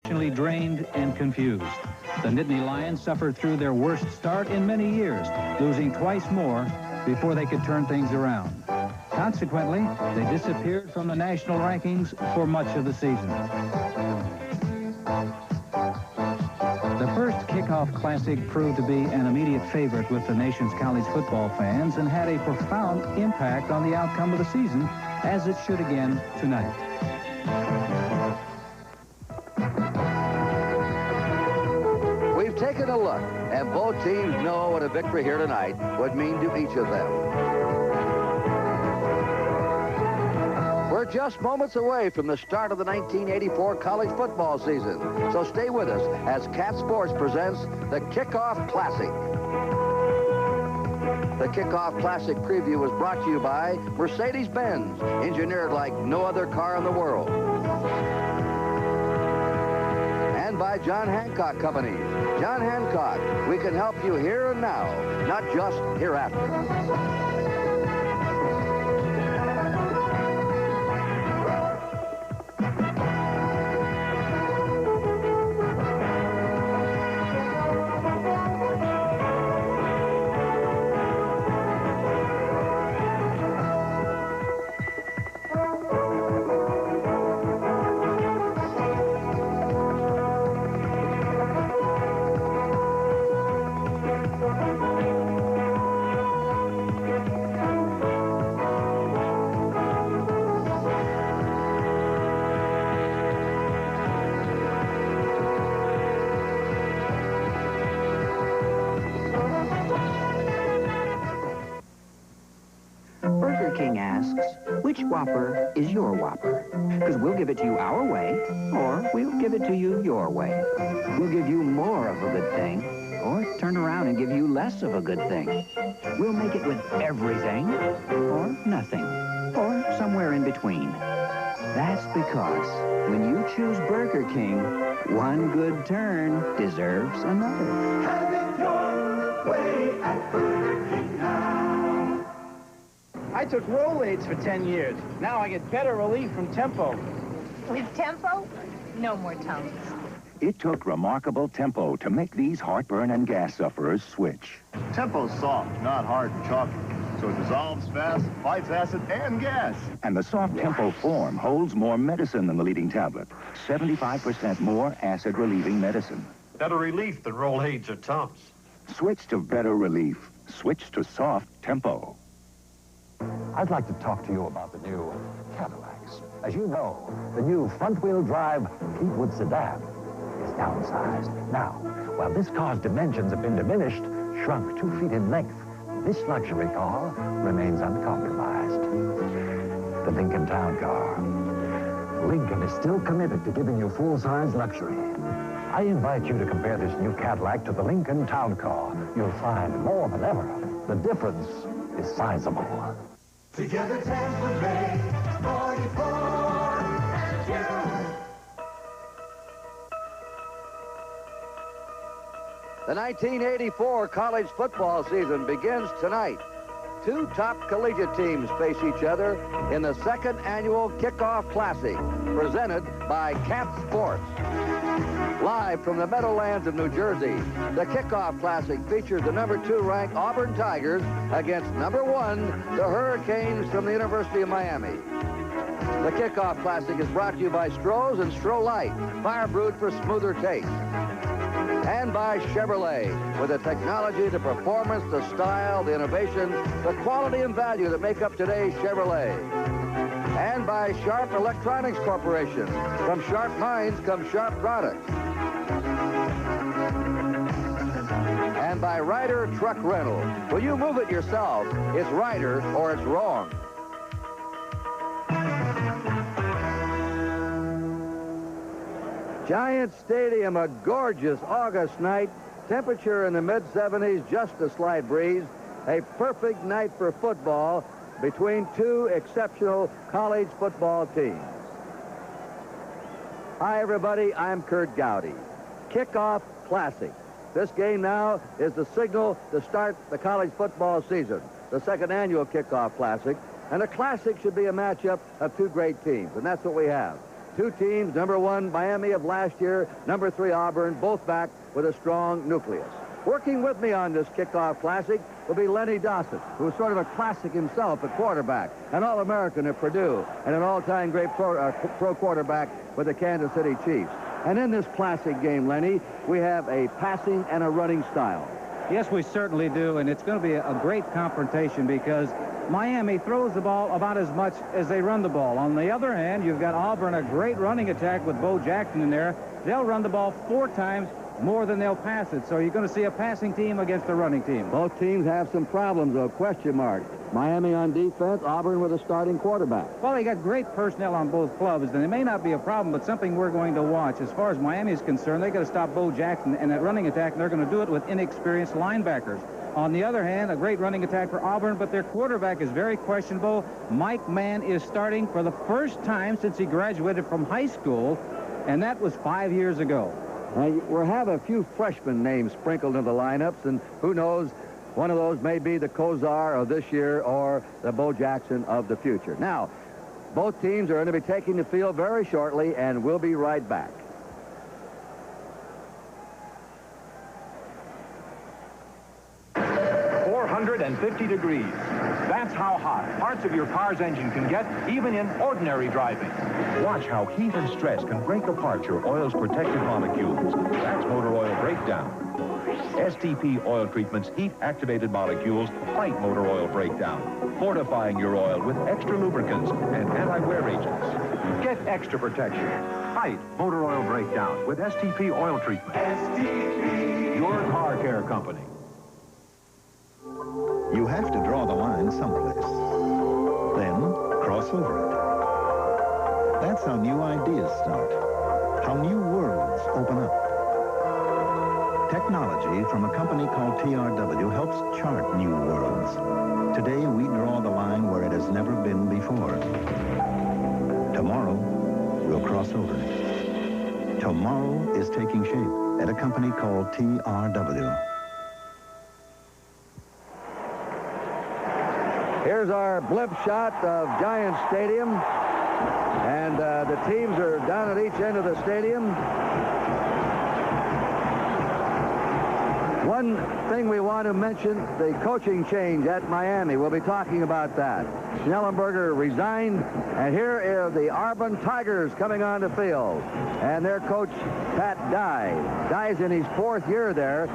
Drained and confused. The Nittany Lions suffered through their worst start in many years, losing twice more before they could turn things around. Consequently, they disappeared from the national rankings for much of the season. The first Kickoff Classic proved to be an immediate favorite with the nation's college football fans and had a profound impact on the outcome of the season, as it should again tonight. We've taken a look, and both teams know what a victory here tonight would mean to each of them. We're just moments away from the start of the 1984 college football season, so stay with us as Cat Sports presents the Kickoff Classic. The Kickoff Classic preview was brought to you by Mercedes-Benz, engineered like no other car in the world. And by John Hancock Company. John Hancock, we can help you here and now, not just hereafter. King asks, which Whopper is your Whopper? Because we'll give it to you our way, or we'll give it to you your way. We'll give you more of a good thing, or turn around and give you less of a good thing. We'll make it with everything, or nothing, or somewhere in between. That's because when you choose Burger King, one good turn deserves another. Have it your way at Burger King now. I took Rolaids for 10 years. Now I get better relief from Tempo. With Tempo, no more Tums. It took remarkable Tempo to make these heartburn and gas sufferers switch. Tempo's soft, not hard and chalky. So it dissolves fast, fights acid and gas. And the soft Tempo form holds more medicine than the leading tablet. 75% more acid-relieving medicine. Better relief than Rolaids or Tums. Switch to better relief. Switch to soft Tempo. I'd like to talk to you about the new Cadillacs. As you know, the new front-wheel drive Fleetwood sedan is downsized. Now, while this car's dimensions have been diminished, shrunk 2 feet in length, this luxury car remains uncompromised. The Lincoln Town Car. Lincoln is still committed to giving you full-size luxury. I invite you to compare this new Cadillac to the Lincoln Town Car. You'll find more than ever, the difference is sizable. Together Tampa Bay, 44 and you. The 1984 college football season begins tonight. 2 top collegiate teams face each other in the 2nd annual Kickoff Classic, presented by Cat Sports. Live from the Meadowlands of New Jersey, the Kickoff Classic features the #2 ranked Auburn Tigers against #1, the Hurricanes from the University of Miami. The Kickoff Classic is brought to you by Stroh's and Stroh Light, fire brewed for smoother taste. And by Chevrolet, with the technology, the performance, the style, the innovation, the quality and value that make up today's Chevrolet. And by Sharp Electronics Corporation. From sharp minds come sharp products. And by Ryder Truck Rental. Will you move it yourself? It's Ryder or it's wrong. Giant Stadium, a gorgeous August night. Temperature in the mid-70s, just a slight breeze. A perfect night for football between 2 exceptional college football teams. Hi, everybody. I'm Kurt Gowdy. Kickoff Classic. This game now is the signal to start the college football season, the 2nd annual Kickoff Classic. And a classic should be a matchup of 2 great teams, and that's what we have. Two teams, number 1 Miami of last year, number 3 Auburn, both back with a strong nucleus. Working with me on this kickoff classic will be Lenny Dawson, who is sort of a classic himself at quarterback, an All-American at Purdue, and an all-time great pro quarterback with the Kansas City Chiefs. And in this classic game, Lenny, we have a passing and a running style. Yes, we certainly do, and it's going to be a great confrontation because Miami throws the ball about as much as they run the ball. On the other hand, you've got Auburn, a great running attack with Bo Jackson in there. They'll run the ball 4 times more than they'll pass it. So you're going to see a passing team against a running team. Both teams have some problems, though, question mark. Miami on defense, Auburn with a starting quarterback. Well, they got great personnel on both clubs, and it may not be a problem, but something we're going to watch. As far as Miami is concerned, they got to stop Bo Jackson and that running attack, and they're going to do it with inexperienced linebackers. On the other hand, a great running attack for Auburn, but their quarterback is very questionable. Mike Mann is starting for the first time since he graduated from high school, and that was 5 years ago. We'll have a few freshman names sprinkled in the lineups, and who knows, one of those may be the Kozar of this year or the Bo Jackson of the future. Now, both teams are going to be taking the field very shortly, and we'll be right back. .450 degrees. That's how hot parts of your car's engine can get, even in ordinary driving. Watch how heat and stress can break apart your oil's protective molecules. That's motor oil breakdown. STP oil treatment's heat-activated molecules fight motor oil breakdown, fortifying your oil with extra lubricants and anti-wear agents. Get extra protection. Fight motor oil breakdown with STP oil treatment. STP. Your car care company. You have to draw the line someplace. Then cross over it. That's how new ideas start. How new worlds open up. Technology from a company called TRW helps chart new worlds. Today, we draw the line where it has never been before. Tomorrow, we'll cross over it. Tomorrow is taking shape at a company called TRW. Here's our blimp shot of Giant Stadium, and the teams are down at each end of the stadium. One thing we want to mention, the coaching change at Miami. We'll be talking about that. Schnellenberger resigned, and here are the Auburn Tigers coming on the field. And their coach, Pat Dye. Dye's in his 4th year there.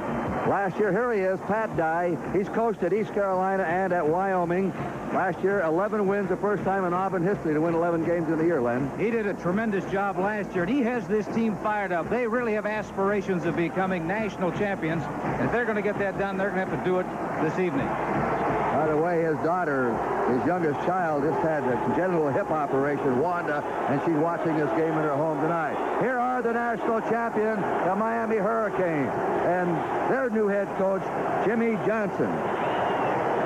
Last year, here he is, Pat Dye. He's coached at East Carolina and at Wyoming. Last year, 11 wins, the first time in Auburn history to win 11 games in a year, Len. He did a tremendous job last year, and he has this team fired up. They really have aspirations of becoming national champions, and if they're going to get that done, they're going to have to do it this evening. By the way, his daughter, his youngest child, just had a congenital hip operation, Wanda, and she's watching this game in her home tonight. Here are the national champion, the Miami Hurricanes, and their new head coach, Jimmy Johnson.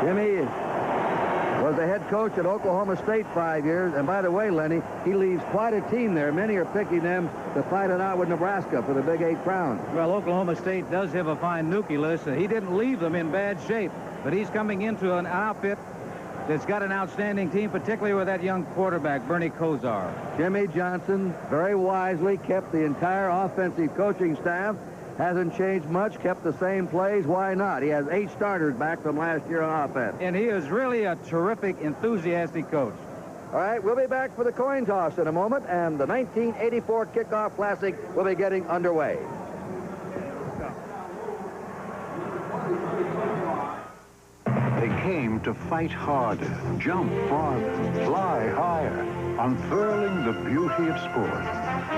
Jimmy was the head coach at Oklahoma State 5 years, and by the way, Lenny, he leaves quite a team there. Many are picking them to fight it out with Nebraska for the Big 8 crown. Well, Oklahoma State does have a fine nucleus. He didn't leave them in bad shape, but he's coming into an outfit that's got an outstanding team, particularly with that young quarterback, Bernie Kosar. Jimmy Johnson very wisely kept the entire offensive coaching staff. Hasn't changed much, kept the same plays. Why not? He has 8 starters back from last year on offense. And he is really a terrific, enthusiastic coach. All right, we'll be back for the coin toss in a moment, and the 1984 Kickoff Classic will be getting underway. They came to fight harder, jump farther, fly higher, unfurling the beauty of sport.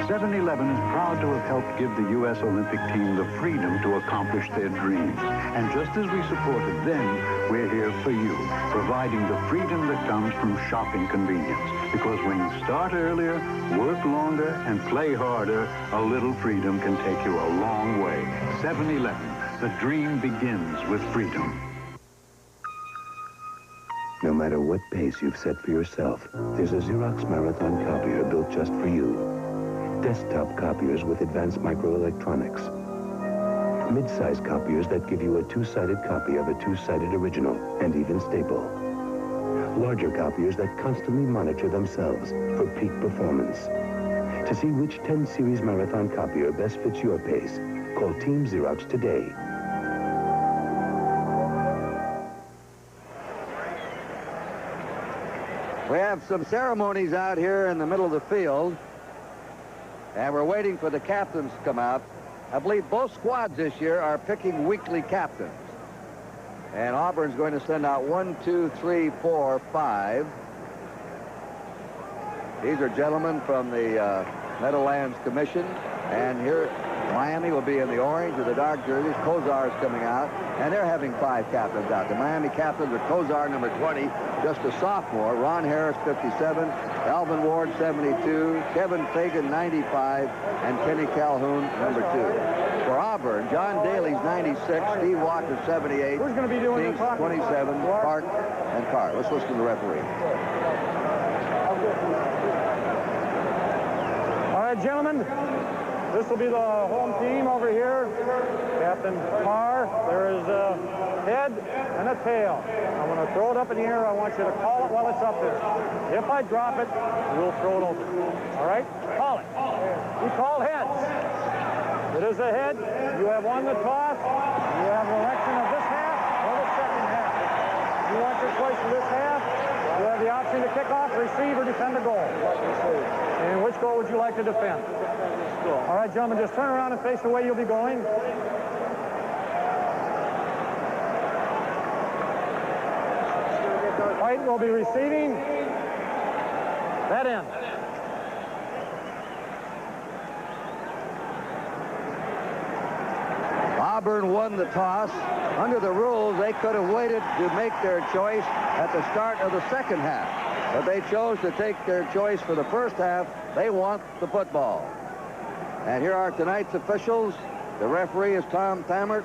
7-Eleven is proud to have helped give the U.S. Olympic team the freedom to accomplish their dreams. And just as we supported them, we're here for you, providing the freedom that comes from shopping convenience. Because when you start earlier, work longer, and play harder, a little freedom can take you a long way. 7-Eleven, the dream begins with freedom. No matter what pace you've set for yourself, there's a Xerox Marathon copier built just for you. Desktop copiers with advanced microelectronics. Mid-size copiers that give you a 2-sided copy of a 2-sided original and even staple. Larger copiers that constantly monitor themselves for peak performance. To see which 10 Series Marathon copier best fits your pace, call Team Xerox today. We have some ceremonies out here in the middle of the field, and we're waiting for the captains to come out. I believe both squads this year are picking weekly captains. And Auburn's going to send out 1, 2, 3, 4, 5. These are gentlemen from the Meadowlands Commission. And here, Miami will be in the orange with the dark jerseys. Kozar's coming out, and they're having 5 captains out. The Miami captains are Kozar, number 20, just a sophomore. Ron Harris, 57. Alvin Ward, 72. Kevin Fagan, 95. And Kenny Calhoun, number 2. For Auburn, John Daly's 96. Steve Walker, 78. Who's going to be doing Stinks, 27. Park and Carr. Let's listen to the referee. All right, gentlemen, this will be the home team over here. Captain Carr, there is a head and a tail. I'm going to throw it up in the air. I want you to call it while it's up there. If I drop it, we'll throw it over. All right? Call it. We call heads. It is a head. You have won the toss. You have an election of this half or the second half. If you want your choice for this half, you have the option to kick off, receive, or defend the goal. And which goal would you like to defend? All right, gentlemen, just turn around and face the way you'll be going. White will be receiving. That end. Auburn won the toss. Under the rules, they could have waited to make their choice at the start of the second half. But they chose to take their choice for the first half. They want the football. And here are tonight's officials. The referee is Tom Thammert.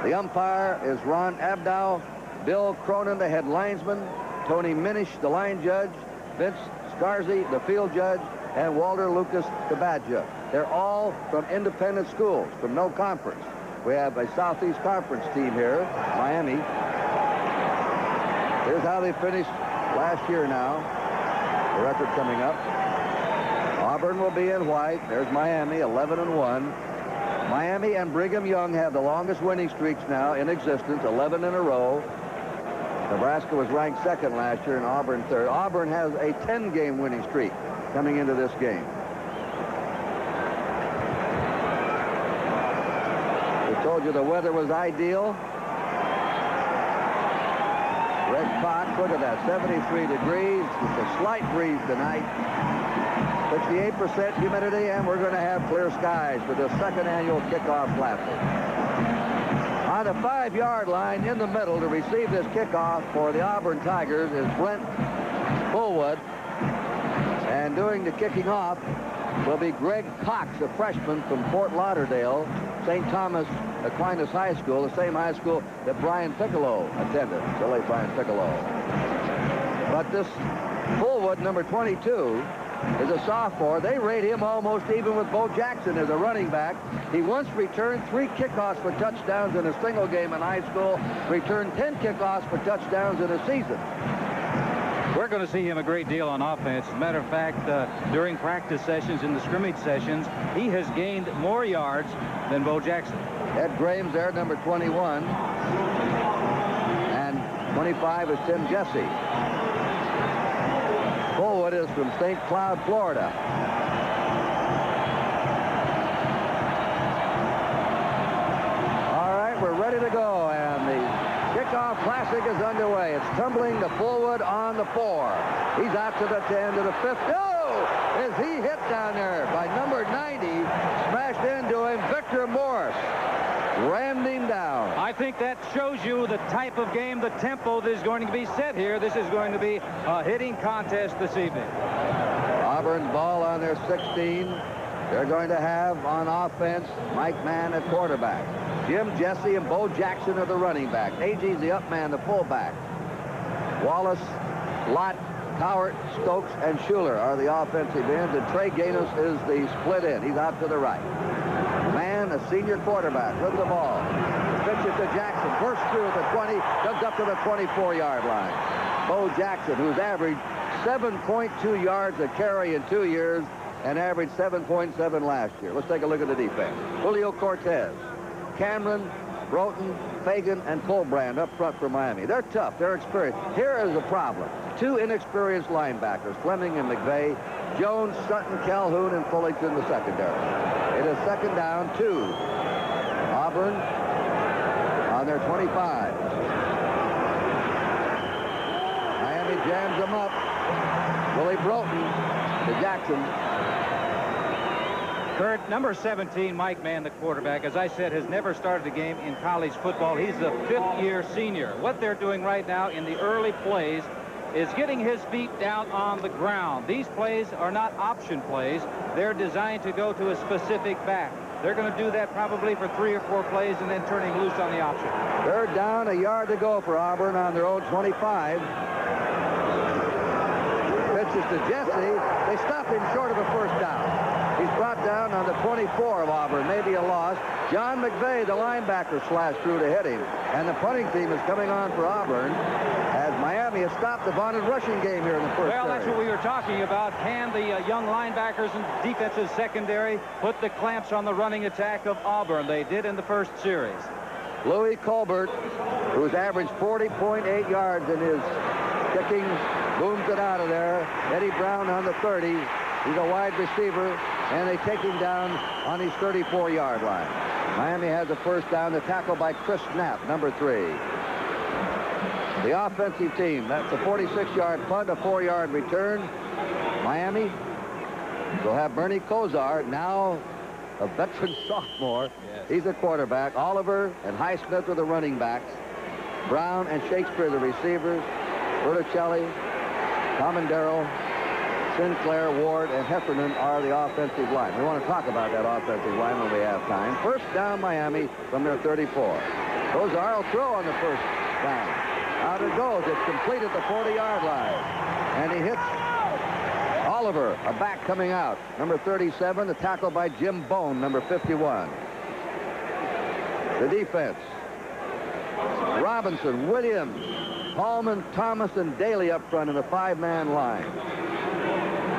The umpire is Ron Abdow. Bill Cronin, the head linesman. Tony Minish, the line judge. Vince Scarzi, the field judge. And Walter Lucas, the bad judge. They're all from independent schools, from no conference. We have a Southeast Conference team here, Miami. Here's how they finished last year now. The record coming up. Auburn will be in white. There's Miami, 11-1. Miami and Brigham Young have the longest winning streaks now in existence, 11 in a row. Nebraska was ranked second last year and Auburn third. Auburn has a 10-game winning streak coming into this game. I told you the weather was ideal. Red Cox, look at that, 73 degrees. It's a slight breeze tonight. 68% humidity, and we're going to have clear skies for the second annual kickoff classic. On the 5-yard line in the middle to receive this kickoff for the Auburn Tigers is Brent Fullwood. And doing the kicking off will be Greg Cox, a freshman from Fort Lauderdale, St. Thomas Aquinas High School, the same high school that Brian Piccolo attended, the late Brian Piccolo. But this Fullwood, number 22, is a sophomore. They rate him almost even with Bo Jackson as a running back. He once returned 3 kickoffs for touchdowns in a single game in high school, returned 10 kickoffs for touchdowns in a season. We're going to see him a great deal on offense. As a matter of fact, during practice sessions and the scrimmage sessions, he has gained more yards than Bo Jackson. Ed Graham's there, number 21. And 25 is Tim Jesse. Fullwood is from St. Cloud, Florida. All right, we're ready to go, and the kickoff classic is underway. It's tumbling to Fullwood on the 4. He's out to the 10, to the 50. Oh! Is he hit down there by number 90, smashed into him, Victor Morris. Rammed him down. I think that shows you the type of game, the tempo that is going to be set here. This is going to be a hitting contest this evening. Auburn's ball on their 16. They're going to have on offense Mike Mann at quarterback. Jim Jesse and Bo Jackson are the running back. A.G.'s the up man, the fullback. Wallace, Lott, Cowart, Stokes, and Schuler are the offensive ends, and Trey Gaines is the split end. He's out to the right. Mann, a senior quarterback, with the ball. Pitches to Jackson, bursts through at the 20, comes up to the 24-yard line. Bo Jackson, who's averaged 7.2 yards a carry in 2 years, and averaged 7.7 last year. Let's take a look at the defense. Julio Cortez, Cameron, Broughton, Fagan, and Colbrand up front for Miami. They're tough. They're experienced. Here is the problem. Two inexperienced linebackers, Fleming and McVeigh, Jones, Sutton, Calhoun, and Fullings in the secondary. It is second down, 2. Auburn on their 25. Miami jams them up. Willie Broughton to Jackson. Kurt, number 17, Mike Mann, the quarterback, as I said, has never started a game in college football. He's a fifth-year senior. What they're doing right now in the early plays is getting his feet down on the ground. These plays are not option plays. They're designed to go to a specific back. They're going to do that probably for 3 or 4 plays and then turning loose on the option. Third down, a yard to go for Auburn on their own 25. Pitches to Jesse. They stop him short of a first down. He's brought down on the 24 of Auburn, maybe a loss. John McVeigh, the linebacker, slashed through to hit him. And the punting team is coming on for Auburn as Miami has stopped the vaunted rushing game here in the first Well, that's period. what we were talking about. Can the young linebackers and defensive secondary put the clamps on the running attack of Auburn? They did in the first series. Louis Colbert, who's averaged 40.8 yards in his kicking, booms it out of there. Eddie Brown on the 30. He's a wide receiver, and they take him down on his 34-yard line. Miami has a first down. The tackle by Chris Knapp, number 3. The offensive team, that's a 46-yard punt, a 4-yard return. Miami will have Bernie Kosar, now a veteran sophomore. Yes. He's the quarterback. Oliver and Highsmith are the running backs. Brown and Shakespeare the receivers. Berticelli, Comandero, Sinclair, Ward, and Heffernan are the offensive line. We want to talk about that offensive line when we have time. First down, Miami from their 34. Kosar will throw on the first down. Out it goes. It's complete at the 40-yard line. And he hits Oliver, a back coming out. Number 37, the tackle by Jim Bone, number 51. The defense. Robinson, Williams, Hallman, Thomas, and Daly up front in the 5-man line.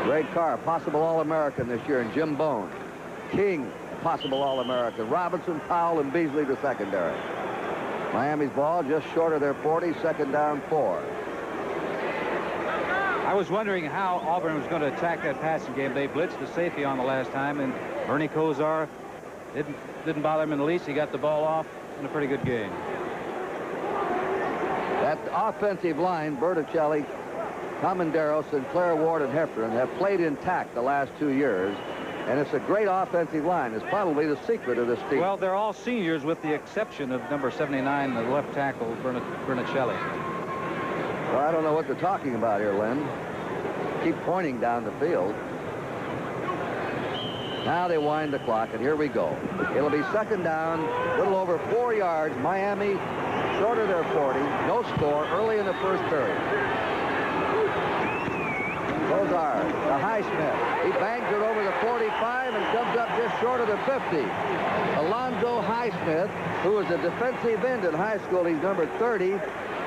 Greg Carr, possible All-American this year, and Jim Bone. King, possible All-American. Robinson, Powell, and Beasley the secondary. Miami's ball just short of their 40, second down 4. I was wondering how Auburn was going to attack that passing game. They blitzed the safety on the last time, and Bernie Kosar didn't bother him in the least. He got the ball off in a pretty good game. That offensive line, Berticelli, Comandero, Sinclair, Ward, and Heffernan have played intact the last 2 years, and it's a great offensive line. It's probably the secret of this team. Well, they're all seniors with the exception of number 79, the left tackle, Berticelli. Well, I don't know what they're talking about here, Len. Keep pointing down the field. Now they wind the clock, and here we go. It'll be second down, a little over 4 yards. Miami short of their 40. No score early in the first period. Kosar to Highsmith. He bangs it over the 45 and comes up just short of the 50. Alonzo Highsmith, who was a defensive end in high school, he's number 30.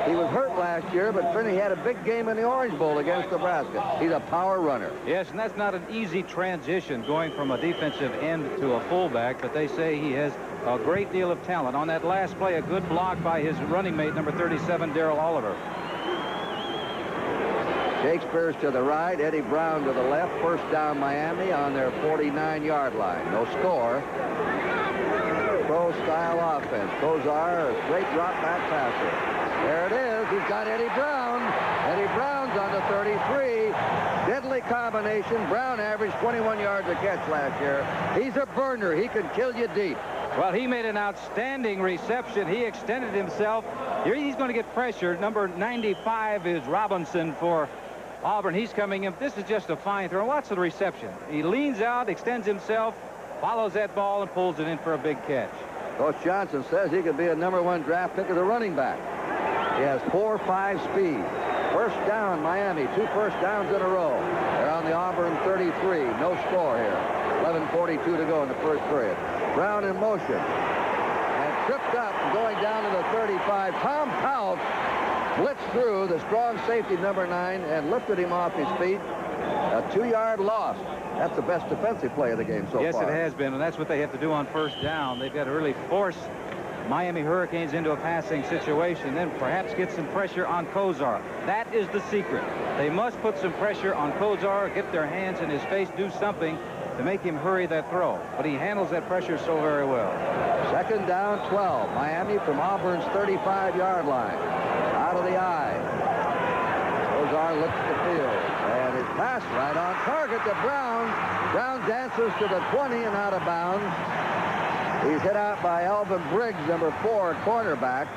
He was hurt last year, but Finney had a big game in the Orange Bowl against Nebraska. He's a power runner. Yes, and that's not an easy transition going from a defensive end to a fullback, but they say he has a great deal of talent. On that last play, a good block by his running mate, number 37, Darrell Oliver. Shakespeare's to the right, Eddie Brown to the left. First down Miami on their 49-yard line. No score. Pro-style offense. Kosar, a straight drop-back passer. There it is. He's got Eddie Brown. Eddie Brown's on the 33. Deadly combination. Brown averaged 21 yards a catch last year. He's a burner. He can kill you deep. Well, he made an outstanding reception. He extended himself. Here he's going to get pressure. Number 95 is Robinson for Auburn. He's coming in. This is just a fine throw. Watch the reception. He leans out, extends himself, follows that ball, and pulls it in for a big catch. Coach Johnson says he could be a #1 draft pick as a running back. He has 4.5 speed. First down, Miami. 2 first downs in a row. They're on the Auburn 33. No score here. 11:42 to go in the first period. Brown in motion. And tripped up and going down to the 35. Tom Powell blitzed through the strong safety, number 9, and lifted him off his feet. A 2-yard loss. That's the best defensive play of the game so far. Yes, it has been, and that's what they have to do on first down. They've got to really force Miami Hurricanes into a passing situation, then perhaps get some pressure on Kozar. That is the secret. They must put some pressure on Kozar, get their hands in his face, do something to make him hurry that throw. But he handles that pressure so very well. Second down, 12. Miami from Auburn's 35-yard line. Out of the eye. Kozar looks the field. And his pass right on target to Brown. Brown dances to the 20 and out of bounds. He's hit out by Alvin Briggs, number 4, cornerback.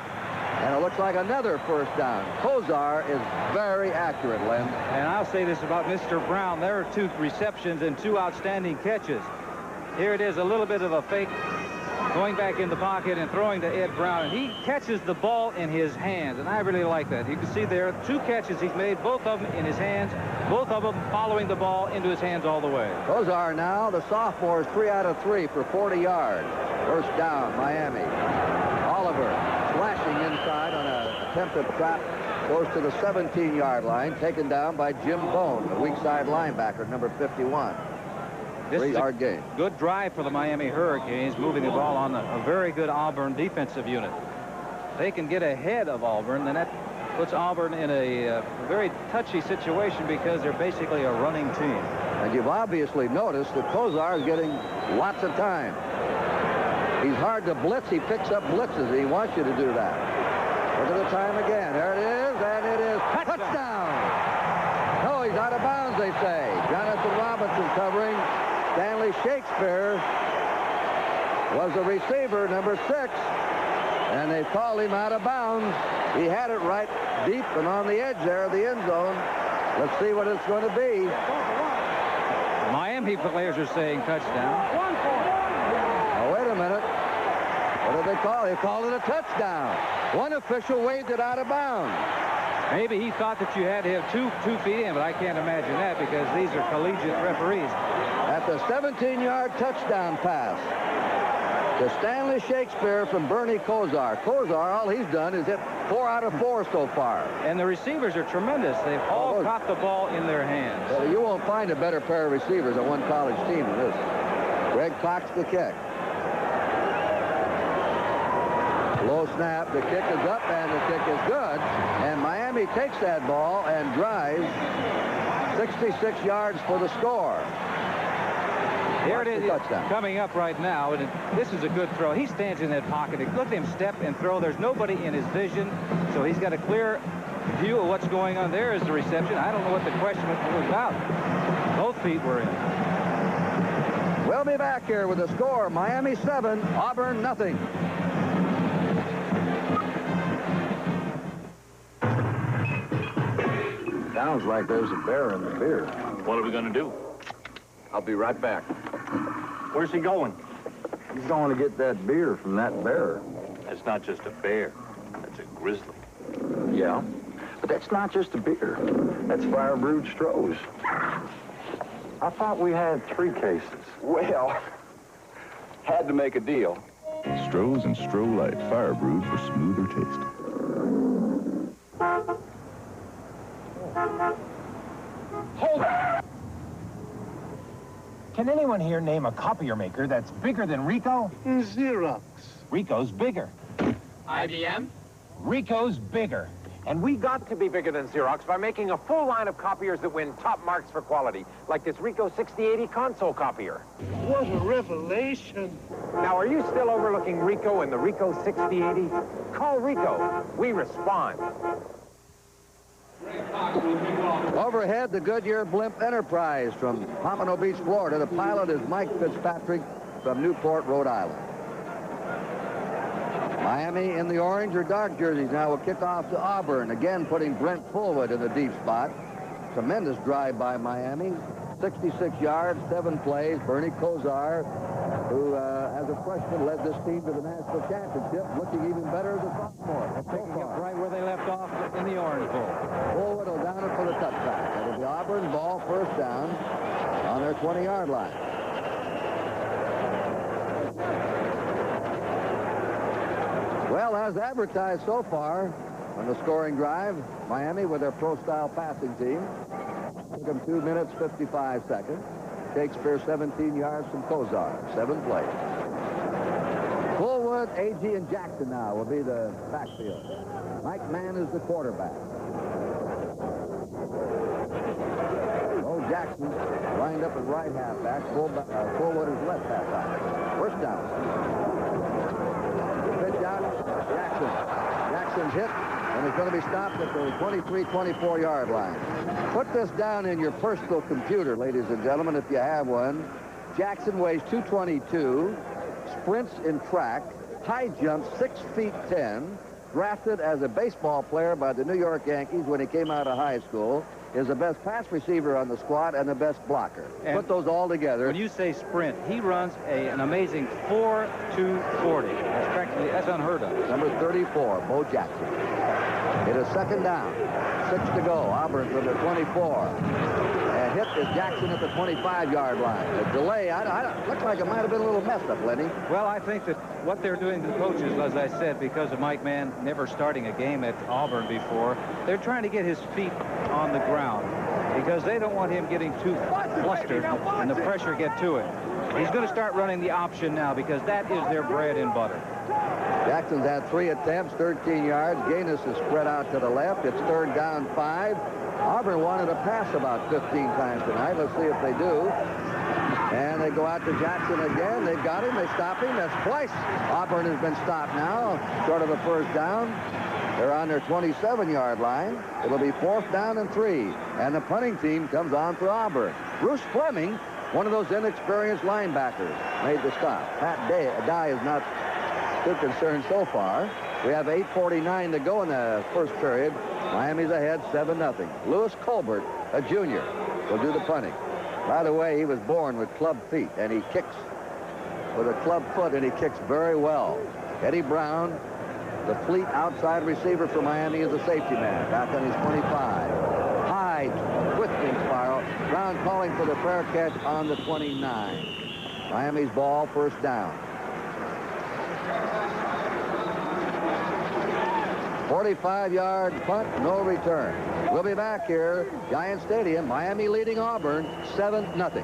And it looks like another first down. Kozar is very accurate, Len. And I'll say this about Mr. Brown. There are 2 receptions and 2 outstanding catches. Here it is, a little bit of a fake, going back in the pocket and throwing to Ed Brown. And he catches the ball in his hands, and I really like that. You can see there 2 catches he's made, both of them in his hands, both of them following the ball into his hands all the way. Kozar now, the sophomore, is 3 out of 3 for 40 yards. First down, Miami. Oliver flashing inside on an attempted trap, goes to the 17-yard line, taken down by Jim Bone, the weak side linebacker, number 51. This is 3-yard gain. Good drive for the Miami Hurricanes, moving the ball on a very good Auburn defensive unit. They can get ahead of Auburn, then that puts Auburn in a very touchy situation because they're basically a running team. And you've obviously noticed that Kozar is getting lots of time. He's hard to blitz. He picks up blitzes. He wants you to do that. Look at the time again. There it is, and it is touchdown. No, he's out of bounds, they say. Jonathan Robinson covering. Stanley Shakespeare was the receiver, number 6, and they called him out of bounds. He had it right deep and on the edge there of the end zone. Let's see what it's going to be. Miami players are saying touchdown. Oh, wait a minute. What did they call it? They called it a touchdown. One official waved it out of bounds. Maybe he thought that you had to have 2 feet in, but I can't imagine that because these are collegiate referees. At the 17-yard touchdown pass to Stanley Shakespeare from Bernie Kozar. Kozar, all he's done is hit 4 out of 4 so far. And the receivers are tremendous. They've all caught the ball in their hands. Well, you won't find a better pair of receivers on one college team than this. Greg Cox the kick. Low snap, the kick is up, and the kick is good. And Miami takes that ball and drives 66 yards for the score. Here it is, coming up right now, and this is a good throw. He stands in that pocket. Look at him step and throw. There's nobody in his vision, so he's got a clear view of what's going on. There is the reception. I don't know what the question was about. Both feet were in. We'll be back here with the score. Miami 7, Auburn nothing. Sounds like there's a bear in the beer. What are we going to do? I'll be right back. Where's he going? He's going to get that beer from that bear. That's not just a bear. That's a grizzly. Yeah, but that's not just a beer. That's fire-brewed Stroh's. I thought we had 3 cases. Well, had to make a deal. Stroh's and Stroh Light, fire brewed for smoother taste. Hold it! Can anyone here name a copier maker that's bigger than Ricoh? Xerox. Ricoh's bigger. IBM? Ricoh's bigger. And we got to be bigger than Xerox by making a full line of copiers that win top marks for quality, like this Ricoh 6080 console copier. What a revelation. Now, are you still overlooking Ricoh and the Ricoh 6080? Call Ricoh. We respond. Overhead, the Goodyear Blimp Enterprise from Pompano Beach, Florida. The pilot is Mike Fitzpatrick from Newport, Rhode Island. Miami in the orange or dark jerseys now will kick off to Auburn, again putting Brent Fullwood in the deep spot. Tremendous drive by Miami. 66 yards, 7 plays. Bernie Kozar, who as a freshman led this team to the national championship, looking even better as a sophomore. Picking up right where they left off in the Orange Bowl. Fullwood will down it for the touchback. It'll be Auburn ball, first down on their 20-yard line. Well, as advertised so far on the scoring drive, Miami with their pro-style passing team. Took him 2 minutes, 55 seconds. Shakespeare 17 yards from Kozar. 7 plays. Fullwood, A.G., and Jackson now will be the backfield. Mike Mann is the quarterback. Bo Jackson lined up at right halfback. Fullwood is left halfback. First down. Pitch out. Jackson's hit, and he's going to be stopped at the 23-24 yard line. Put this down in your personal computer, ladies and gentlemen, if you have one. Jackson weighs 222, sprints in track, high jumps 6 feet 10, drafted as a baseball player by the New York Yankees when he came out of high school, is the best pass receiver on the squad and the best blocker. And put those all together. When you say sprint, he runs an amazing 4.240. That's unheard of. Number 34, Bo Jackson. It is second down. 6 to go. Auburn from the 24. A hit is Jackson at the 25-yard line. A delay. Looks like it might have been a little messed up, Lenny. Well, I think that what they're doing to the coaches, as I said, because of Mike Mann never starting a game at Auburn before, they're trying to get his feet on the ground because they don't want him getting too flustered and the pressure get to it. He's going to start running the option now because that is their bread and butter. Jackson's had 3 attempts, 13 yards. Gaines is spread out to the left. It's third down 5. Auburn wanted to pass about 15 times tonight. Let's see if they do. And they go out to Jackson again. They've got him. They stop him. That's twice. Auburn has been stopped now, short of a first down. They're on their 27-yard line. It'll be 4th down and 3. And the punting team comes on for Auburn. Bruce Fleming, one of those inexperienced linebackers, made the stop. Pat Dye is not too concerned so far. We have 8:49 to go in the first period. Miami's ahead 7-0. Lewis Colbert, a junior, will do the punting. By the way, he was born with club feet, and he kicks with a club foot, and he kicks very well. Eddie Brown, the fleet outside receiver for Miami, is a safety man. Back on his 25. High twisting spiral. Brown calling for the fair catch on the 29. Miami's ball, first down. 45-yard punt, no return. We'll be back here, Giant Stadium. Miami leading Auburn 7-0.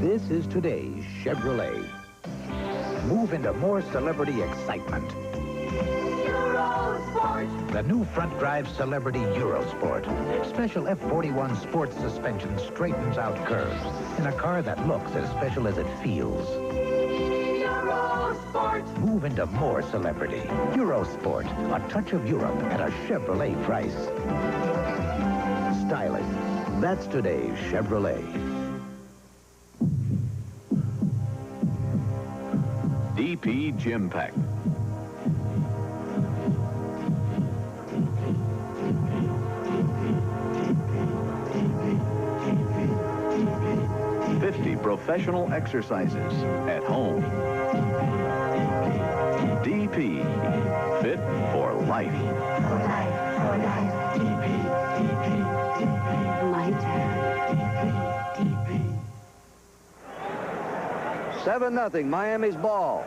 This is today's Chevrolet. Move into more celebrity excitement. Eurosport. The new front-drive Celebrity Eurosport. Special F41 sports suspension straightens out curves in a car that looks as special as it feels. Eurosport. Move into more celebrity. Eurosport. A touch of Europe at a Chevrolet price. Stylish. That's today's Chevrolet. DP Gym Pack. Professional exercises at home. DP, fit for life. For life, DP, lighter, DP. 7-0, Miami's ball.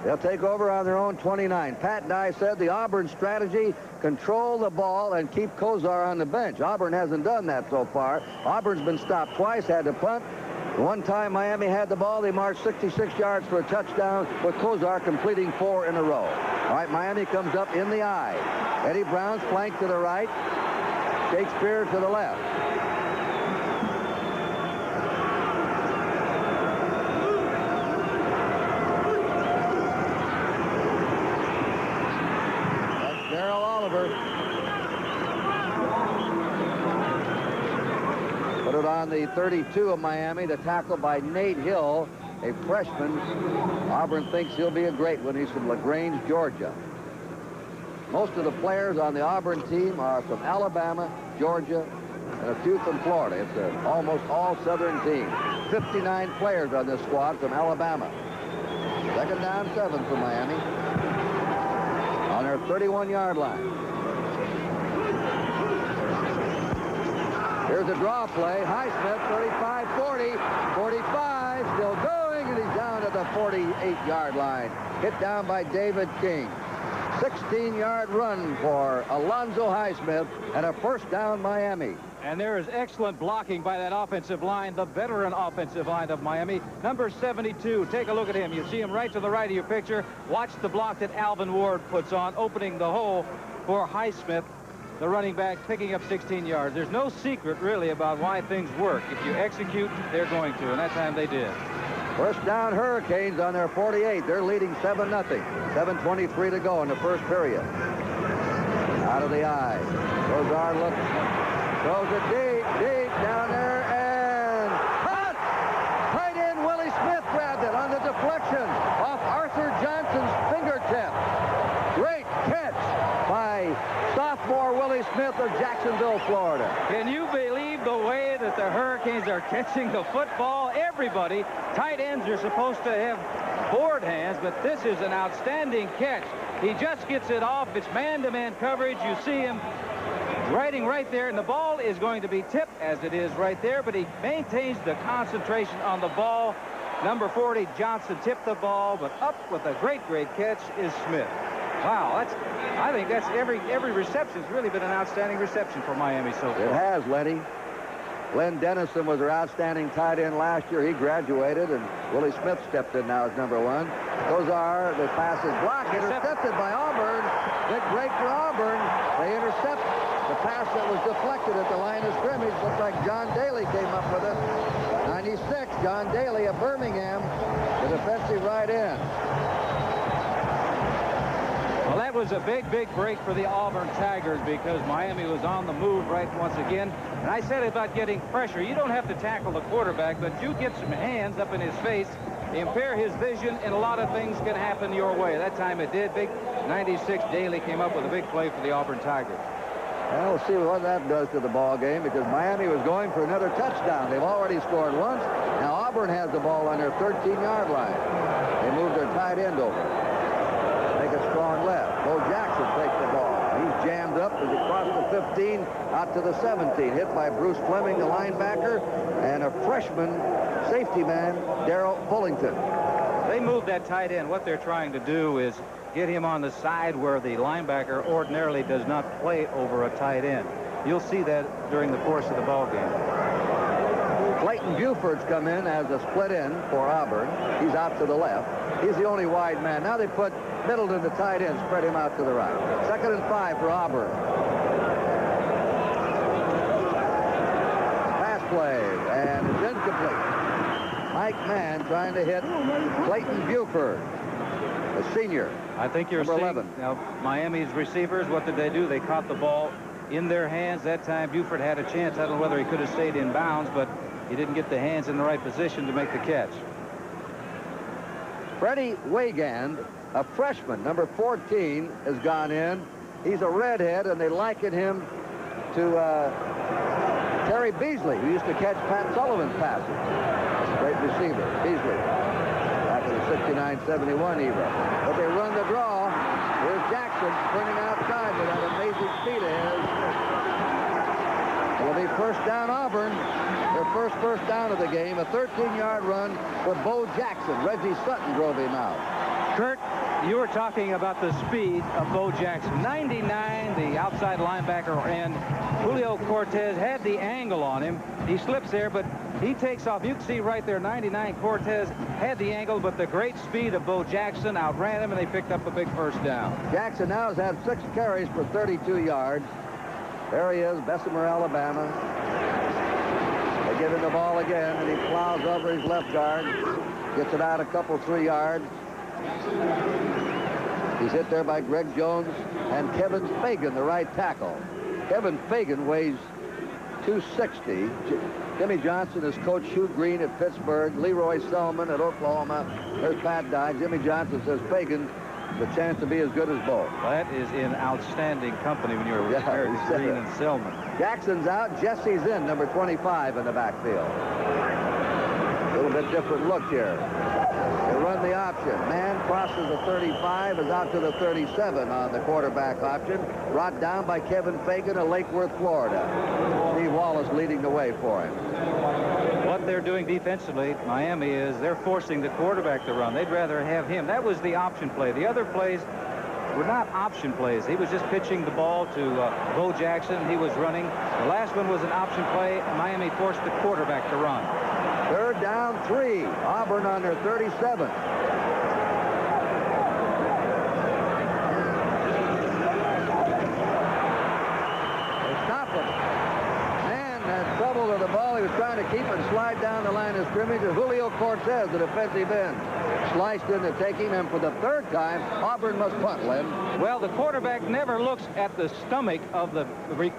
They'll take over on their own 29. Pat Dye said the Auburn strategy, control the ball and keep Kozar on the bench. Auburn hasn't done that so far. Auburn's been stopped twice, had to punt. One time Miami had the ball, they marched 66 yards for a touchdown with Kozar completing 4 in a row. All right, Miami comes up in the eye. Eddie Brown's flank to the right, Shakespeare to the left. That's Darrell Oliver. Put it on the 32 of Miami, the tackle by Nate Hill, a freshman. Auburn thinks he'll be a great one. He's from LaGrange, Georgia. Most of the players on the Auburn team are from Alabama, Georgia, and a few from Florida. It's an almost all Southern team. 59 players on this squad from Alabama. Second down 7 for Miami on their 31-yard line. Here's a draw play. Highsmith, 35, 40, 45, still going, and he's down at the 48-yard line. Hit down by David King. 16-yard run for Alonzo Highsmith and a first down Miami. And there is excellent blocking by that offensive line, the veteran offensive line of Miami. Number 72, take a look at him. You see him right to the right of your picture. Watch the block that Alvin Ward puts on, opening the hole for Highsmith, the running back, picking up 16 yards. There's no secret, really, about why things work. If you execute, they're going to, and that time they did. First down Hurricanes on their 48. They're leading 7-0. 7:23 to go in the first period. Out of the eye. Rosar looks. Throws it deep down there, and caught! Tight end Willie Smith grabbed it on the deflection off Arthur Johnson's fingertip. Great catch by sophomore Willie Smith of Jacksonville, Florida. Can you believe the way that the Hurricanes are catching the football? Everybody, tight ends are supposed to have board hands, but this is an outstanding catch. He just gets it off. It's man-to-man coverage. You see him riding right there, and the ball is going to be tipped as it is right there, but he maintains the concentration on the ball. Number 40, Johnson, tipped the ball, but up with a great catch is Smith. Wow, I think that's every reception's really been an outstanding reception for Miami so far. It has, Lenny. Glenn Dennison was their outstanding tight end last year. He graduated, and Willie Smith stepped in now as number 1. The pass is blocked, intercepted by Auburn. Big break for Auburn. They intercept the pass that was deflected at the line of scrimmage. Looks like John Daly came up with it. 96, John Daly of Birmingham, the defensive right end. Well, that was a big break for the Auburn Tigers because Miami was on the move right once again. And I said about getting pressure. You don't have to tackle the quarterback, but you get some hands up in his face, impair his vision, and a lot of things can happen your way. That time it did. Big 96 Daly came up with a big play for the Auburn Tigers. Well, we'll see what that does to the ball game because Miami was going for another touchdown. They've already scored once. Now Auburn has the ball on their 13-yard line. They moved their tight end over. Make a strong left. Bo Jackson takes the ball. He's jammed up as he crosses the 15 out to the 17. Hit by Bruce Fleming, the linebacker, and a freshman safety man, Darrell Fullington. They moved that tight end. What they're trying to do is get him on the side where the linebacker ordinarily does not play over a tight end. You'll see that during the course of the ball game. Clayton Buford's come in as a split end for Auburn. He's out to the left. He's the only wide man. Now they put Middleton, the tight end, spread him out to the right. 2nd and 5 for Auburn. Pass play, and it's incomplete. Mike Mann trying to hit Clayton Buford, a senior. I think you're Number seeing 11. Now, Miami's receivers, what did they do? They caught the ball in their hands. That time Buford had a chance. I don't know whether he could have stayed in bounds, but he didn't get the hands in the right position to make the catch. Freddie Wagand, a freshman, number 14, has gone in. He's a redhead, and they liken him to Terry Beasley, who used to catch Pat Sullivan's passes. Great receiver, Beasley, back in the 69-71 era. But they run the draw. Here's Jackson turning outside with that amazing speed of his. It'll be first down Auburn. Their first down of the game. A 13-yard run for Bo Jackson. Reggie Sutton drove him out. Kurt, you were talking about the speed of Bo Jackson. 99, the outside linebacker end. Julio Cortez had the angle on him. He slips there, but he takes off. You can see right there, 99 Cortez had the angle, but the great speed of Bo Jackson outran him, and they picked up a big first down. Jackson now has had 6 carries for 32 yards. There he is, Bessemer, Alabama. They give him the ball again, and he plows over his left guard. Gets it out a couple, 3 yards. He's hit there by Greg Jones and Kevin Fagan, the right tackle. Kevin Fagan weighs 260. Jimmy Johnson is Coach Hugh Green at Pittsburgh. Leroy Selman at Oklahoma. There's Pat Dye. Jimmy Johnson says Fagan the chance to be as good as Bo. That is in outstanding company when you're compared to Green and Selman. Jackson's out. Jesse's in, number 25 in the backfield. A little bit different look here. They run the option. Man crosses the 35, is out to the 37 on the quarterback option. Brought down by Kevin Fagan of Lake Worth, Florida. Steve Wallace leading the way for him. What they're doing defensively, Miami, is they're forcing the quarterback to run. They'd rather have him. That was the option play. The other plays, were not option plays. He was just pitching the ball to Bo Jackson. He was running. The last one was an option play. Miami forced the quarterback to run. Third down, 3. Auburn on their 37. Trouble with the ball. He was trying to keep it slide down the line of scrimmage. And Julio Cortez, the defensive end, sliced in to take him. And for the third time, Auburn must punt, Len. Well, the quarterback never looks at the stomach of the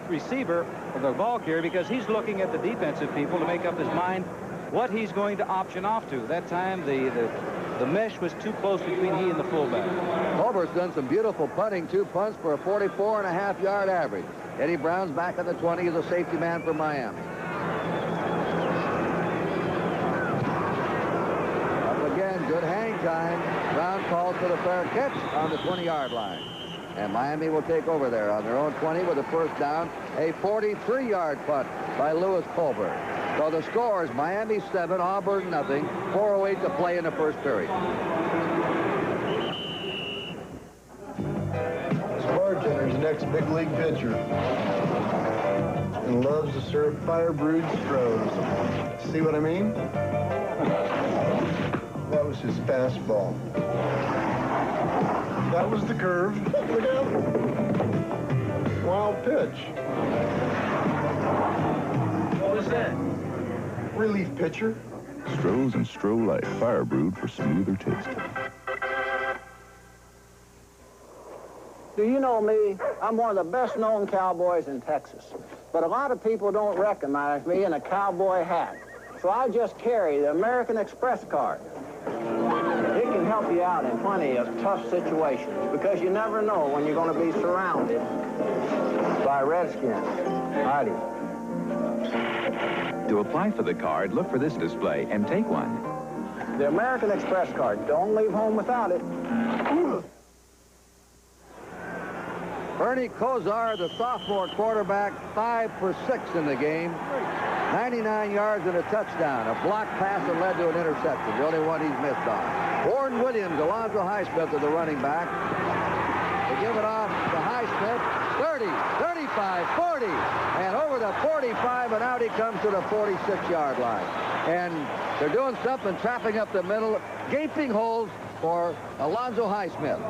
receiver of the ball carrier because he's looking at the defensive people to make up his mind what he's going to option off to. That time, the mesh was too close between he and the fullback. Culver's done some beautiful punting. 2 punts for a 44.5-yard average. Eddie Brown's back at the 20 as a safety man for Miami. Up again, good hang time. Brown calls for the fair catch on the 20-yard line. And Miami will take over there on their own 20 with a first down. A 43-yard punt by Lewis Culver. So the score is Miami 7, Auburn nothing. 4:08 to play in the first period. Bartender's next big league pitcher and loves to serve fire-brewed Strohs. See what I mean? That was his fastball. That was the curve. Look out. Wild pitch. What was that? Relief pitcher. Strohs and Stroh Light, fire brewed for smoother taste. Do you know me? I'm one of the best-known cowboys in Texas. But a lot of people don't recognize me in a cowboy hat. So I just carry the American Express card. It can help you out in plenty of tough situations because you never know when you're going to be surrounded by redskins. Howdy. To apply for the card, look for this display and take one. The American Express card. Don't leave home without it. Bernie Kosar, the sophomore quarterback, 5 for 6 in the game. 99 yards and a touchdown. A block pass that led to an interception, the only one he's missed on. Warren Williams, Alonzo Highsmith, the running back. They give it off to Highsmith. 30, 35, 40, and over the 45, and out he comes to the 46-yard line. And they're doing something, trapping up the middle, gaping holes for Alonzo Highsmith.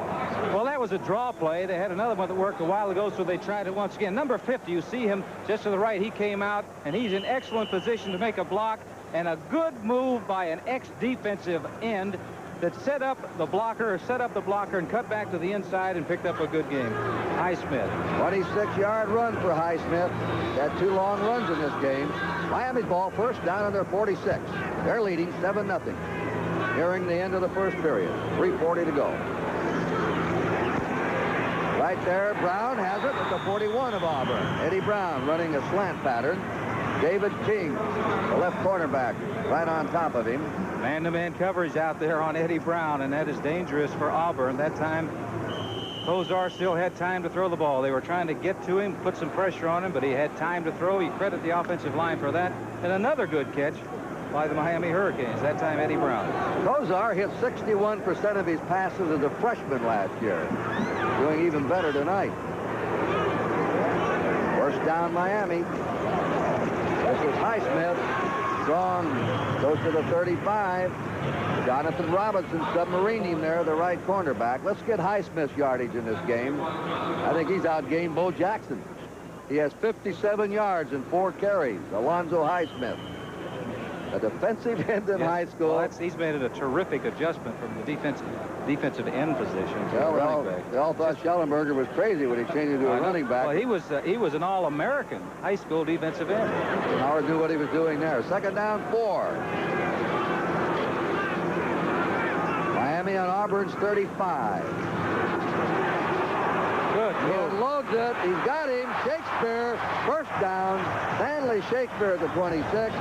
Well, that was a draw play. They had another one that worked a while ago, so they tried it once again. Number 50, you see him just to the right. He came out, and he's in excellent position to make a block, and a good move by an ex-defensive end that set up the blocker and cut back to the inside and picked up a good game. Highsmith. 26-yard run for Highsmith. Had 2 long runs in this game. Miami's ball first down on their 46. They're leading 7-0. Nearing the end of the first period. 3:40 to go. Right there, Brown has it at the 41 of Auburn. Eddie Brown running a slant pattern. David King, the left cornerback, right on top of him. Man-to-man coverage out there on Eddie Brown, and that is dangerous for Auburn. That time, Kosar still had time to throw the ball. They were trying to get to him, put some pressure on him, but he had time to throw. He credit the offensive line for that. And another good catch by the Miami Hurricanes, that time Eddie Brown. Kosar hit 61% of his passes as a freshman last year. Doing even better tonight. First down Miami. This is Highsmith. Strong goes to the 35. Jonathan Robinson submarined him there, the right cornerback. Let's get Highsmith's yardage in this game. I think he's outgained Bo Jackson. He has 57 yards and 4 carries. Alonzo Highsmith, a defensive end in high school. Well, he's made it a terrific adjustment from the defensive end position to running back. They all thought Schellenberger was crazy when he changed into a running back. Well, he was an All-American high school defensive end. Howard knew what he was doing there. Second down, 4. Miami on Auburn's 35. Good. He unloads it. He's got him. Shakespeare, first down. Stanley Shakespeare at the 26.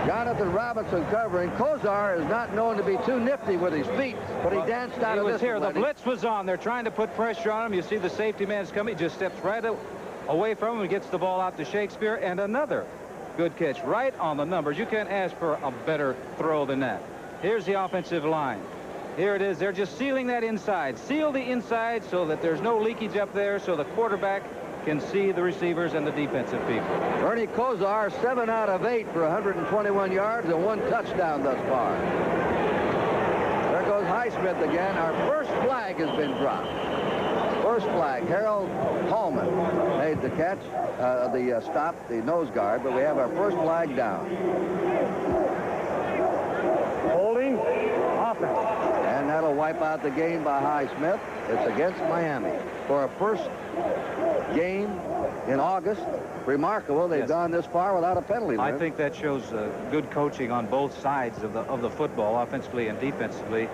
Jonathan Robinson covering. Kosar is not known to be too nifty with his feet, but he danced out of this. He was here. The blitz was on. They're trying to put pressure on him. You see the safety man's coming. He just steps right away from him and gets the ball out to Shakespeare. And another good catch right on the numbers. You can't ask for a better throw than that. Here's the offensive line. Here it is. They're just sealing that inside. Seal the inside so that there's no leakage up there so the quarterback can see the receivers and the defensive people. Bernie Kosar, 7 out of 8 for 121 yards and 1 touchdown thus far. There goes Highsmith again. Our first flag has been dropped. First flag. Harold Hallman made the catch, the stop, the nose guard, but we have our first flag down. Holding, offense. And that'll wipe out the game by Highsmith. It's against Miami. For a first game in August, remarkable. They've gone this far without a penalty. I think that shows good coaching on both sides of the football, offensively and defensively.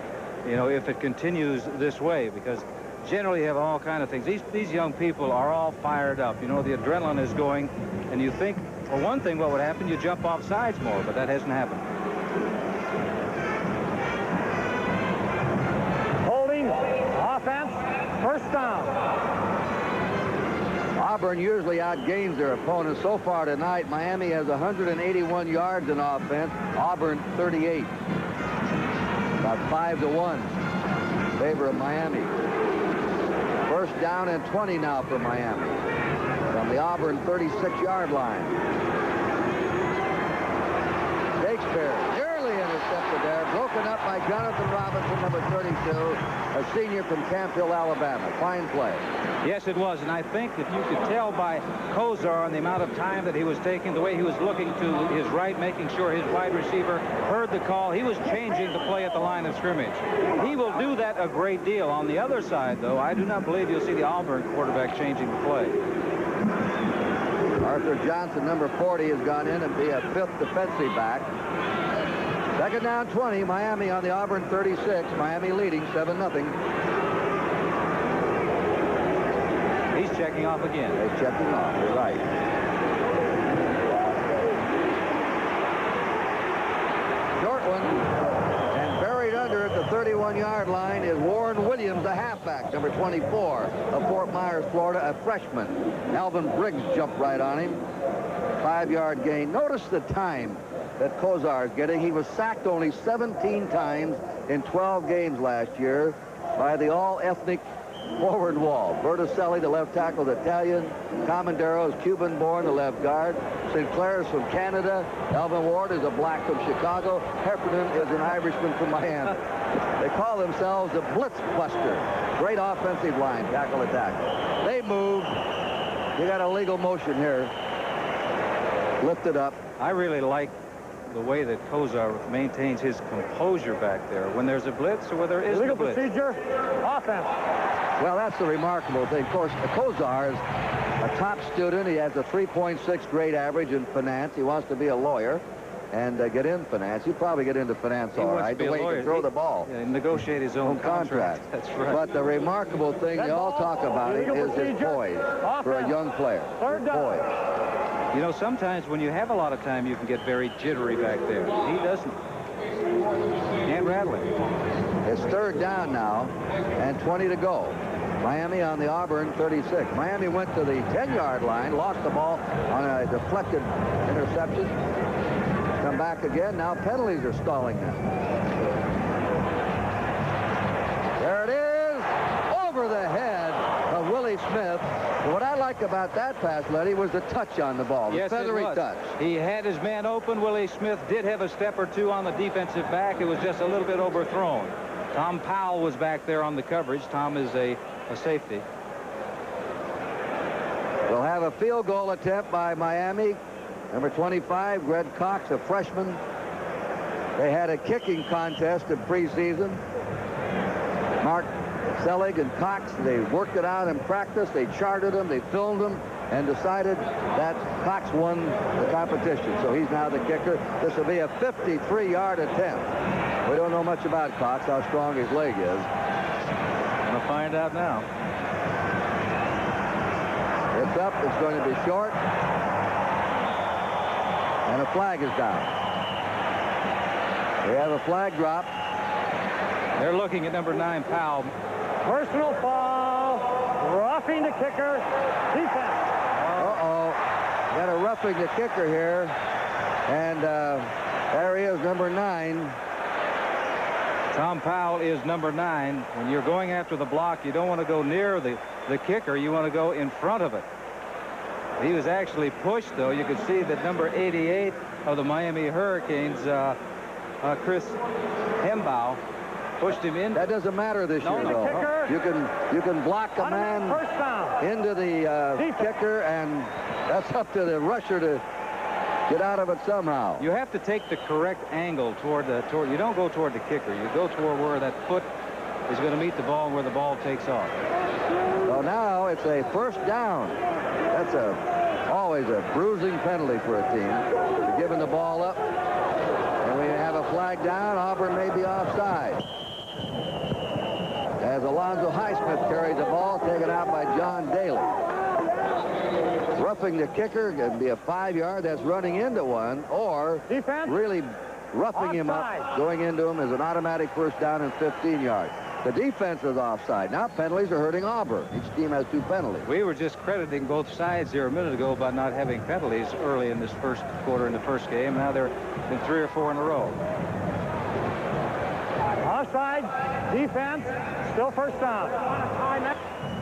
You know, if it continues this way, because generally you have all kind of things. These young people are all fired up. You know, the adrenaline is going, and you think, for one thing, what would happen? You jump off sides more, but that hasn't happened. Holding, offense, first down. Auburn usually outgains their opponents. So far tonight, Miami has 181 yards in offense. Auburn 38. About 5-1 in favor of Miami. First down and 20 now for Miami from the Auburn 36-yard line. Shakespeare nearly intercepted there, broken up by Jonathan Robinson, number 32, a senior from Camp Hill, Alabama. Fine play. Yes, it was, and I think that you could tell by Kosar on the amount of time that he was taking, the way he was looking to his right, making sure his wide receiver heard the call. He was changing the play at the line of scrimmage. He will do that a great deal. On the other side, though, I do not believe you'll see the Auburn quarterback changing the play. Arthur Johnson, number 40, has gone in and be a 5th defensive back. Second down 20, Miami on the Auburn 36. Miami leading 7-0. He's checking off again. They're checking off. You're right. Short one. And buried under at the 31-yard line is Warren Williams, the halfback, number 24 of Fort Myers, Florida, a freshman. Alvin Briggs jumped right on him. 5-yard gain. Notice the time that Kosar is getting. He was sacked only 17 times in 12 games last year by the all-ethnic forward wall. Berticelli, the left tackle, is Italian. Comandero is Cuban-born, the left guard. Sinclair is from Canada. Elvin Ward is a black from Chicago. Heffernan is an Irishman from Miami. They call themselves the Blitz Buster. Great offensive line, tackle to tackle. They move. You got a legal motion here. Lift it up. I really like the way that Kosar maintains his composure back there when there's a blitz or when there isn't a blitz. Procedure, offense. Well, that's the remarkable thing. Of course, Kosar is a top student. He has a 3.6 grade average in finance. He wants to be a lawyer and get in finance. He'll probably get into finance all right, the way he can throw the ball. And negotiate his own contract. That's right. But the remarkable thing they all talk about it is his poise for a young player. His poise. You know, sometimes when you have a lot of time, you can get very jittery back there. He doesn't. Can't rattle it. It's third down now, and 20 to go. Miami on the Auburn 36. Miami went to the 10-yard line, lost the ball on a deflected interception. Come back again. Now penalties are stalling them. There it is, over the head of Willie Smith. What I like about that pass, Letty, was the touch on the ball, the feathery touch. He had his man open. Willie Smith did have a step or two on the defensive back. It was just a little bit overthrown. Tom Powell was back there on the coverage. Tom is a safety. We'll have a field goal attempt by Miami. Number 25, Greg Cox, a freshman. They had a kicking contest in preseason. Mark Selig and Cox, they worked it out in practice. They charted them, they filmed them, and decided that Cox won the competition. So he's now the kicker. This will be a 53-yard attempt. We don't know much about Cox, how strong his leg is. We'll find out now. It's up, it's going to be short. And a flag is down. We have a flag drop. They're looking at number 9, Powell. Personal foul, roughing the kicker, defense. Uh-oh, got a roughing the kicker here. And there he is, number 9. Tom Powell is number 9. When you're going after the block, you don't want to go near the kicker. You want to go in front of it. He was actually pushed, though. You could see that number 88 of the Miami Hurricanes, Chris Hembaugh, pushed him in. That doesn't matter this year, though. You can block a man into the kicker, and that's up to the rusher to get out of it somehow. You have to take the correct angle toward you don't go toward the kicker. You go toward where that foot is going to meet the ball and where the ball takes off. So now it's a first down. That's always a bruising penalty for a team. They're giving the ball up, and we have a flag down. Auburn may be offside. As Alonzo Highsmith carries the ball, taken out by John Daly. Roughing the kicker can be a 5-yard. That's running into one, or really roughing him up, going into him as an automatic first down and 15 yards. The defense is offside. Now penalties are hurting Auburn. Each team has 2 penalties. We were just crediting both sides here a minute ago about not having penalties early in this first quarter in the first game. Now they're in 3 or 4 in a row. Offside, defense, still first down.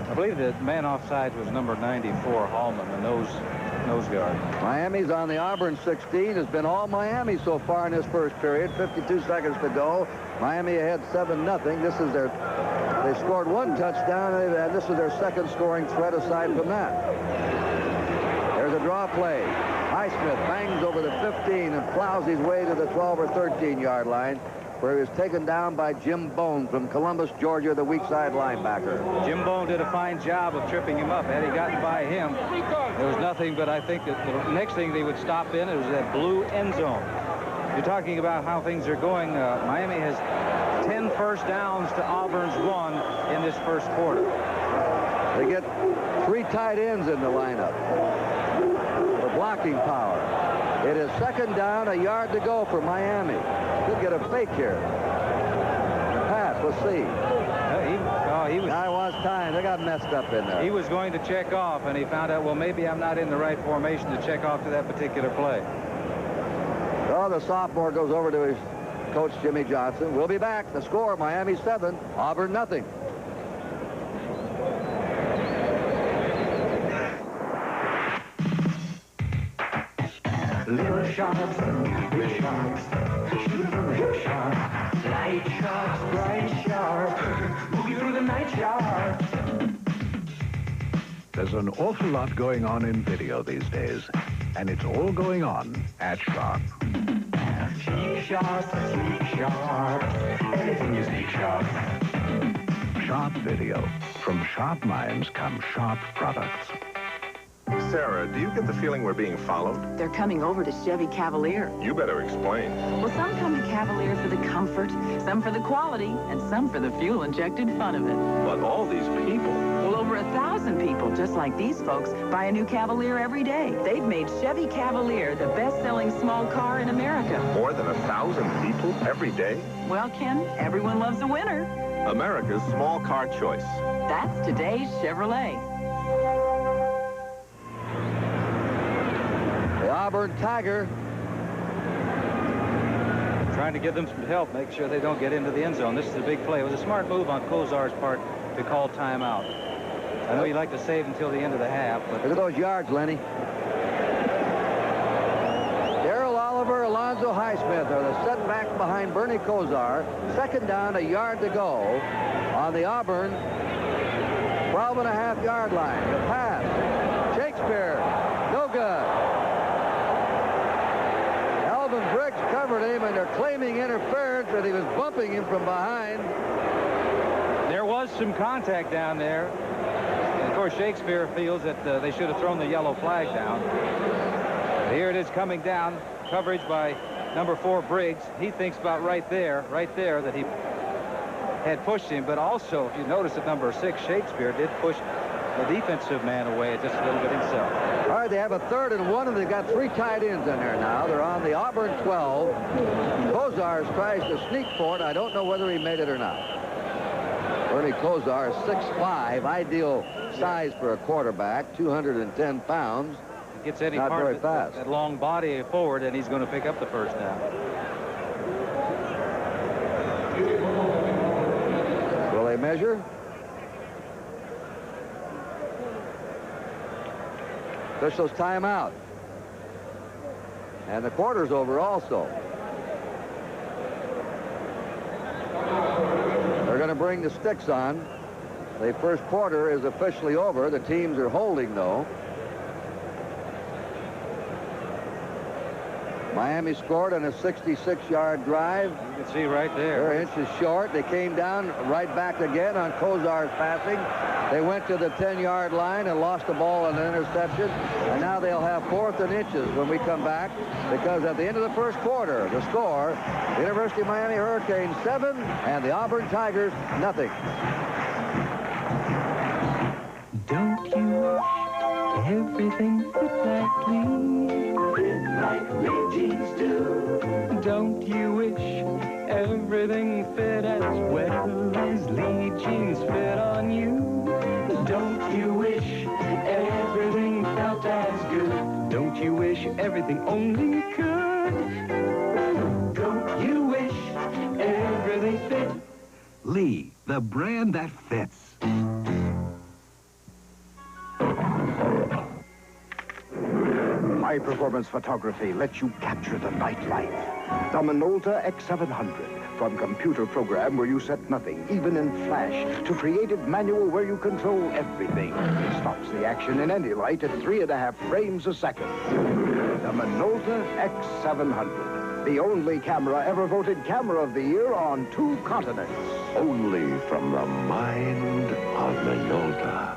I believe the man offside was number 94, Hallman, the nose guard. Miami's on the Auburn 16. It's been all Miami so far in this first period. 52 seconds to go. Miami ahead 7-0. This is they scored 1 touchdown, and this is their second scoring threat aside from that. There's a draw play. Highsmith bangs over the 15 and plows his way to the 12 or 13-yard line, where he was taken down by Jim Bone from Columbus, Georgia, the weak side linebacker. Jim Bone did a fine job of tripping him up. Had he gotten by him, there was nothing, but I think that the next thing they would stop in was that blue end zone. You're talking about how things are going. Miami has 10 first downs to Auburn's 1 in this first quarter. They get 3 tight ends in the lineup for blocking power. It is second down, 1 yard to go for Miami. Could get a fake here. Pass, let's see. Guy wants time. They got messed up in there. He was going to check off, and he found out, well, maybe I'm not in the right formation to check off to that particular play. So the sophomore goes over to his coach, Jimmy Johnson. We'll be back. The score, Miami 7, Auburn nothing. Little sharks, big sharks, shoot from the hip shark. Light sharks, bright shark, moving through the night shark. There's an awful lot going on in video these days, and it's all going on at Sharp. Cheap sharks, sweet sharks, anything you see, sharks. Sharp Video. From sharp minds come sharp products. Sarah, do you get the feeling we're being followed? They're coming over to Chevy Cavalier. You better explain. Well, some come to Cavalier for the comfort, some for the quality, and some for the fuel-injected fun of it. But all these people... Well, over 1,000 people, just like these folks, buy a new Cavalier every day. They've made Chevy Cavalier the best-selling small car in America. More than 1,000 people every day? Well, Ken, everyone loves a winner. America's small car choice. That's today's Chevrolet. The Auburn Tiger. Trying to give them some help, make sure they don't get into the end zone. This is a big play. It was a smart move on Kozar's part to call timeout. I know you like to save until the end of the half, but... Look at those yards, Lenny. Darrell Oliver, Alonzo Highsmith are the setback behind Bernie Kosar. Second down, 1 yard to go on the Auburn 12.5-yard line. The pass. Shakespeare. No good. Alvin Briggs covered him, and they're claiming interference that he was bumping him from behind. There was some contact down there. And of course, Shakespeare feels that they should have thrown the yellow flag down. But here it is coming down. Coverage by number 4, Briggs. He thinks about right there, that he had pushed him. But also, if you notice that number 6, Shakespeare, did push the defensive man away just a little bit himself. All right, they have a 3rd and 1, and they've got 3 tight ends in there now. They're on the Auburn 12. Kozar tries to sneak for it. I don't know whether he made it or not. Bernie Kosar is 6'5", ideal size for a quarterback, 210 pounds. He gets any not part very of fast. That long body forward, and he's going to pick up the first down. measure. Officials timeout. And the quarter's over also. They're going to bring the sticks on. The first quarter is officially over. The teams are holding, though. Miami scored on a 66-yard drive. You can see right there. They're inches short. They came down right back again on Kozar's passing. They went to the 10-yard line and lost the ball on an interception. And now they'll have 4th and inches when we come back, because at the end of the first quarter, the score, the University of Miami Hurricanes 7 and the Auburn Tigers nothing. Don't you wish everything fit like me? Fit like Lee jeans do. Don't you wish everything fit as well as Lee jeans fit on you? Don't you wish everything felt as good? Don't you wish everything only could? Don't you wish everything fit? Lee, the brand that fits. High-performance photography lets you capture the nightlife. The Minolta X700, from computer program where you set nothing, even in flash, to creative manual where you control everything. It stops the action in any light at 3.5 frames a second. The Minolta X700, the only camera ever voted Camera of the Year on 2 continents. Only from the mind of Minolta.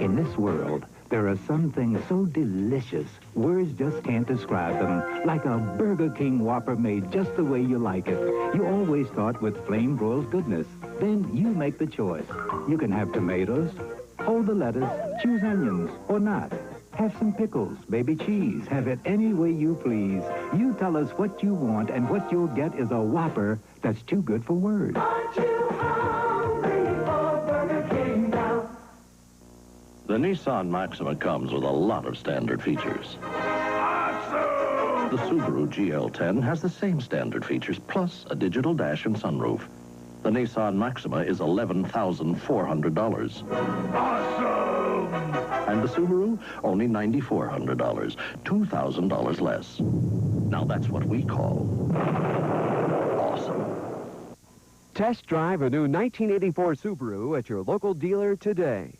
In this world, there are some things so delicious, words just can't describe them. Like a Burger King Whopper made just the way you like it. You always start with flame broiled goodness. Then you make the choice. You can have tomatoes, hold the lettuce, choose onions, or not. Have some pickles, baby cheese, have it any way you please. You tell us what you want, and what you'll get is a Whopper that's too good for words. Aren't you hungry for Burger King now? The Nissan Maxima comes with a lot of standard features. Awesome! The Subaru GL10 has the same standard features, plus a digital dash and sunroof. The Nissan Maxima is $11,400. Awesome! And the Subaru, only $9,400, $2,000 less. Now that's what we call awesome. Test drive a new 1984 Subaru at your local dealer today.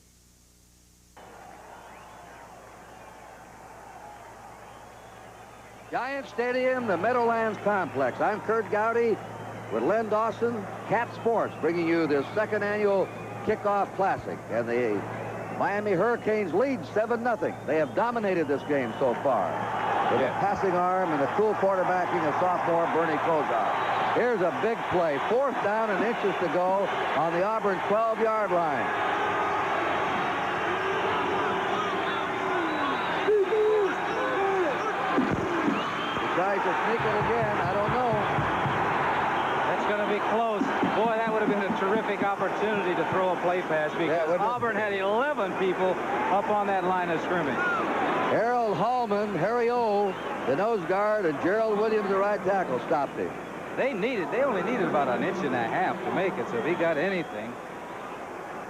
Giant Stadium, the Meadowlands Complex. I'm Kurt Gowdy with Len Dawson, Cat Sports, bringing you this 2nd annual Kickoff Classic. And the Miami Hurricanes lead 7-0. They have dominated this game so far with a passing arm and the cool quarterbacking of sophomore Bernie Kozar. Here's a big play. 4th down and inches to go on the Auburn 12-yard line. Tries to sneak it again. I don't know. That's going to be close. Boy, that would have been a terrific opportunity to throw a play pass, because Auburn had 11 people up on that line of scrimmage. Harold Hallman, Harry O, the nose guard, and Gerald Williams, the right tackle, stopped him. They only needed about 1.5 inches to make it, so if he got anything.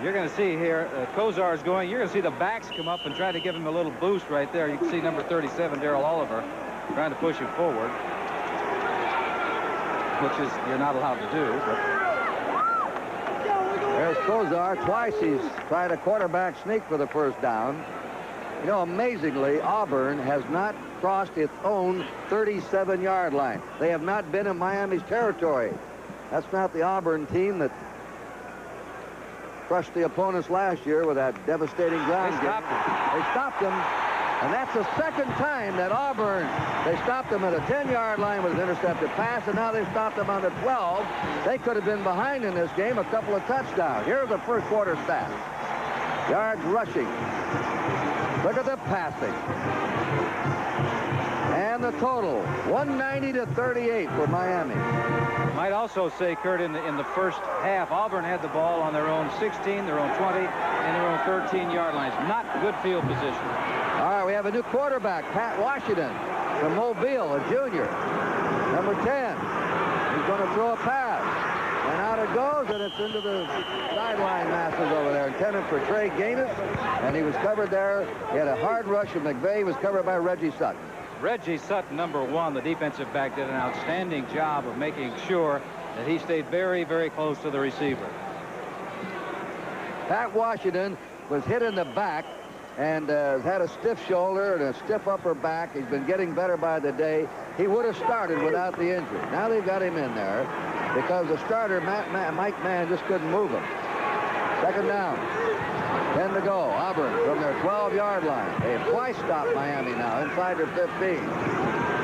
You're going to see here, Kozar is going. You're going to see the backs come up and try to give him a little boost right there. You can see number 37, Darrell Oliver, trying to push him forward, which is you're not allowed to do. But there's Kozar. Twice he's tried a quarterback sneak for the first down. You know, amazingly, Auburn has not crossed its own 37-yard line. They have not been in Miami's territory. That's not the Auburn team that crushed the opponents last year with that devastating ground game. They stopped them. And that's the 2nd time that Auburn, they stopped them at a 10-yard line with an intercepted pass, and now they've stopped them on the 12. They could have been behind in this game, a couple of touchdowns. Here are the first quarter stats. Yards rushing. Look at the passing. And the total, 190-38 for Miami. Might also say, Kurt, in the first half, Auburn had the ball on their own 16, their own 20, and their own 13-yard lines. Not good field position. All right, we have a new quarterback, Pat Washington from Mobile, a junior. Number 10. He's going to throw a pass. And out out it goes, and it's into the sideline masses over there. Intended for Trey Gaines, and he was covered there. He had a hard rush of McVeigh. He was covered by Reggie Sutton. Reggie Sutton, number 1, the defensive back, did an outstanding job of making sure that he stayed very, very close to the receiver. Pat Washington was hit in the back and has had a stiff shoulder and a stiff upper back. He's been getting better by the day. He would have started without the injury. Now they've got him in there because the starter, Mike Mann, just couldn't move him. Second down. 10 to go. Auburn from their 12-yard line. They have twice stopped Miami now inside their 15.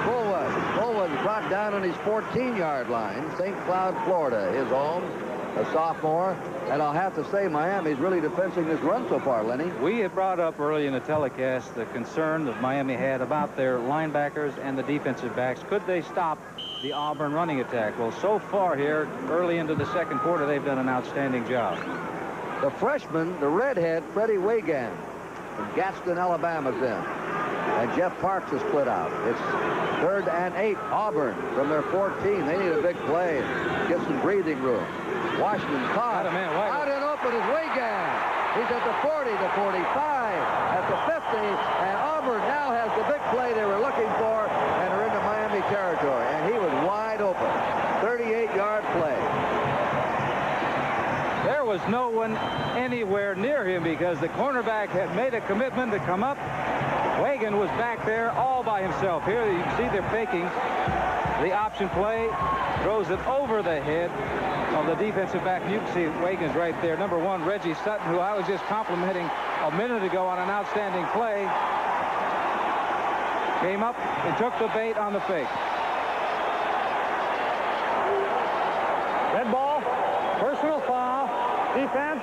Bullwood brought down on his 14-yard line. St. Cloud, Florida, his home, a sophomore. And I'll have to say Miami's really defending this run so far, Lenny. We had brought up early in the telecast the concern that Miami had about their linebackers and the defensive backs. Could they stop the Auburn running attack? Well, so far here, early into the second quarter, they've done an outstanding job. The freshman, the redhead, Freddie Wagan from Gadsden, Alabama's in. And Jeff Parks is split out. It's 3rd and 8, Auburn from their 14. They need a big play. Get some breathing room. Washington caught. Out and open is Wagan. He's at the 40, the 45, at the 50, and Auburn now has the big play they were looking for and are into Miami territory. And he was wide open. 38-yard play. There was no one anywhere near him because the cornerback had made a commitment to come up. Wagan was back there all by himself. Here you can see they're faking the option play. Throws it over the head of the defensive back. You can see Wagan's right there. Number 1, Reggie Sutton, who I was just complimenting a minute ago on an outstanding play. Came up and took the bait on the fake. Red ball, personal foul, defense,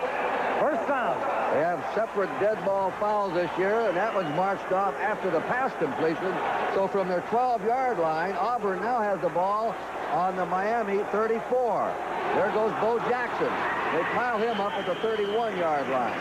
first down. They have separate dead ball fouls this year, and that one's marched off after the pass completion. So from their 12-yard line, Auburn now has the ball on the Miami 34. There goes Bo Jackson. They pile him up at the 31-yard line.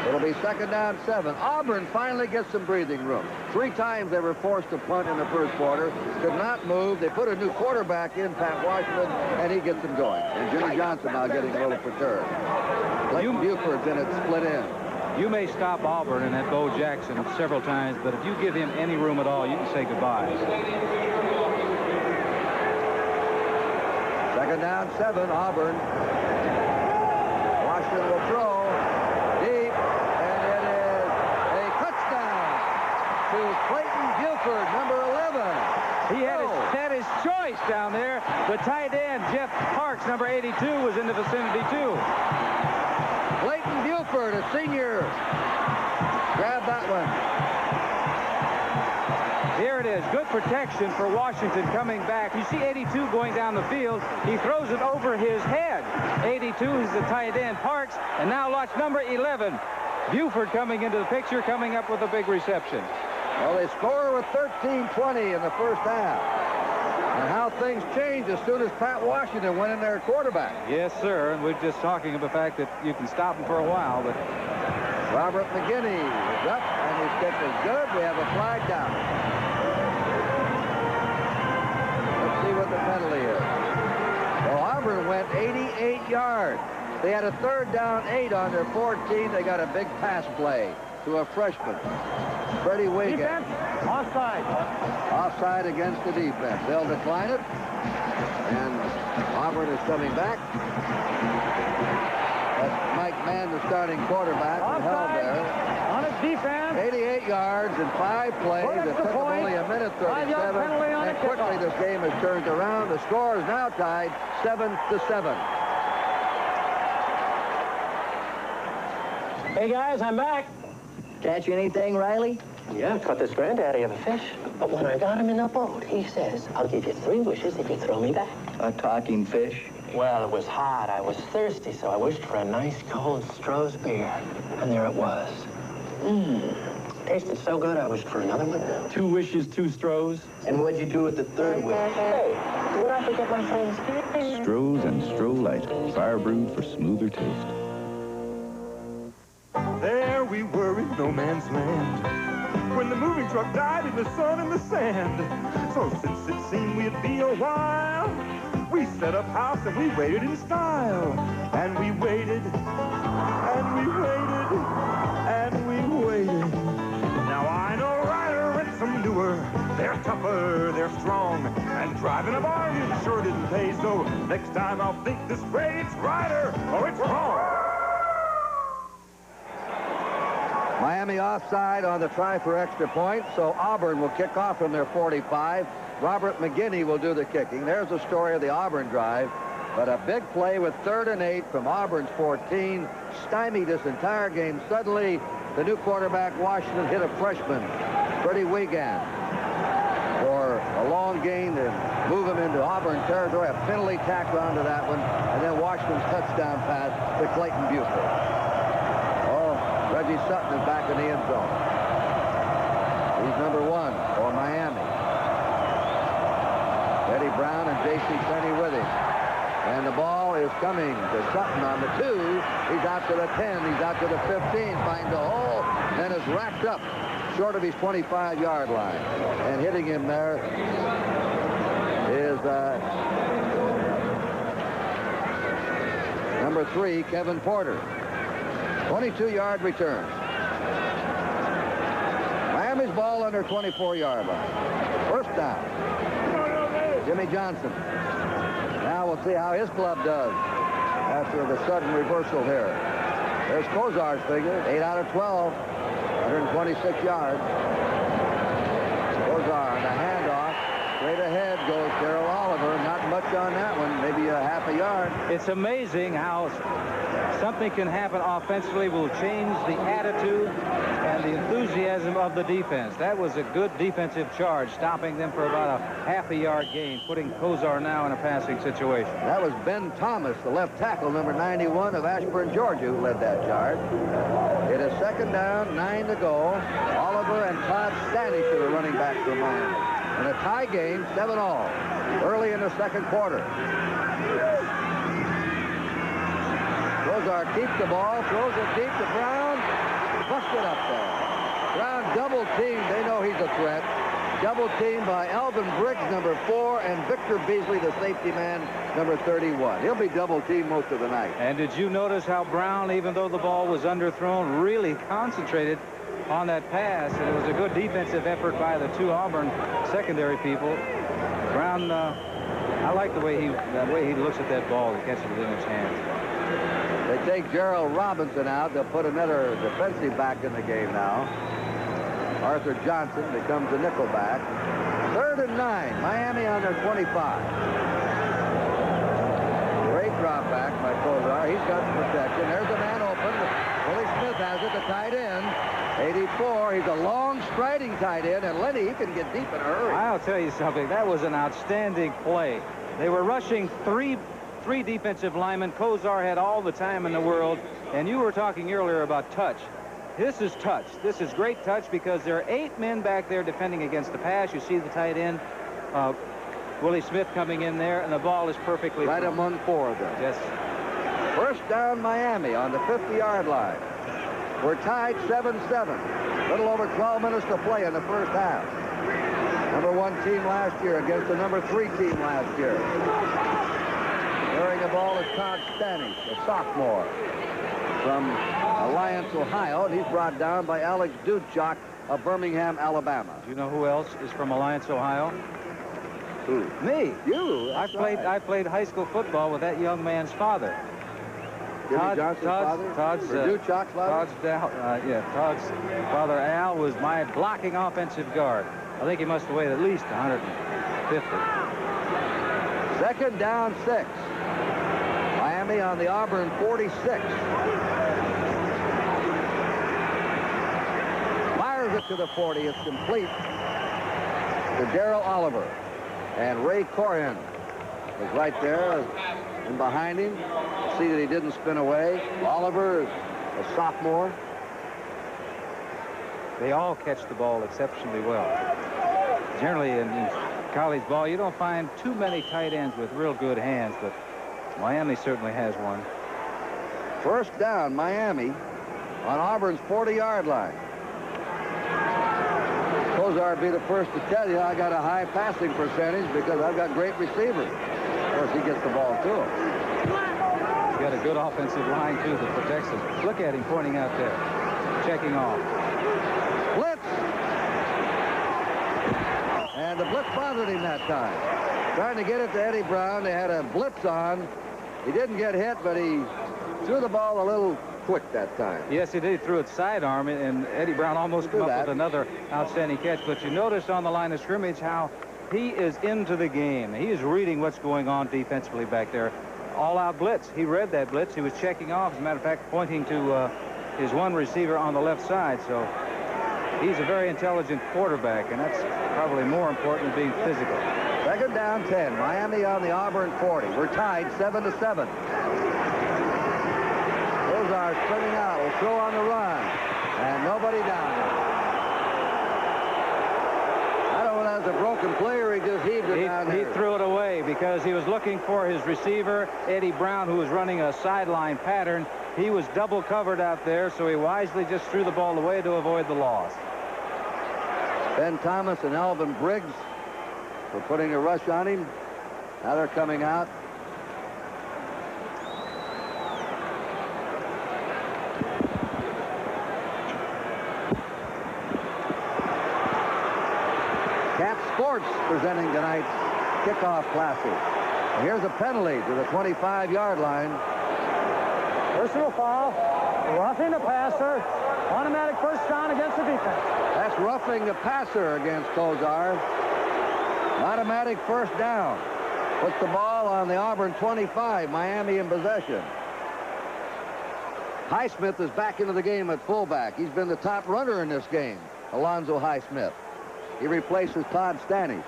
It'll be 2nd down 7. Auburn finally gets some breathing room. 3 times they were forced to punt in the first quarter. Could not move. They put a new quarterback in, Pat Washington, and he gets them going. And Jimmy Johnson now getting a little perturbed. Leighton Buford's in it, split in. You may stop Auburn and that Bo Jackson several times, but if you give him any room at all, you can say goodbye. 2nd down 7, Auburn. Washington will throw deep, and it is a touchdown to Clayton Buford, number 11. He had his choice down there. The tight end, Jeff Parks, number 82, was in the vicinity too. Clayton Buford, a senior. Grab that one. Here it is. Good protection for Washington coming back. You see 82 going down the field. He throws it over his head. 82 is the tight end, Parks. And now watch number 11. Buford coming into the picture, coming up with a big reception. Well, they score with 13-20 in the first half. And how things changed as soon as Pat Washington went in there at quarterback. Yes, sir. And we're just talking about the fact that you can stop him for a while, but Robert McGinney is up, and his kick is good. We have a flag down. Let's see what the penalty is. Well, Auburn went 88 yards. They had a 3rd down 8 on their 14. They got a big pass play to a freshman, Freddie Wagan. Defense, offside. Offside against the defense. They'll decline it. And Auburn is coming back. That's Mike Mann, the starting quarterback, who held there. On his defense. 88 yards in 5 plays. It took them only a minute 37. And quickly this game has turned around. The score is now tied 7-7. Hey, guys, I'm back. Catch anything, Riley? Yeah, caught this granddaddy of a fish. But when I got him in the boat, he says, I'll give you 3 wishes if you throw me back. A talking fish? Well, it was hot. I was thirsty, so I wished for a nice cold Stroh's beer. And there it was. Tasted so good, I wished for another one. 2 wishes, 2 Strohs. And what'd you do with the 3rd wish? Hey, did I forget my friend's Strohs and Stroh Light, fire brewed for smoother taste. There we were in no man's land, when the moving truck died in the sun and the sand. So since it seemed we'd be a while, we We set up house and we waited in style. And we waited, and we waited, and we waited. Now I know Ryder and some newer. They're tougher, they're strong, and driving a bargain sure didn't pay. So next time I'll think this way, it's Ryder or it's wrong. Miami offside on the try for extra point, so Auburn will kick off from their 45. Robert McGinney will do the kicking. There's the story of the Auburn drive. But a big play with 3rd and 8 from Auburn's 14 stymied this entire game. Suddenly, the new quarterback, Washington, hit a freshman, Freddie Wiegand, for a long gain to move him into Auburn territory. A penalty tacked onto that one, and then Washington's touchdown pass to Clayton Buford. Oh, Reggie Sutton is back in the end zone. He's number 1 for Miami. Eddie Brown and J.C. Penney with him. And the ball is coming to Sutton on the 2. He's out to the 10. He's out to the 15. Finds a hole and is racked up short of his 25-yard line. And hitting him there is number 3, Kevin Porter. 22-yard return. Miami's ball under 24-yard line. First down. Jimmy Johnson. Now we'll see how his club does after the sudden reversal here. There's Kozar's figure, 8 out of 12, 126 yards. Kozar on the handoff. Straight ahead goes Darrell Oliver. Not much on that one, maybe a half a yard. It's amazing how something can happen offensively will change the attitude and the enthusiasm of the defense. That was a good defensive charge, stopping them for about a half a yard gain, putting Kozar now in a passing situation. That was Ben Thomas, the left tackle, number 91 of Ashburn, Georgia, who led that charge. It is 2nd down, 9 to go. Oliver and Todd Stanish are the running backs for Miami. In a tie game, 7-all, early in the 2nd quarter. Kozar keeps the ball, throws it deep to Brown. Busted up there. Brown double teamed. They know he's a threat. Double teamed by Alvin Briggs, number 4, and Victor Beasley, the safety man, number 31. He'll be double teamed most of the night. And did you notice how Brown, even though the ball was underthrown, really concentrated on that pass? And it was a good defensive effort by the 2 Auburn secondary people. Brown, I like the way he looks at that ball and catches it in his hands. They take Gerald Robinson out. They'll put another defensive back in the game now. Arthur Johnson becomes the nickel back. 3rd and 9. Miami on their 25. Great drop back by Kozar. He's got the protection. There's a man open. Willie Smith has it, the tight end. 84. He's a long striding tight end, and Lenny, he can get deep in a hurry. I'll tell you something. That was an outstanding play. They were rushing three defensive linemen. Kozar had all the time in the world. And you were talking earlier about touch. This is touch. This is great touch because there are 8 men back there defending against the pass. You see the tight end, Willie Smith, coming in there, and the ball is perfectly right thrown. among 4 of them. Yes. First down, Miami on the 50-yard line. We're tied 7-7. Little over 12 minutes to play in the first half. Number 1 team last year against the number 3 team last year. Carrying the ball is Todd Stanish, a sophomore from Alliance, Ohio, and he's brought down by Alex Duchok of Birmingham, Alabama. Do you know who else is from Alliance, Ohio? Who? Me. You. I played high school football with that young man's father. Jimmy Johnson's father? Todd's Duchok's father? Todd's father, Al, was my blocking offensive guard. I think he must have weighed at least 150. 2nd down, 6. Miami on the Auburn 46. Fires it to the 40. It's complete to Darrell Oliver. And Ray Corhen is right there and behind him. See that he didn't spin away. Oliver is a sophomore. They all catch the ball exceptionally well. Generally in college ball, you don't find too many tight ends with real good hands, but Miami certainly has one. First down, Miami on Auburn's 40-yard line. Kozar would be the first to tell you I got a high passing percentage because I've got great receivers. course, he gets the ball to him. He's got a good offensive line, too, that protects him. Look at him pointing out there. Checking off. Blitz! And the blitz bothered him that time. Trying to get it to Eddie Brown. They had a blitz on. He didn't get hit, but he threw the ball a little quick that time. Yes, he did. He threw it sidearm, and Eddie Brown almost came up with another outstanding catch. But you notice on the line of scrimmage how he is into the game. He is reading what's going on defensively back there. All-out blitz. He read that blitz. He was checking off, as a matter of fact, pointing to his one receiver on the left side. So he's a very intelligent quarterback, and that's probably more important than being physical. Second down 10. Miami on the Auburn 40. We're tied 7-7. Those are spinning out. Will throw on the run. And nobody down there. I don't know if that was a broken play or he just heaved it down there. He threw it away because he was looking for his receiver, Eddie Brown, who was running a sideline pattern. He was double covered out there, so he wisely just threw the ball away to avoid the loss. Ben Thomas and Alvin Briggs were putting a rush on him. Now they're coming out. Cap Sports presenting tonight's kickoff classic. And here's a penalty to the 25-yard line. Personal foul, roughing the passer, automatic first down against the defense. That's roughing the passer against Kozar. Automatic first down. Puts the ball on the Auburn 25, Miami in possession. Highsmith is back into the game at fullback. He's been the top runner in this game, Alonzo Highsmith. He replaces Todd Stanish.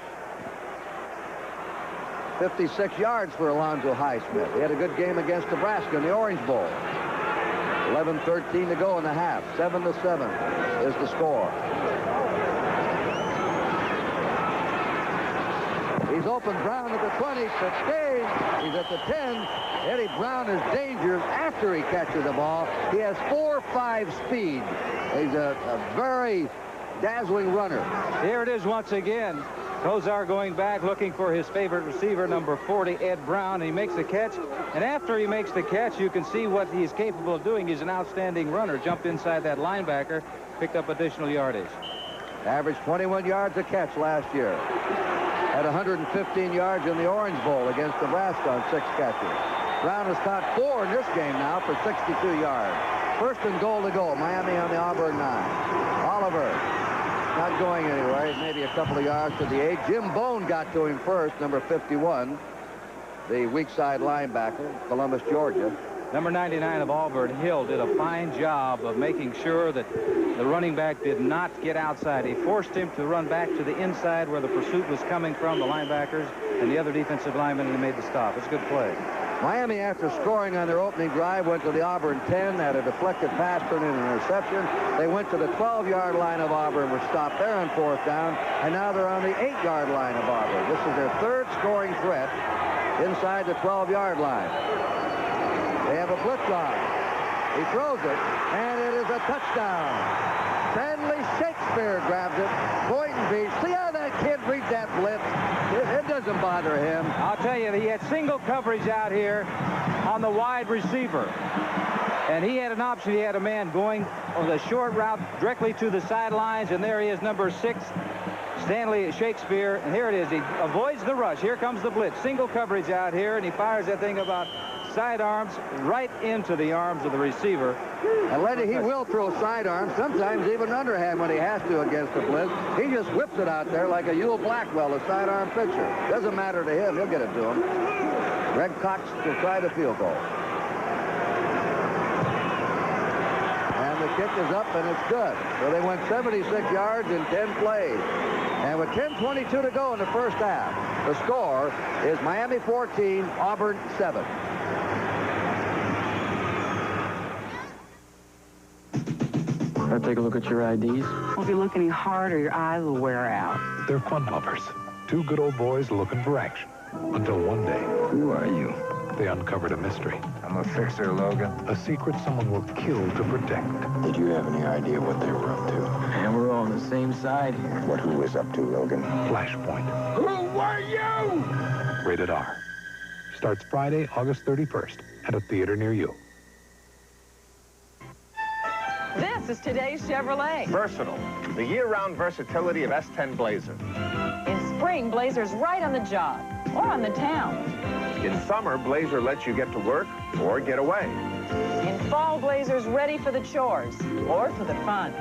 56 yards for Alonzo Highsmith. He had a good game against Nebraska in the Orange Bowl. 11:13 to go in the half. 7-7 is the score. He's open. Brown at the 20. 15. He's at the 10. Eddie Brown is dangerous after he catches the ball. He has 4.5 speed. He's a very dazzling runner. Here it is once again. Kozar going back, looking for his favorite receiver, number 40, Ed Brown. He makes the catch, and after he makes the catch, you can see what he's capable of doing. He's an outstanding runner. Jumped inside that linebacker, picked up additional yardage. Averaged 21 yards a catch last year. Had 115 yards in the Orange Bowl against Nebraska on 6 catches. Brown has caught 4 in this game now for 62 yards. First and goal to go. Miami on the Auburn 9. Oliver not going anywhere. Maybe a couple of yards to the 8. Jim Bone got to him first, number 51, the weak side linebacker, Columbus, Georgia. Number 99 of Auburn, Hill, did a fine job of making sure that the running back did not get outside. He forced him to run back to the inside where the pursuit was coming from, the linebackers and the other defensive linemen, and he made the stop. It's a good play. Miami, after scoring on their opening drive, went to the Auburn 10, had a deflected pass, turned into an interception. They went to the 12-yard line of Auburn, were stopped there on 4th down, and now they're on the 8-yard line of Auburn. This is their 3rd scoring threat inside the 12-yard line. They have a blitz on. He throws it, and it is a touchdown. Stanley Shakespeare grabs it. Boynton Beach. See how that kid reads that blitz? It doesn't bother him. I'll tell you, he had single coverage out here on the wide receiver. And he had an option. He had a man going on the short route directly to the sidelines, and there he is, number 6, Stanley Shakespeare. And here it is. He avoids the rush. Here comes the blitz. Single coverage out here, and he fires that thing about sidearms right into the arms of the receiver. And Lenny, he will throw sidearms, sometimes even underhand when he has to against the blitz. He just whips it out there like a Ewell Blackwell, the sidearm pitcher. Doesn't matter to him. He'll get it to him. Greg Cox will try the field goal. And the kick is up, and it's good. So they went 76 yards in 10 plays. And with 10:22 to go in the first half, the score is Miami 14, Auburn 7. I'll take a look at your IDs. Well, if you look any harder, your eyes will wear out. They're fun lovers. 2 good old boys looking for action. Until one day. Who are you? They uncovered a mystery. I'm a fixer, Logan. A secret someone will kill to protect. Did you have any idea what they were up to? And we're all on the same side here. What who is up to, Logan? Flashpoint. Who were you? Rated R. Starts Friday, August 31st at a theater near you. This is today's Chevrolet. Versatile. The year-round versatility of S10 Blazer. In spring, Blazer's right on the job or on the town. In summer, Blazer lets you get to work or get away. In fall, Blazer's ready for the chores or for the fun.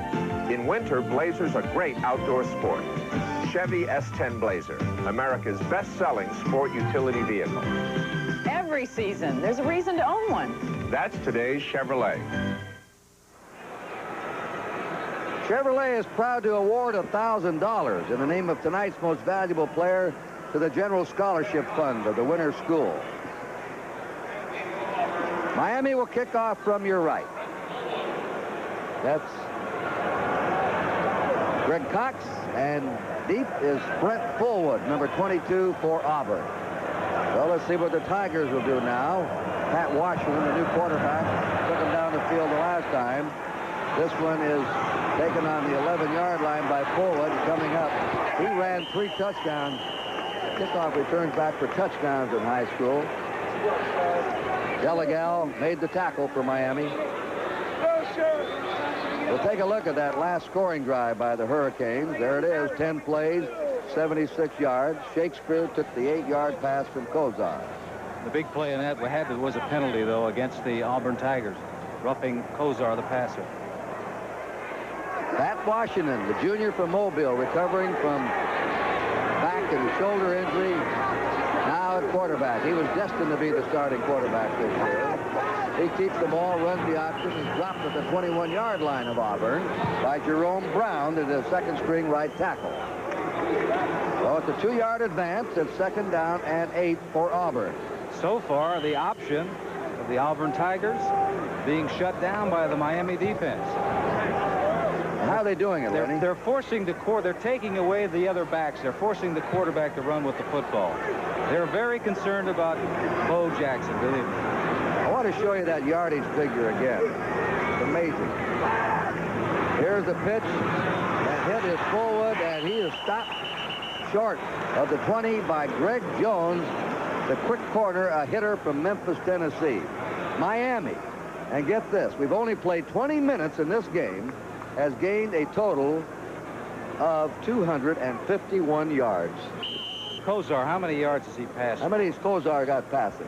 In winter, Blazer's a great outdoor sport. Chevy S10 Blazer, America's best-selling sport utility vehicle. Every season, there's a reason to own one. That's today's Chevrolet. Chevrolet is proud to award $1,000 in the name of tonight's most valuable player to the General Scholarship Fund of the Winter School. Miami will kick off from your right. That's Greg Cox, and deep is Brent Fullwood, number 22 for Auburn. Well, let's see what the Tigers will do now. Pat Washington, the new quarterback, took him down the field the last time. This one is taken on the 11-yard line by Fullwood. Coming up, he ran 3 touchdowns. Kickoff returns back for touchdowns in high school. Delegal made the tackle for Miami. We'll take a look at that last scoring drive by the Hurricanes. There it is, 10 plays, 76 yards. Shakespeare took the 8-yard pass from Kozar. The big play in that was a penalty, though, against the Auburn Tigers, roughing Kozar, the passer. Pat Washington, the junior from Mobile, recovering from back and shoulder injury, now at quarterback. He was destined to be the starting quarterback this year. He keeps the ball, runs the option, and dropped at the 21-yard line of Auburn by Jerome Brown, the second-string right tackle. So it's a 2-yard advance. It's 2nd down and 8 for Auburn. So far, the option of the Auburn Tigers being shut down by the Miami defense. How are they doing it, Lenny? They're forcing they're taking away the other backs. They're forcing the quarterback to run with the football. They're very concerned about Bo Jackson, believe me. I want to show you that yardage figure again. It's amazing. Here's the pitch. That hit is Fullwood, and he is stopped short of the 20 by Greg Jones, the quick corner, a hitter from Memphis, Tennessee. Miami, and get this, we've only played 20 minutes in this game, has gained a total of 251 yards. Kozar, how many yards has he passed? How many has Kozar got passing?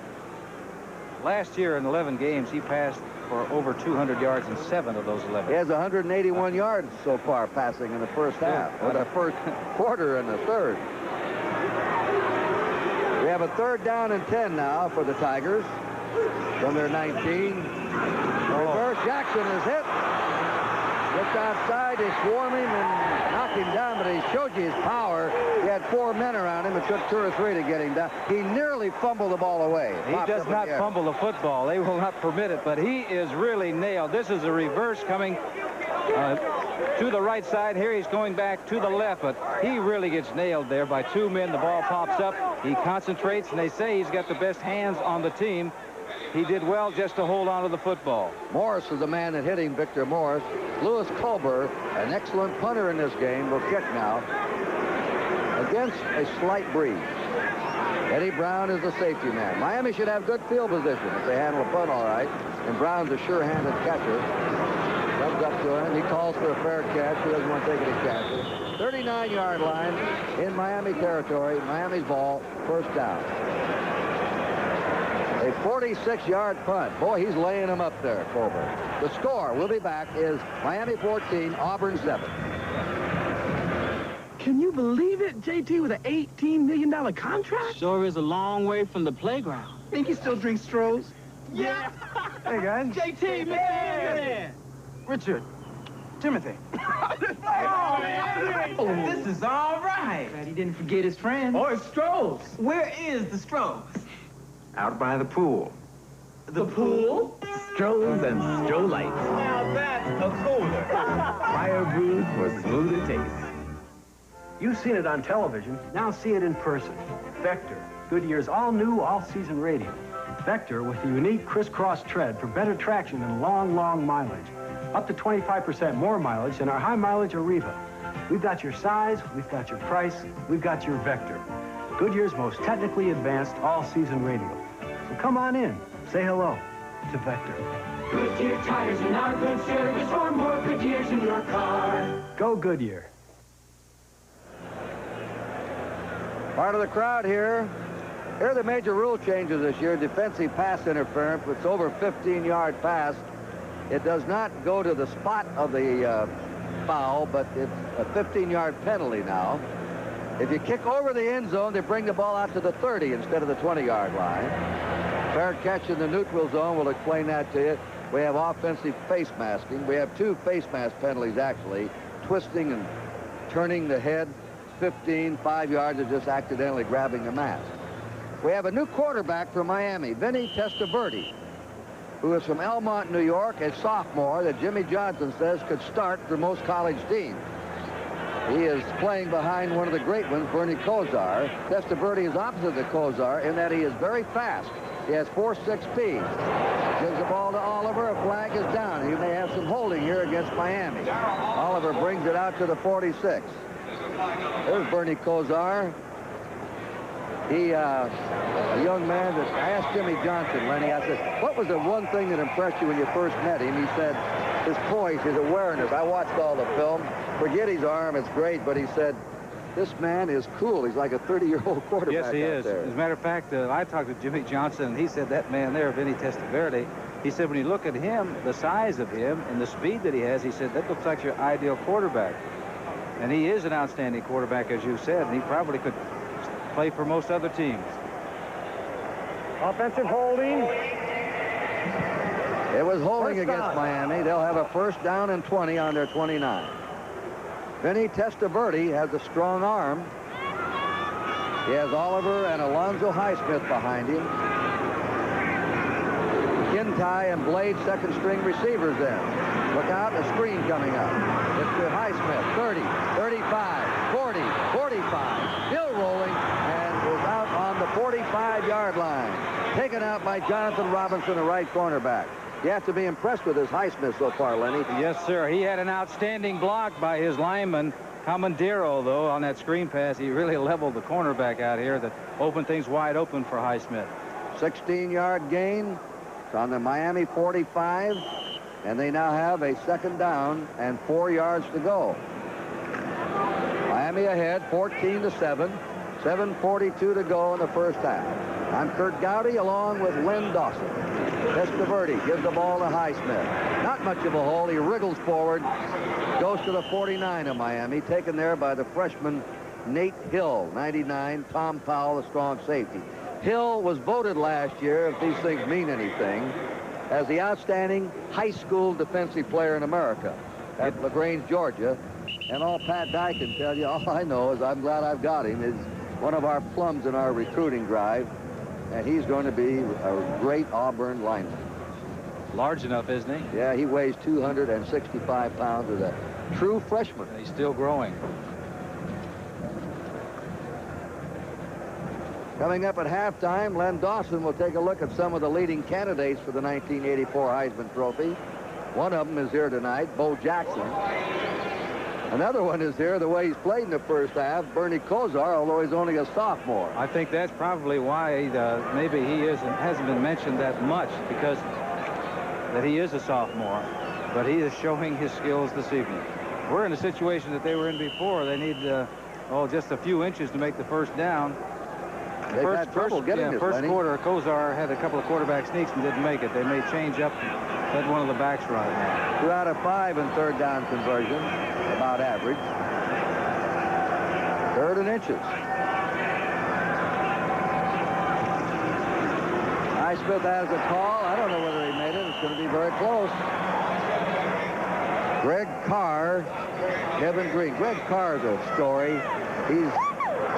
Last year in 11 games, he passed for over 200 yards in 7 of those 11. He has 181 yards so far passing in the first half, or the first quarter and the third. We have a 3rd down and 10 now for the Tigers from their 19. Reverse, Jackson is hit. Looked outside, they swarm him and knocked him down, but he showed you his power. He had 4 men around him. It took 2 or 3 to get him down. He nearly fumbled the ball away. He does not fumble the football. They will not permit it, but he is really nailed. This is a reverse coming to the right side. Here he's going back to the left, but he really gets nailed there by 2 men. The ball pops up. He concentrates, and they say he's got the best hands on the team. He did well just to hold on to the football. Morris is the man that hit him, Victor Morris. Lewis Culber, an excellent punter in this game, will kick now against a slight breeze. Eddie Brown is the safety man. Miami should have good field position if they handle the punt all right. And Brown's a sure-handed catcher. Comes up to him. He calls for a fair catch. He doesn't want to take any chances. 39-yard line in Miami territory. Miami's ball, 1st down. A 46-yard punt. Boy, he's laying them up there, Colbert. The score, we'll be back, is Miami 14, Auburn 7. Can you believe it? JT with an $18 million contract? Sure is a long way from the playground. Think he still drinks Strohs? Yeah. Hey, guys. JT, man. Richard. Timothy. Oh, this is all right. Glad he didn't forget his friends. Or his Strohs. Where is the Strohs? Out by the pool. The pool? Strohs and Stroh Lights. Now that's a cooler. Fire brewed for smoother taste. You've seen it on television. Now see it in person. Vector, Goodyear's all-new, all-season radio. Vector with the unique crisscross tread for better traction and long, long mileage. Up to 25% more mileage than our high-mileage Arriva. We've got your size, we've got your price, we've got your Vector. Goodyear's most technically advanced all-season radio. Well, come on in. Say hello to Vector. Goodyear tires and our good service for more good years in your car. Go Goodyear. Part of the crowd here. Here are the major rule changes this year. Defensive pass interference. It's over 15-yard pass. It does not go to the spot of the foul, but it's a 15-yard penalty now. If you kick over the end zone, they bring the ball out to the 30 instead of the 20-yard line. Fair catch in the neutral zone. We'll explain that to you. We have offensive face masking. We have 2 face mask penalties, actually. Twisting and turning the head. 15, 5 yards of just accidentally grabbing the mask. We have a new quarterback from Miami, Vinny Testaverde, who is from Elmont, New York, a sophomore that Jimmy Johnson says could start for most college teams. He is playing behind one of the great ones, Bernie Kosar. Testaverde is opposite the Kosar in that he is very fast. He has 4.6 speed. Gives the ball to Oliver. A flag is down. He may have some holding here against Miami. Oliver brings it out to the 46. There's Bernie Kosar. He, a young man that I asked Jimmy Johnson, Lenny, I said, what was the one thing that impressed you when you first met him? He said, his poise, his awareness. I watched all the film. Forget his arm, it's great, but he said, this man is cool. He's like a 30-year-old quarterback. Yes, he is. There. As a matter of fact, I talked to Jimmy Johnson, and he said that man there, Vinny Testaverde, he said when you look at him, the size of him and the speed that he has, he said that looks like your ideal quarterback. And he is an outstanding quarterback, as you said, and he probably could play for most other teams. Offensive holding. It was holding against Miami. They'll have a first down and 20 on their 29. Vinny Testaverde has a strong arm. He has Oliver and Alonzo Highsmith behind him. Kintai and Blade second-string receivers then. Look out, a screen coming up. It's to Highsmith, 30, 35, 40, 45. Still rolling and is out on the 45-yard line. Taken out by Jonathan Robinson, the right cornerback. You have to be impressed with his Highsmith so far, Lenny. Yes, sir. He had an outstanding block by his lineman, Comandero, though, on that screen pass. He really leveled the cornerback out here that opened things wide open for Highsmith. 16-yard gain. It's on the Miami 45, and they now have a second down and 4 yards to go. Miami ahead, 14-7. 7:42 to go in the first half. I'm Kurt Gowdy along with Len Dawson. Testaverde gives the ball to Highsmith. Not much of a hole. He wriggles forward. Goes to the 49 of Miami. Taken there by the freshman Nate Hill, 99. Tom Powell, the strong safety. Hill was voted last year, if these things mean anything, as the outstanding high school defensive player in America at LaGrange, Georgia. And all Pat Dye can tell you, all I know is I'm glad I've got him. Is one of our plums in our recruiting drive, and he's going to be a great Auburn lineman. Large enough, isn't he? Yeah, he weighs 265 pounds as a true freshman. He's still growing. Coming up at halftime, Len Dawson will take a look at some of the leading candidates for the 1984 Heisman Trophy. One of them is here tonight, Bo Jackson. Another one is here, the way he's played in the first half, Bernie Kosar, although he's only a sophomore. I think that's probably why maybe he hasn't been mentioned that much, because that he is a sophomore, but he is showing his skills this evening. We're in a situation that they were in before. They need just a few inches to make the first down. They've had trouble getting this, first Lenny. quarter, Kosar had a couple of quarterback sneaks and didn't make it. They may change up and let one of the backs run it now. 2 out of 5 in third down conversion, about average. 3rd and inches. Highsmith has a call. I don't know whether he made it. It's going to be very close. Greg Carr, Kevin Green. Greg Carr's a story. He's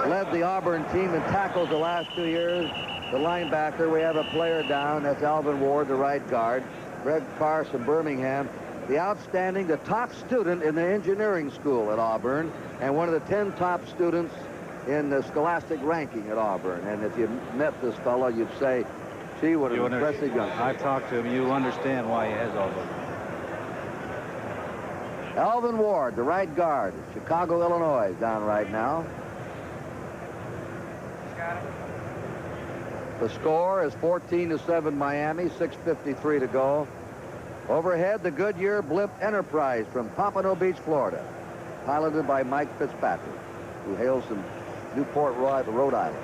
led the Auburn team in tackles the last 2 years. The linebacker, we have a player down. That's Alvin Ward, the right guard. Greg Carr from Birmingham. The top student in the engineering school at Auburn, and one of the 10 top students in the scholastic ranking at Auburn. And if you met this fellow, you'd say, gee, what an impressive young man. I've talked to him. You'll understand why he has all those. Alvin Ward, the right guard, Chicago, Illinois, down right now. For The score is 14-7 Miami, 6:53 to go. Overhead, the Goodyear Blimp Enterprise from Pompano Beach, Florida, piloted by Mike Fitzpatrick, who hails from Newport, Rhode Island.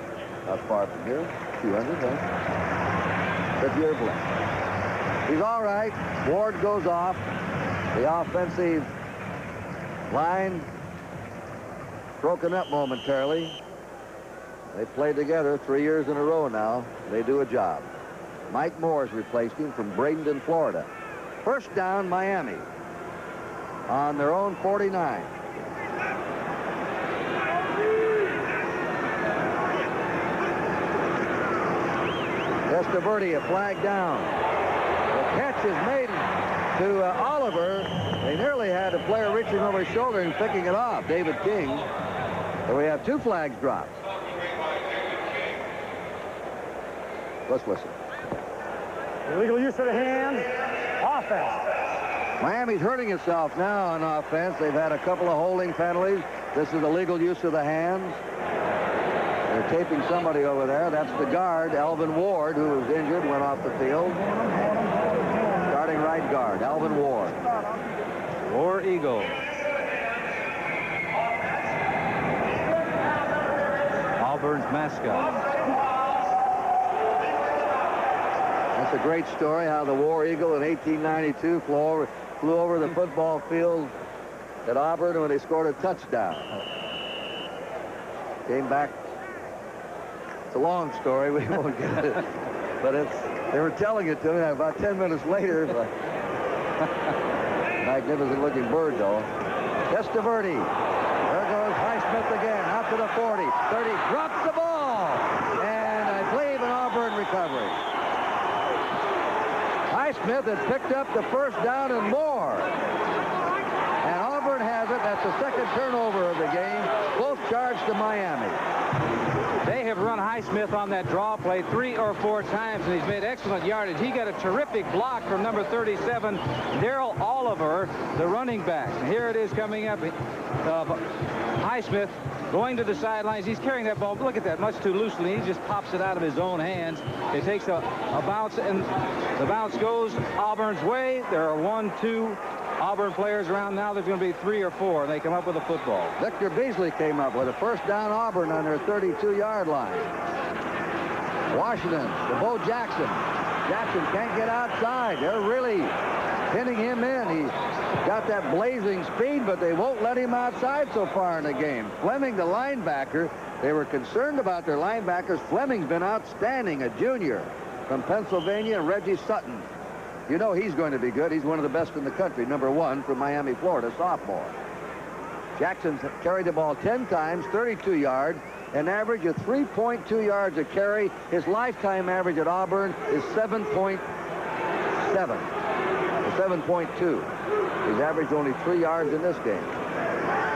Not far from here, 200, huh? Goodyear Blimp. He's all right. Ward goes off. The offensive line broken up momentarily. They played together 3 years in a row now. They do a job. Mike Moore's replaced him from Bradenton, Florida. First down, Miami on their own 49. Testaverde, a flag down. The catch is made to Oliver. They nearly had a player reaching over his shoulder and picking it off, David King. So we have 2 flags dropped. Let's listen. Illegal use of the hands. Offense. Miami's hurting itself now on offense. They've had a couple of holding penalties. This is illegal use of the hands. They're taping somebody over there. That's the guard, Alvin Ward, who was injured, went off the field. Starting right guard, Alvin Ward. War Eagle. Auburn's mascot. That's a great story how the War Eagle in 1892 flew over the football field at Auburn when they scored a touchdown. Came back. It's a long story. We won't get it. But they were telling it to me about 10 minutes later. Magnificent looking bird, though. Testaverde. There goes Highsmith again. Out to the 40. 30. Drops the ball. And I believe an Auburn recovery. Highsmith had picked up the first down and more. And Auburn has it. That's the second turnover of the game. Both charged to Miami. They have run Highsmith on that draw play 3 or 4 times, and he's made excellent yardage. He got a terrific block from number 37, Darrell Oliver, the running back. And here it is coming up. Highsmith going to the sidelines. He's carrying that ball. Look at that, much too loosely. He just pops it out of his own hands. It takes a bounce, and the bounce goes Auburn's way. There are 1, 2 Auburn players around now. There's going to be 3 or 4. They come up with a football. Victor Beasley came up with a first down Auburn on their 32-yard line. Washington to Bo Jackson. Jackson can't get outside. They're really pinning him in. He's got that blazing speed, but they won't let him outside so far in the game. Fleming, the linebacker, they were concerned about their linebackers. Fleming's been outstanding, a junior from Pennsylvania, and Reggie Sutton. You know he's going to be good. He's one of the best in the country, number 1 from Miami, Florida, sophomore. Jackson's carried the ball 10 times, 32 yards, an average of 3.2 yards a carry. His lifetime average at Auburn is 7.7, or 7.2. He's averaged only 3 yards in this game.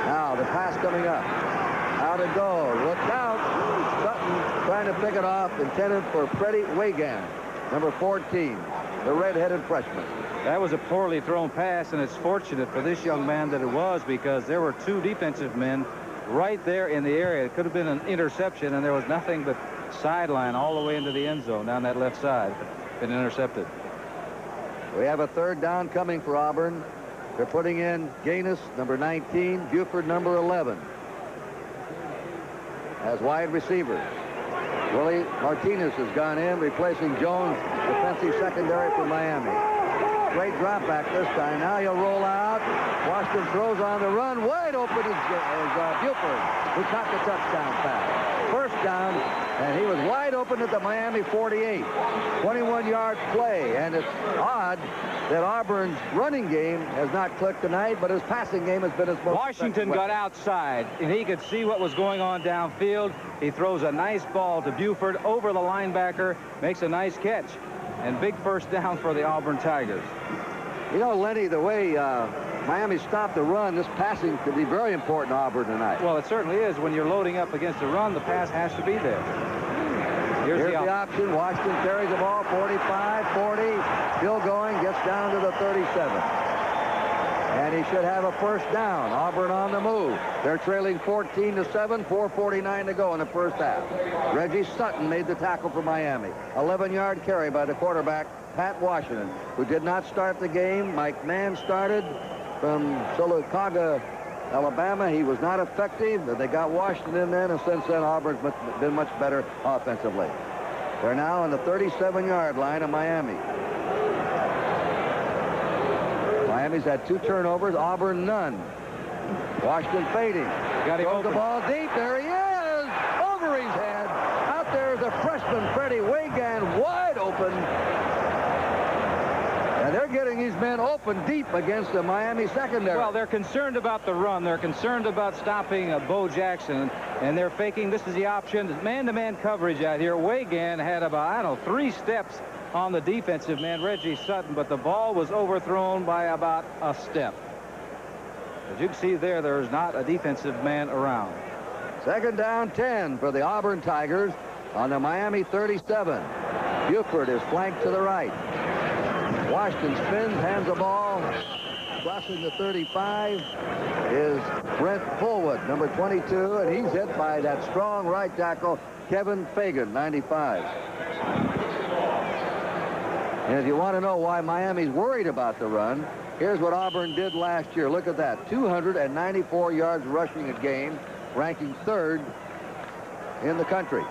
Now the pass coming up. How to go. Look out. Sutton trying to pick it off, intended for Freddie Wagan, number 14. The red-headed freshman. That was a poorly thrown pass, and it's fortunate for this young man that it was, because there were 2 defensive men right there in the area. It could have been an interception, and there was nothing but sideline all the way into the end zone down that left side. Been intercepted. We have a 3rd down coming for Auburn. They're putting in Gaines, number 19, Buford, number 11, as wide receivers. Willie Martinez has gone in, replacing Jones, defensive secondary for Miami. Great drop back this time. Now he'll roll out. Washington throws on the run. Wide open is Buford, who caught the touchdown pass. First down, and he was wide open at the Miami 48. 21-yard play, and it's odd that Auburn's running game has not clicked tonight, but his passing game has been his most Washington got outside, and he could see what was going on downfield. He throws a nice ball to Buford over the linebacker, makes a nice catch, and big first down for the Auburn Tigers. You know, Lenny, the way Miami stopped the run, this passing could be very important to Auburn tonight. Well, it certainly is. When you're loading up against a run, the pass has to be there. Here's the option. Washington carries the ball, 45, 40, still going, gets down to the 37. And he should have a first down. Auburn on the move. They're trailing 14-7, 4:49 to go in the first half. Reggie Sutton made the tackle for Miami. 11-yard carry by the quarterback, Pat Washington, who did not start the game. Mike Mann started from Sylacauga, Alabama. He was not effective, but they got Washington in there, and since then Auburn's been much better offensively. They're now on the 37-yard line of Miami. Miami's had 2 turnovers, Auburn none. Washington fading. Got him open. The ball deep. There he is. Over his head. Out there is the freshman, Freddie Wagan, wide open. And they're getting these men open deep against the Miami secondary. Well, they're concerned about the run. They're concerned about stopping Bo Jackson, and they're faking. This is the option. Man-to-man coverage out here. Wagan had about, I don't know, 3 steps on the defensive man, Reggie Sutton, but the ball was overthrown by about a step. As you can see there, there's not a defensive man around. Second down 10 for the Auburn Tigers on the Miami 37. Buford is flanked to the right. Washington spins, hands the ball. Crossing the 35 is Brent Fullwood, number 22, and he's hit by that strong right tackle, Kevin Fagan, 95. And if you want to know why Miami's worried about the run, here's what Auburn did last year. Look at that, 294 yards rushing a game, ranking 3rd in the country.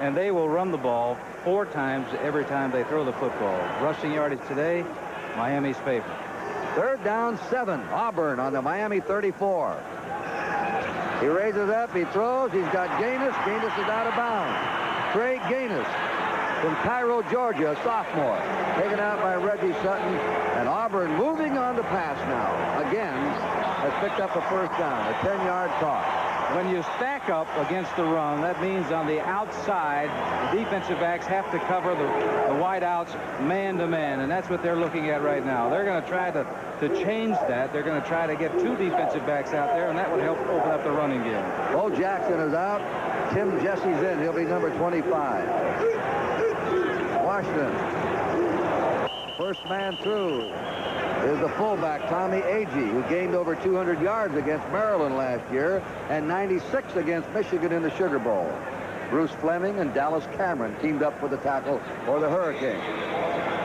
And they will run the ball 4 times every time they throw the football. Rushing yardage today, Miami's favorite. Third down 7, Auburn on the Miami 34. He raises up, he throws, he's got Gaines. Gaines is out of bounds. Trey Gaines from Cairo, Georgia, a sophomore. Taken out by Reggie Sutton. And Auburn moving on to pass now. Again, has picked up a first down, a 10-yard toss. When you stack up against the run, that means on the outside, the defensive backs have to cover the wideouts man-to-man, and that's what they're looking at right now. They're going to try to change that. They're going to try to get 2 defensive backs out there, and that would help open up the running game. Bo Jackson is out. Tim Jesse's in. He'll be number 25. Washington. First man through is the fullback, Tommy Agee, who gained over 200 yards against Maryland last year and 96 against Michigan in the Sugar Bowl. Bruce Fleming and Dallas Cameron teamed up for the tackle for the Hurricanes.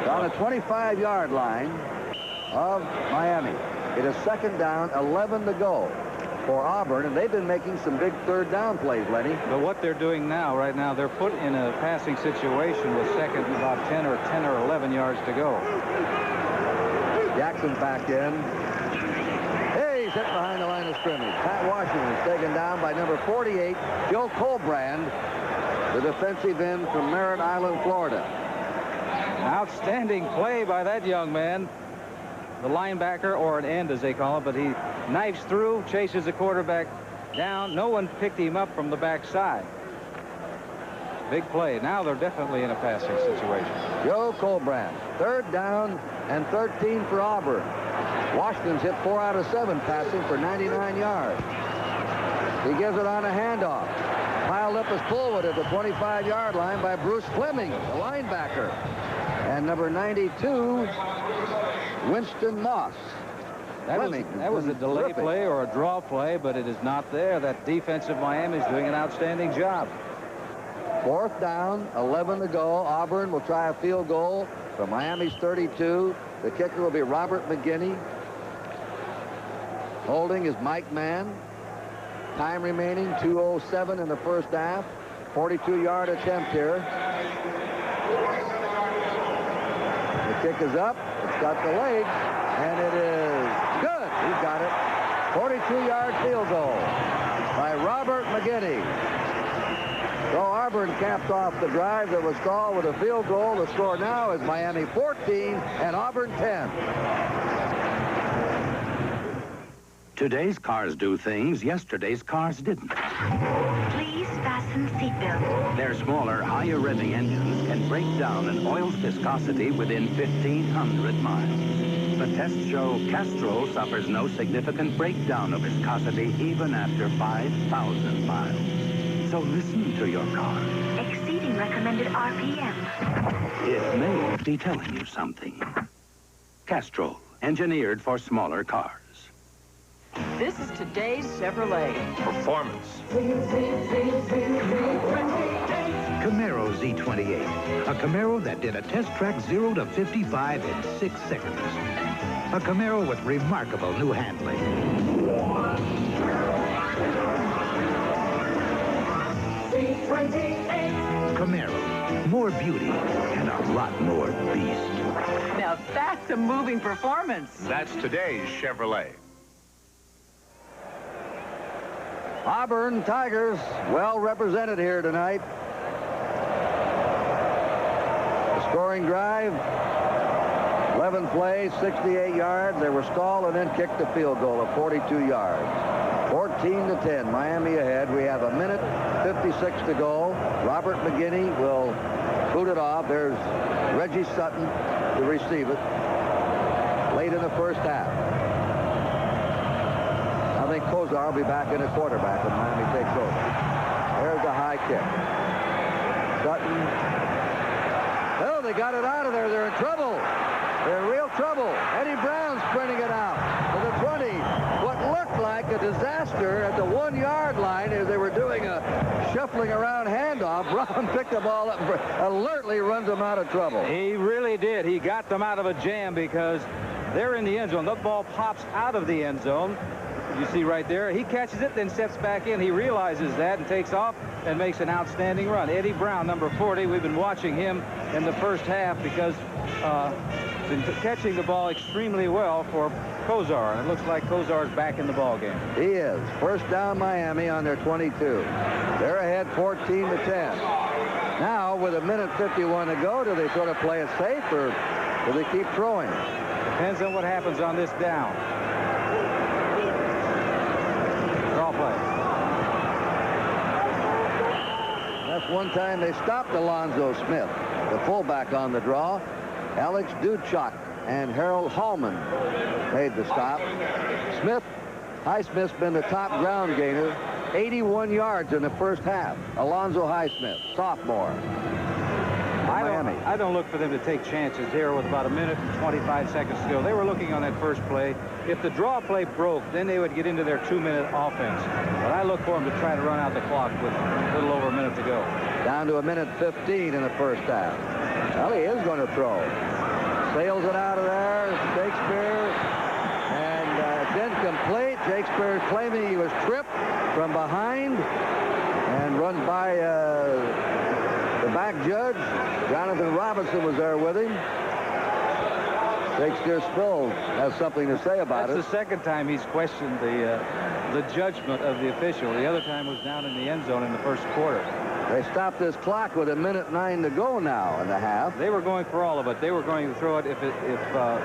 On the 25-yard line of Miami. It is second down, 11 to go for Auburn, and they've been making some big third down plays, Lenny. But what they're doing now, right now, they're put in a passing situation with second and about 10 or 11 yards to go. Jackson's back in. Hey, he's hit behind the line of scrimmage. Pat Washington is taken down by number 48, Joe Colbrand, the defensive end from Merritt Island, Florida. An outstanding play by that young man, the linebacker, or an end as they call it, but he knifes through, chases the quarterback down. No one picked him up from the backside. Big play. Now they're definitely in a passing situation. Joe Colbrand, third down and 13 for Auburn. Washington's hit 4 out of 7 passing for 99 yards. He gives it on a handoff. Piled up is Fullwood at the 25-yard line by Bruce Fleming, the linebacker. And number 92, Winston Moss. That was a delay play or a draw play, but it is not there. That defensive Miami is doing an outstanding job. Fourth down, 11 to go. Auburn will try a field goal from Miami's 32. The kicker will be Robert McGinney. Holding is Mike Mann. Time remaining, 2:07 in the first half. 42-yard attempt here. The kick is up. It's got the legs, and it is good. He's got it. 42-yard field goal by Robert McGinney. So Auburn capped off the drive that was called with a field goal. The score now is Miami 14 and Auburn 10. Today's cars do things yesterday's cars didn't. Please fasten seatbelt. Their smaller, higher revving engines can break down an oil's viscosity within 1,500 miles. The tests show Castrol suffers no significant breakdown of viscosity even after 5,000 miles. So listen to your car. Exceeding recommended RPM. It may be telling you something. Castrol, engineered for smaller cars. This is today's Chevrolet. Performance. Camaro Z28. A Camaro that did a test track 0 to 55 in 6 seconds. A Camaro with remarkable new handling. Camaro. More beauty and a lot more beast. Now that's a moving performance. That's today's Chevrolet. Auburn Tigers, well represented here tonight. The scoring drive, 11 plays, 68 yards. They were stalled and then kicked a field goal of 42 yards. 14-10, Miami ahead. We have a minute 56 to go. Robert McGinney will boot it off. There's Reggie Sutton to receive it late in the first half. I think Kozar will be back in at quarterback when Miami takes over. There's the high kick. Sutton. Oh, they got it out of there. They're in trouble. They're in real trouble. Eddie Brown sprinting it out to the 20. What looked like a disaster at the 1-yard line as they were doing a shuffling around handoff. Brown picked the ball up and alertly runs them out of trouble. He really did. He got them out of a jam because they're in the end zone. The ball pops out of the end zone. You see right there, he catches it, then steps back in. He realizes that and takes off and makes an outstanding run. Eddie Brown, number 40, we've been watching him in the first half because been catching the ball extremely well for Kozar. And it looks like Kozar's back in the ball game. He is. First down Miami on their 22. They're ahead 14-10. Now, with a minute 51 to go, do they sort of play it safe or do they keep throwing? Depends on what happens on this down. Draw play. That's one time they stopped Alonzo Smith, the fullback on the draw. Alex Duchok and Harold Hallman made the stop. Highsmith's been the top ground gainer, 81 yards in the first half. Alonzo Highsmith, sophomore. I don't look for them to take chances here with about a minute and 25 seconds to go. They were looking on that first play. If the draw play broke, then they would get into their 2-minute offense. But I look for them to try to run out the clock with a little over a minute to go. Down to a minute 15 in the first half. Well, he is going to throw. Sails it out of there. Shakespeare. And it's incomplete. Shakespeare claiming he was tripped from behind and run by the back judge. Jonathan Robinson was there with him. Shakespeare Spills has something to say about it. That's the second time he's questioned the judgment of the official. The other time was down in the end zone in the first quarter. They stopped this clock with a minute 9 to go now in the half. They were going for all of it. They were going to throw it. If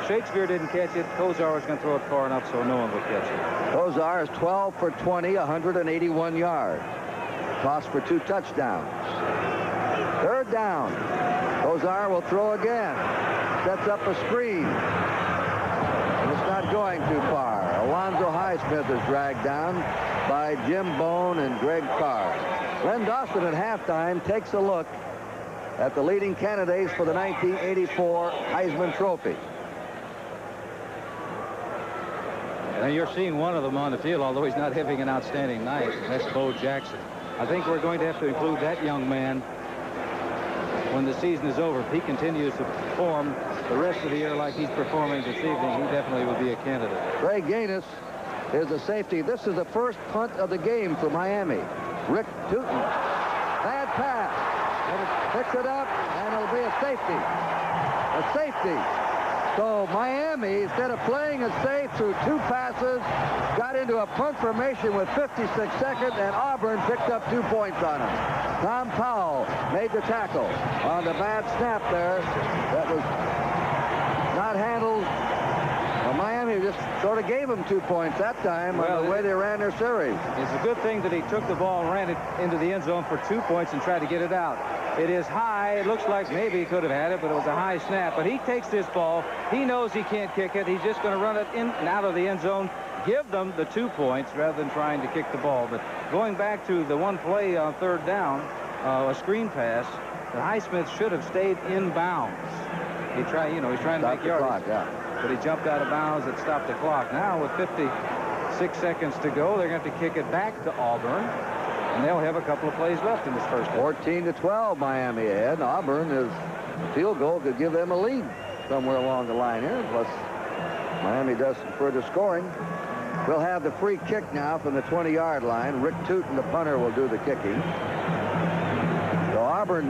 Shakespeare didn't catch it, Kozar was going to throw it far enough so no one would catch it. Kozar is 12 for 20, 181 yards. Toss for 2 touchdowns. Third down. Kozar will throw again. Sets up a screen. And it's not going too far. Alonzo Highsmith is dragged down by Jim Bone and Greg Carr. Len Dawson at halftime takes a look at the leading candidates for the 1984 Heisman Trophy. And you're seeing one of them on the field, although he's not having an outstanding night. That's Bo Jackson. I think we're going to have to include that young man when the season is over. If he continues to perform the rest of the year like he's performing this evening, he definitely will be a candidate. Ray Gaines is a safety. This is the first punt of the game for Miami. Rick Tootin. Bad pass. Picks it up, and it'll be a safety. A safety. So Miami, instead of playing it safe through 2 passes, got into a punt formation with 56 seconds, and Auburn picked up 2 points on him. Tom Powell made the tackle on the bad snap there. That was not handled. Well, Miami just sort of gave them 2 points that time on the way they ran their series. It's a good thing that he took the ball and ran it into the end zone for 2 points and tried to get it out. It is high. It looks like maybe he could have had it, but it was a high snap. But he takes this ball. He knows he can't kick it. He's just going to run it in and out of the end zone, give them the 2 points rather than trying to kick the ball. But going back to the one play on third down, a screen pass, the Highsmith should have stayed in bounds. He's trying to make yardage. But he jumped out of bounds. It stopped the clock. Now with 56 6 seconds to go. They're going to kick it back to Auburn, and they'll have a couple of plays left in this first half. 14-12, Miami ahead. Auburn is a field goal could give them a lead somewhere along the line here. Plus, Miami does some further scoring. We'll have the free kick now from the 20-yard line. Rick Tootin, the punter, will do the kicking. So Auburn,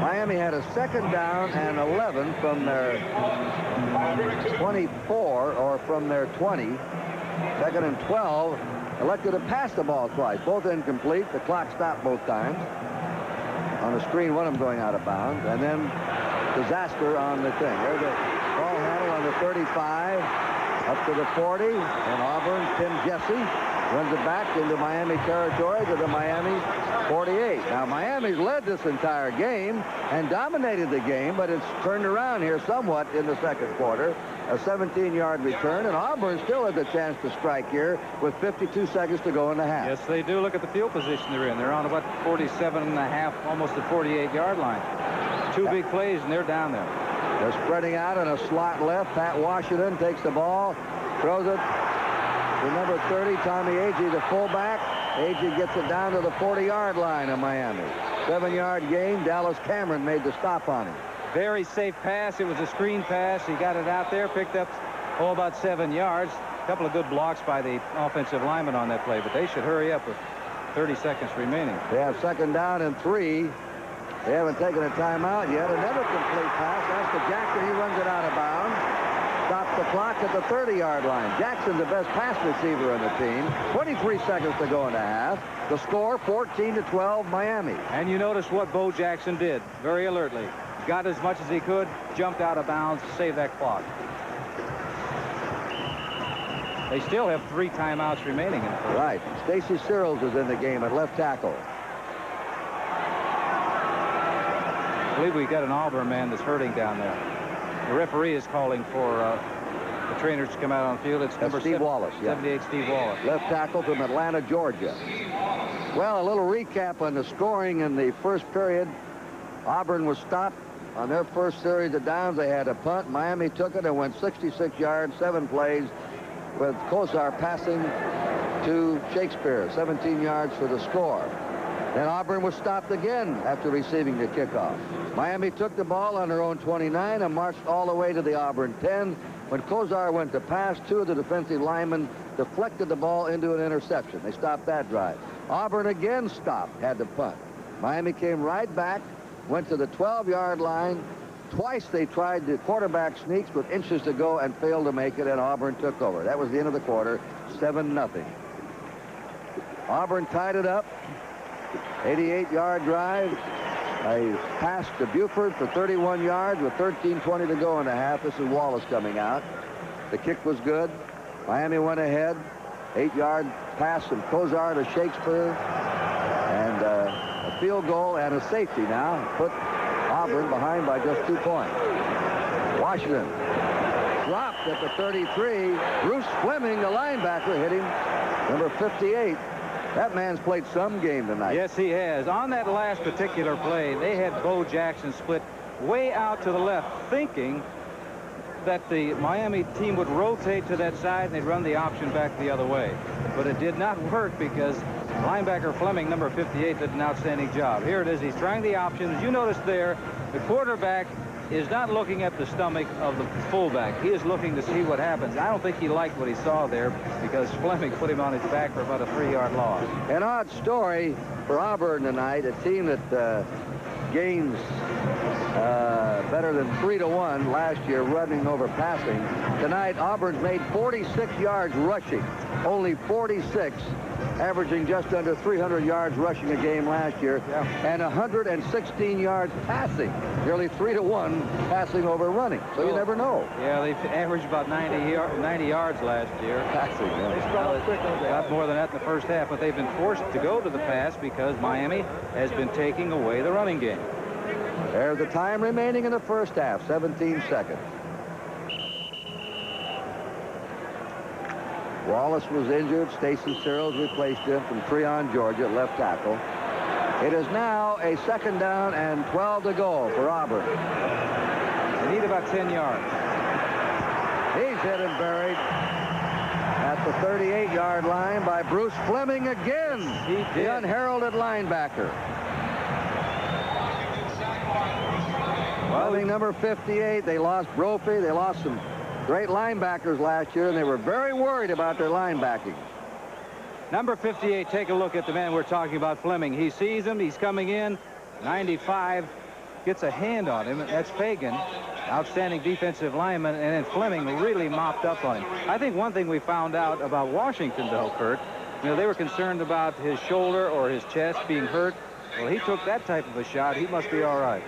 Miami had a second down and 11 from their 24 or from their 20. Second and 12. Elected to pass the ball twice. Both incomplete. The clock stopped both times. On the screen, one of them going out of bounds. And then disaster on the thing. There's a ball handle on the 35. Up to the 40, and Auburn, Tim Jesse, runs it back into Miami territory to the Miami 48. Now, Miami's led this entire game and dominated the game, but it's turned around here somewhat in the second quarter. A 17-yard return, and Auburn still has a chance to strike here with 52 seconds to go in the half. Yes, they do. Look at the field position they're in. They're on about 47.5, almost the 48-yard line. Two big plays, and they're down there. They're spreading out in a slot left. Pat Washington takes the ball, throws it to number 30, Tommy Agee, the fullback. Agee gets it down to the 40-yard line of Miami. 7-yard gain. Dallas Cameron made the stop on him. Very safe pass. It was a screen pass. He got it out there, picked up, about 7 yards. A couple of good blocks by the offensive lineman on that play, but they should hurry up with 30 seconds remaining. They have second down and 3. They haven't taken a timeout yet. Another complete pass. That's to Jackson. He runs it out of bounds. Stops the clock at the 30-yard line. Jackson, the best pass receiver on the team. 23 seconds to go in the half. The score, 14-12, Miami. And you notice what Bo Jackson did very alertly. Got as much as he could, jumped out of bounds, saved that clock. They still have 3 timeouts remaining. Right. Stacy Searles is in the game at left tackle. I believe we got an Auburn man that's hurting down there. The referee is calling for the trainers to come out on the field. It's number Steve Wallace. 78, Steve Wallace. Left tackle from Atlanta, Georgia. Well, a little recap on the scoring in the first period. Auburn was stopped on their first series of downs. They had a punt. Miami took it and went 66 yards, 7 plays, with Kozar passing to Shakespeare, 17 yards for the score. Then Auburn was stopped again after receiving the kickoff. Miami took the ball on their own 29 and marched all the way to the Auburn 10. When Kozar went to pass, 2 of the defensive linemen deflected the ball into an interception. They stopped that drive. Auburn again stopped, had to punt. Miami came right back, went to the 12-yard line. Twice they tried the quarterback sneaks with inches to go and failed to make it, and Auburn took over. That was the end of the quarter, 7-0. Auburn tied it up. 88-yard drive. A pass to Buford for 31 yards with 13:20 to go in the half. This is Wallace coming out. The kick was good. Miami went ahead. 8-yard pass from Kozar to Shakespeare. And a field goal and a safety now put Auburn behind by just 2 points. Washington dropped at the 33. Bruce Fleming, the linebacker, hit him. Number 58. That man's played some game tonight. Yes, he has. On that last particular play, they had Bo Jackson split way out to the left, thinking that the Miami team would rotate to that side and they'd run the option back the other way. But it did not work because linebacker Fleming, number 58, did an outstanding job. Here it is. He's trying the option. As you notice there, the quarterback is not looking at the stomach of the fullback. He is looking to see what happens. I don't think he liked what he saw there because Fleming put him on his back for about a 3-yard loss. An odd story for Auburn tonight, a team that gains better than 3-1 last year running over passing. Tonight, Auburn's made 46 yards rushing, only 46, averaging just under 300 yards rushing a game last year, and 116 yards passing, nearly 3-1 passing over running. So you never know. Yeah, they averaged about 90 yards last year. Passing, yeah. They struggled quick, got more than that in the first half, but they've been forced to go to the pass because Miami has been taking away the running game. There's the time remaining in the first half, 17 seconds. Wallace was injured. Stacy Searles replaced him from Treon, Georgia, at left tackle. It is now a second down and 12 to go for Auburn. They need about 10 yards. He's hit and buried. at the 38-yard line by Bruce Fleming again. The unheralded linebacker. Fleming, number 58. They lost Brophy. They lost some great linebackers last year, and they were very worried about their linebacking. Number 58, take a look at the man we're talking about, Fleming. He sees him. He's coming in. 95 gets a hand on him. That's Fagan, outstanding defensive lineman, and then Fleming really mopped up on him. I think one thing we found out about Washington, though, Kurt, you know, they were concerned about his shoulder or his chest being hurt. Well, he took that type of a shot. He must be all right.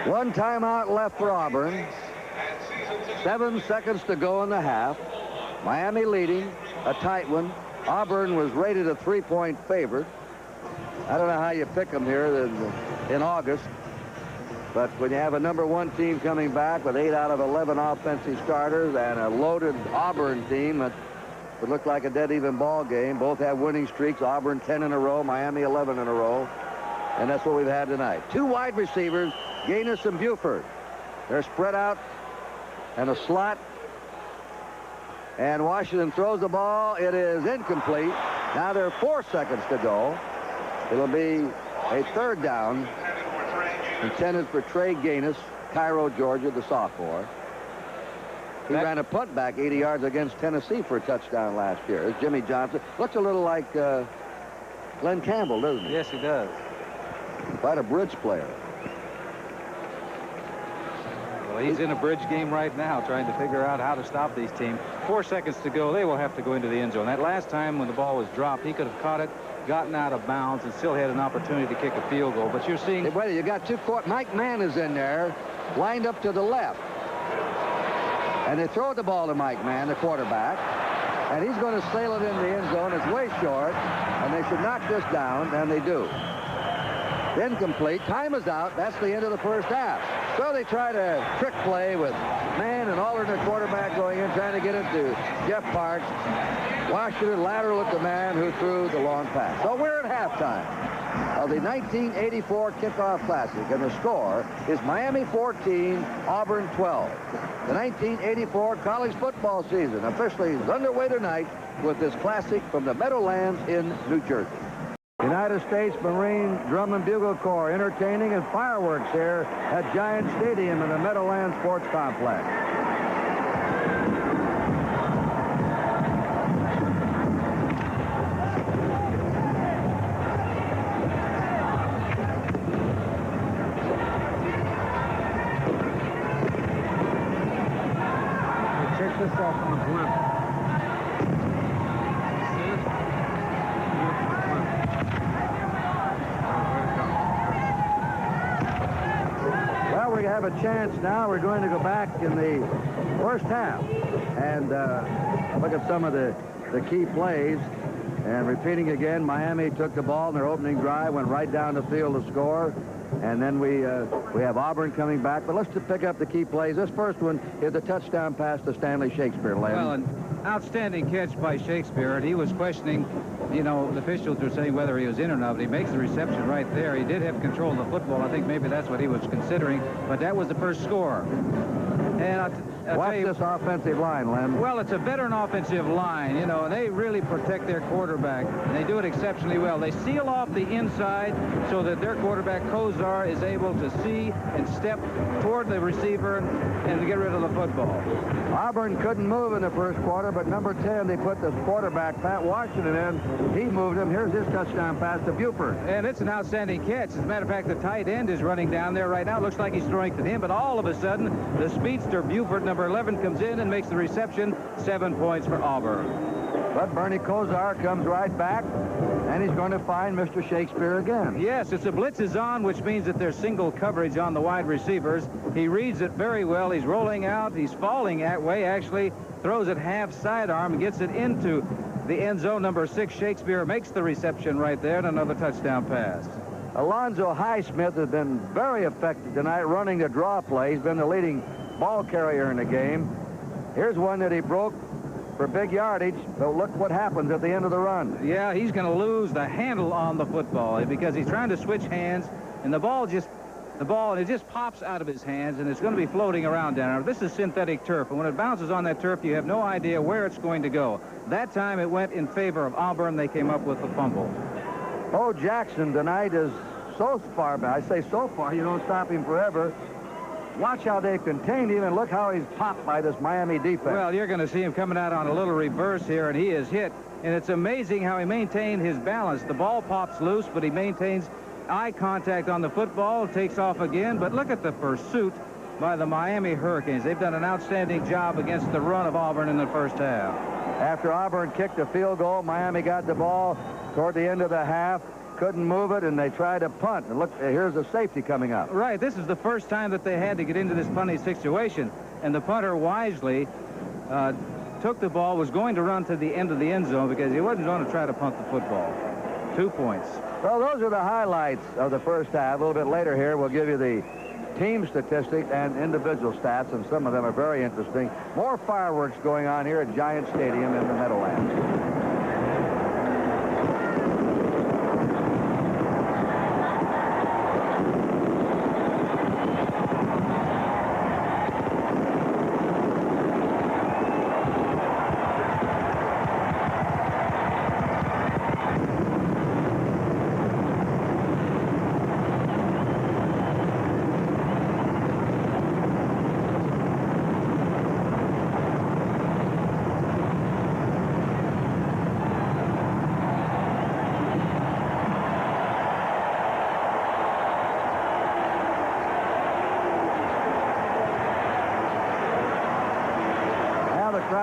One timeout left for Auburn. 7 seconds to go in the half. Miami leading, a tight one. Auburn was rated a 3-point favorite. I don't know how you pick them here in August, but when you have a number 1 team coming back with 8 out of 11 offensive starters and a loaded Auburn team that would look like a dead even ball game, both have winning streaks. Auburn 10 in a row, Miami 11 in a row, and that's what we've had tonight. 2 wide receivers, Gaines and Buford. They're spread out and a slot. And Washington throws the ball. It is incomplete. Now there are 4 seconds to go. It'll be a 3rd down intended for Trey Gaines, Cairo, Georgia, the sophomore. He ran a punt back 80 yards against Tennessee for a touchdown last year. It's Jimmy Johnson. Looks a little like Glenn Campbell, doesn't he? Yes, he does. Quite a bridge player. Well, he's in a bridge game right now trying to figure out how to stop these teams. 4 seconds to go. They will have to go into the end zone. That last time when the ball was dropped, he could have caught it, gotten out of bounds, and still had an opportunity to kick a field goal. But you're seeing... Hey, wait, you got 2 court. Mike Mann is in there, lined up to the left. And they throw the ball to Mike Mann, the quarterback. And he's going to sail it in the end zone. It's way short. And they should knock this down, and they do. Incomplete. Time is out. That's the end of the first half. So they try to trick play with Mann and alternate quarterback going in, trying to get it to Jeff Parks. Washington lateral at the man who threw the long pass. So we're at halftime of the 1984 Kickoff Classic, and the score is Miami 14, Auburn 12. The 1984 college football season officially is underway tonight with this classic from the Meadowlands in New Jersey. United States Marine Drum and Bugle Corps entertaining and fireworks here at Giant Stadium in the Meadowlands Sports Complex. Check this off on Glenn. We have a chance now. We're going to go back in the first half and look at some of the key plays. And repeating again, Miami took the ball in their opening drive, went right down the field to score. And then we have Auburn coming back. But let's just pick up the key plays. This first one is the touchdown pass to Stanley Shakespeare. Well, an outstanding catch by Shakespeare. And he was questioning, you know, the officials were saying whether he was in or not. But he makes the reception right there. He did have control of the football. I think maybe that's what he was considering. But that was the first score. And I'll watch this offensive line, Len. Well, it's a veteran offensive line, you know, and they really protect their quarterback. And they do it exceptionally well. They seal off the inside so that their quarterback, Kozar, is able to see and step toward the receiver and to get rid of the football. Auburn couldn't move in the first quarter, but number 10, they put the quarterback, Pat Washington, in. He moved him. Here's his touchdown pass to Buford. And it's an outstanding catch. As a matter of fact, the tight end is running down there right now. It looks like he's throwing to him, but all of a sudden, the speedster Buford, number 11, comes in and makes the reception. 7 points for Auburn. But Bernie Kozar comes right back, and he's going to find Mr. Shakespeare again. Yes, it's a blitz is on, which means that there's single coverage on the wide receivers. He reads it very well. He's rolling out. He's falling that way, actually. Throws it half sidearm and gets it into the end zone. Number 6, Shakespeare, makes the reception right there, and another touchdown pass. Alonzo Highsmith has been very effective tonight running the draw play. He's been the leading ball carrier in the game. Here's one that he broke for big yardage, but look what happens at the end of the run. Yeah, he's going to lose the handle on the football because he's trying to switch hands, and the ball just the ball, and it just pops out of his hands, and it's going to be floating around down there. This is synthetic turf, and when it bounces on that turf, you have no idea where it's going to go. That time it went in favor of Auburn. They came up with the fumble. Bo Jackson tonight is so far back. I say so far, you don't stop him forever. Watch how they've contained him, and look how he's popped by this Miami defense. Well, you're going to see him coming out on a little reverse here, and he is hit. And it's amazing how he maintained his balance. The ball pops loose, but he maintains eye contact on the football, takes off again. But look at the pursuit by the Miami Hurricanes. They've done an outstanding job against the run of Auburn in the first half. After Auburn kicked a field goal, Miami got the ball toward the end of the half. Couldn't move it, and they tried to punt. And look, here's a safety coming up. Right, this is the first time that they had to get into this punting situation. And the punter wisely took the ball, was going to run to the end of the end zone because he wasn't going to try to punt the football. 2 points. Well, those are the highlights of the first half. A little bit later here, we'll give you the team statistics and individual stats, and some of them are very interesting. More fireworks going on here at Giant Stadium in the Meadowlands.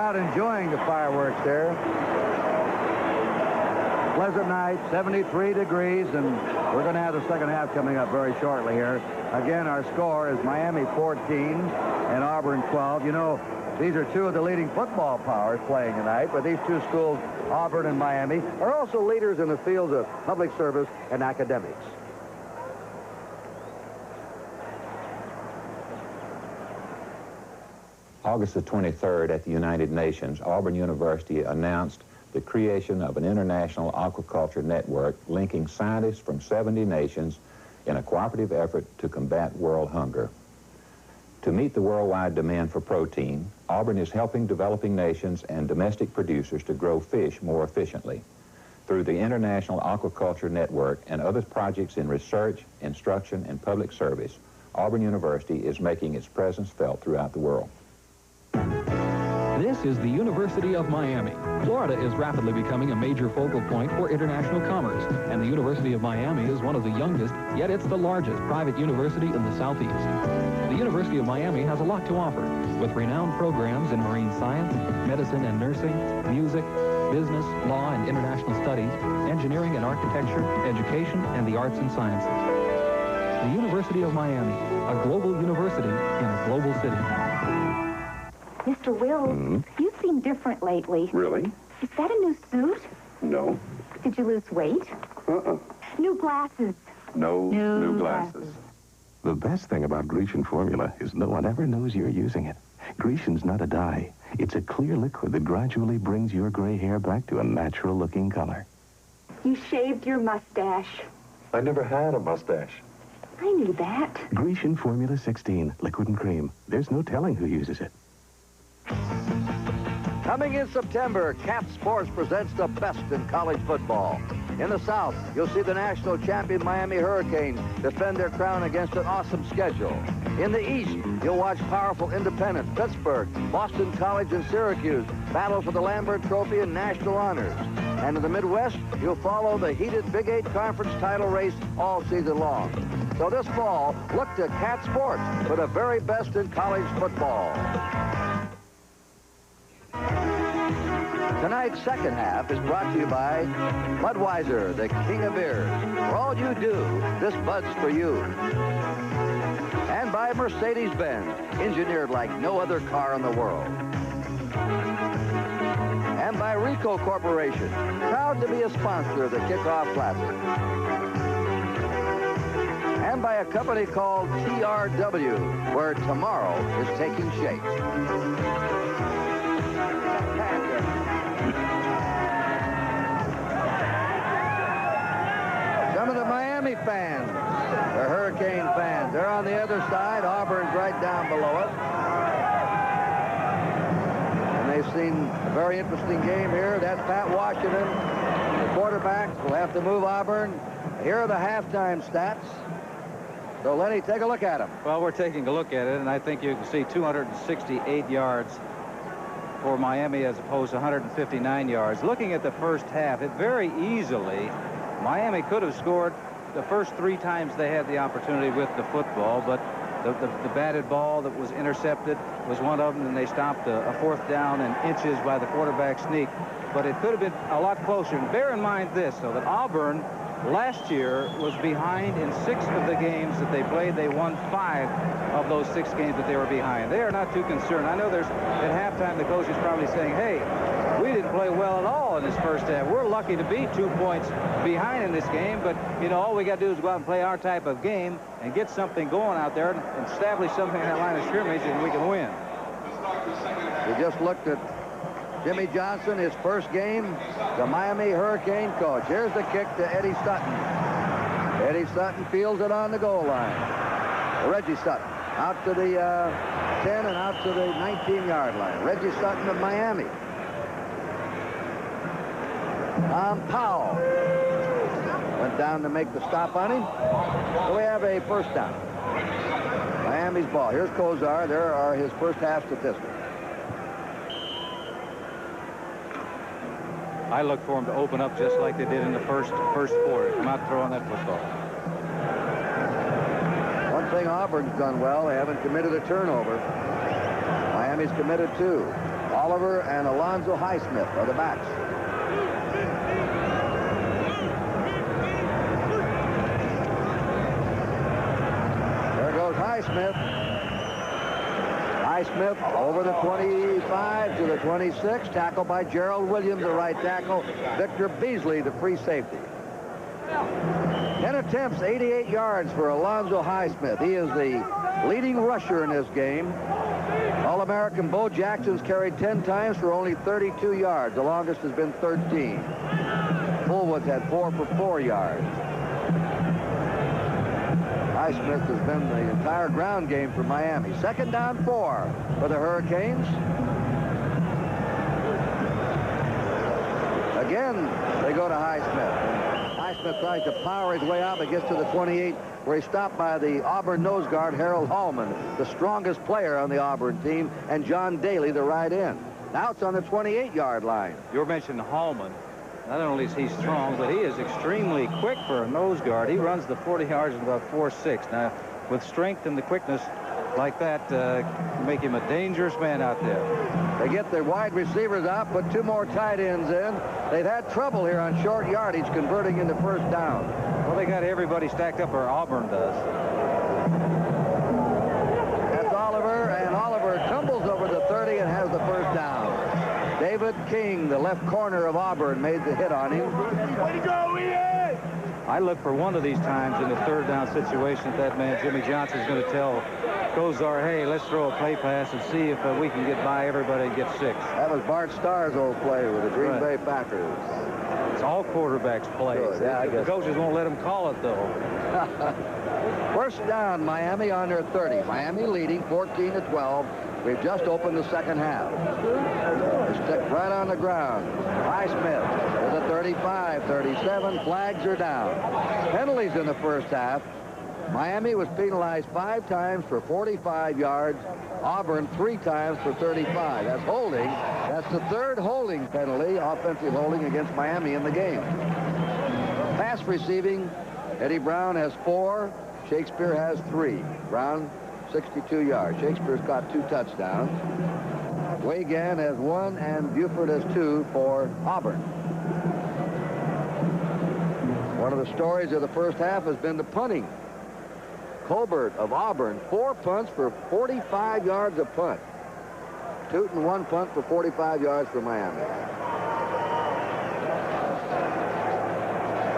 Enjoying the fireworks there. Pleasant night, 73 degrees, and we're going to have the second half coming up very shortly here. Again, our score is Miami 14 and Auburn 12. You know, these are two of the leading football powers playing tonight, but these two schools, Auburn and Miami, are also leaders in the fields of public service and academics. August the 23rd at the United Nations, Auburn University announced the creation of an international aquaculture network linking scientists from 70 nations in a cooperative effort to combat world hunger. To meet the worldwide demand for protein, Auburn is helping developing nations and domestic producers to grow fish more efficiently. Through the International Aquaculture Network and other projects in research, instruction, and public service, Auburn University is making its presence felt throughout the world. This is the University of Miami. Florida is rapidly becoming a major focal point for international commerce, and the University of Miami is one of the youngest, yet it's the largest private university in the Southeast. The University of Miami has a lot to offer, with renowned programs in marine science, medicine and nursing, music, business, law and international studies, engineering and architecture, education, and the arts and sciences. The University of Miami, a global university in a global city. Mr. Wills, you seem different lately. Really? Is that a new suit? No. Did you lose weight? New glasses. No new glasses. glasses. The best thing about Grecian formula is no one ever knows you're using it. Grecian's not a dye. It's a clear liquid that gradually brings your gray hair back to a natural-looking color. You shaved your mustache. I never had a mustache. I knew that. Grecian Formula 16, liquid and cream. There's no telling who uses it. Coming in September, Cap Sports presents the best in college football. In the South, you'll see the national champion Miami Hurricanes defend their crown against an awesome schedule. In the East, you'll watch powerful Independent, Pittsburgh, Boston College, and Syracuse battle for the Lambert Trophy and national honors. And in the Midwest, you'll follow the heated Big 8 Conference title race all season long. So this fall, look to Cat Sports for the very best in college football. Tonight's second half is brought to you by Budweiser, the king of beers. For all you do, this Bud's for you. And by Mercedes-Benz, engineered like no other car in the world. And by Ricoh Corporation, proud to be a sponsor of the Kickoff Classic. And by a company called TRW, where tomorrow is taking shape. Some of the Miami fans The Hurricane fans. They're on the other side. Auburn's right down below it. And they've seen a very interesting game here. That's Pat Washington. The quarterbacks will have to move Auburn. Here are the halftime stats. So, Lenny, take a look at them. Well, we're taking a look at it, and I think you can see 268 yards for Miami as opposed to 159 yards. Looking at the first half, it very easily, Miami could have scored the first 3 times they had the opportunity with the football, but the batted ball that was intercepted was one of them, and they stopped a 4th down and inches by the quarterback sneak. But it could have been a lot closer. And bear in mind this, though, that Auburn last year was behind in 6 of the games that they played. They won 5 of those 6 games that they were behind. They are not too concerned. I know there's at halftime the coach is probably saying, hey, we didn't play well at all in this first half. We're lucky to be 2 points behind in this game, but you know, all we got to do is go out and play our type of game and get something going out there and establish something in that line of scrimmage, and we can win. We just looked at Jimmy Johnson, his first game, the Miami Hurricane coach. Here's the kick to Eddie Sutton. Eddie Sutton fields it on the goal line. Reggie Sutton out to the 10 and out to the 19-yard line. Reggie Sutton of Miami. Tom Powell went down to make the stop on him. So we have a first down. Miami's ball. Here's Kozar. There are his first half statistics. I look for them to open up just like they did in the first quarter. Come out throwing that football. One thing Auburn's done well, they haven't committed a turnover. Miami's committed 2. Oliver and Alonzo Highsmith are the backs. There goes Highsmith. Highsmith over the 25 to the 26. Tackled by Gerald Williams, the right tackle. Victor Beasley, the free safety. 10 attempts, 88 yards for Alonzo Highsmith. He is the leading rusher in this game. All-American Bo Jackson's carried 10 times for only 32 yards. The longest has been 13. Fullwood's had 4 for 4 yards. Highsmith has been the entire ground game for Miami. 2nd down 4 for the Hurricanes. Again, they go to Highsmith. Highsmith tries to power his way out, but gets to the 28, where he's stopped by the Auburn nose guard, Harold Hallman, the strongest player on the Auburn team, and John Daly, the right end. Now it's on the 28-yard line. You were mentioning Hallman. Not only is he strong, but he is extremely quick for a nose guard. He runs the 40 yards in about 4.6. Now, with strength and the quickness like that, make him a dangerous man out there. They get their wide receivers out, put 2 more tight ends in. They've had trouble here on short yardage converting into first down. Well, they got everybody stacked up, or Auburn does. That's Oliver, and Oliver tumbles over the 30 and has the first down. David King, the left corner of Auburn, made the hit on him. Way to go, Ian! I look for one of these times in the 3rd down situation that man, Jimmy Johnson, is going to tell Kozar, hey, let's throw a play pass and see if we can get by everybody and get 6. That was Bart Starr's old play with the Green Bay Packers. It's all quarterbacks' plays. Sure, yeah, I guess. The coaches won't let them call it, though. First down, Miami on their 30. Miami leading 14-12. We've just opened the 2nd half. They stick right on the ground. Highsmith to the 35, 37. Flags are down. Penalties in the first half. Miami was penalized 5 times for 45 yards. Auburn 3 times for 35. That's holding. That's the 3rd holding penalty, offensive holding against Miami in the game. Pass receiving, Eddie Brown has 4. Shakespeare has 3. Brown, 62 yards. Shakespeare's got 2 touchdowns. Wagan has 1, and Buford has 2 for Auburn. One of the stories of the first half has been the punting. Colbert of Auburn, 4 punts for 45 yards a punt. Tootin' 1 punt for 45 yards for Miami.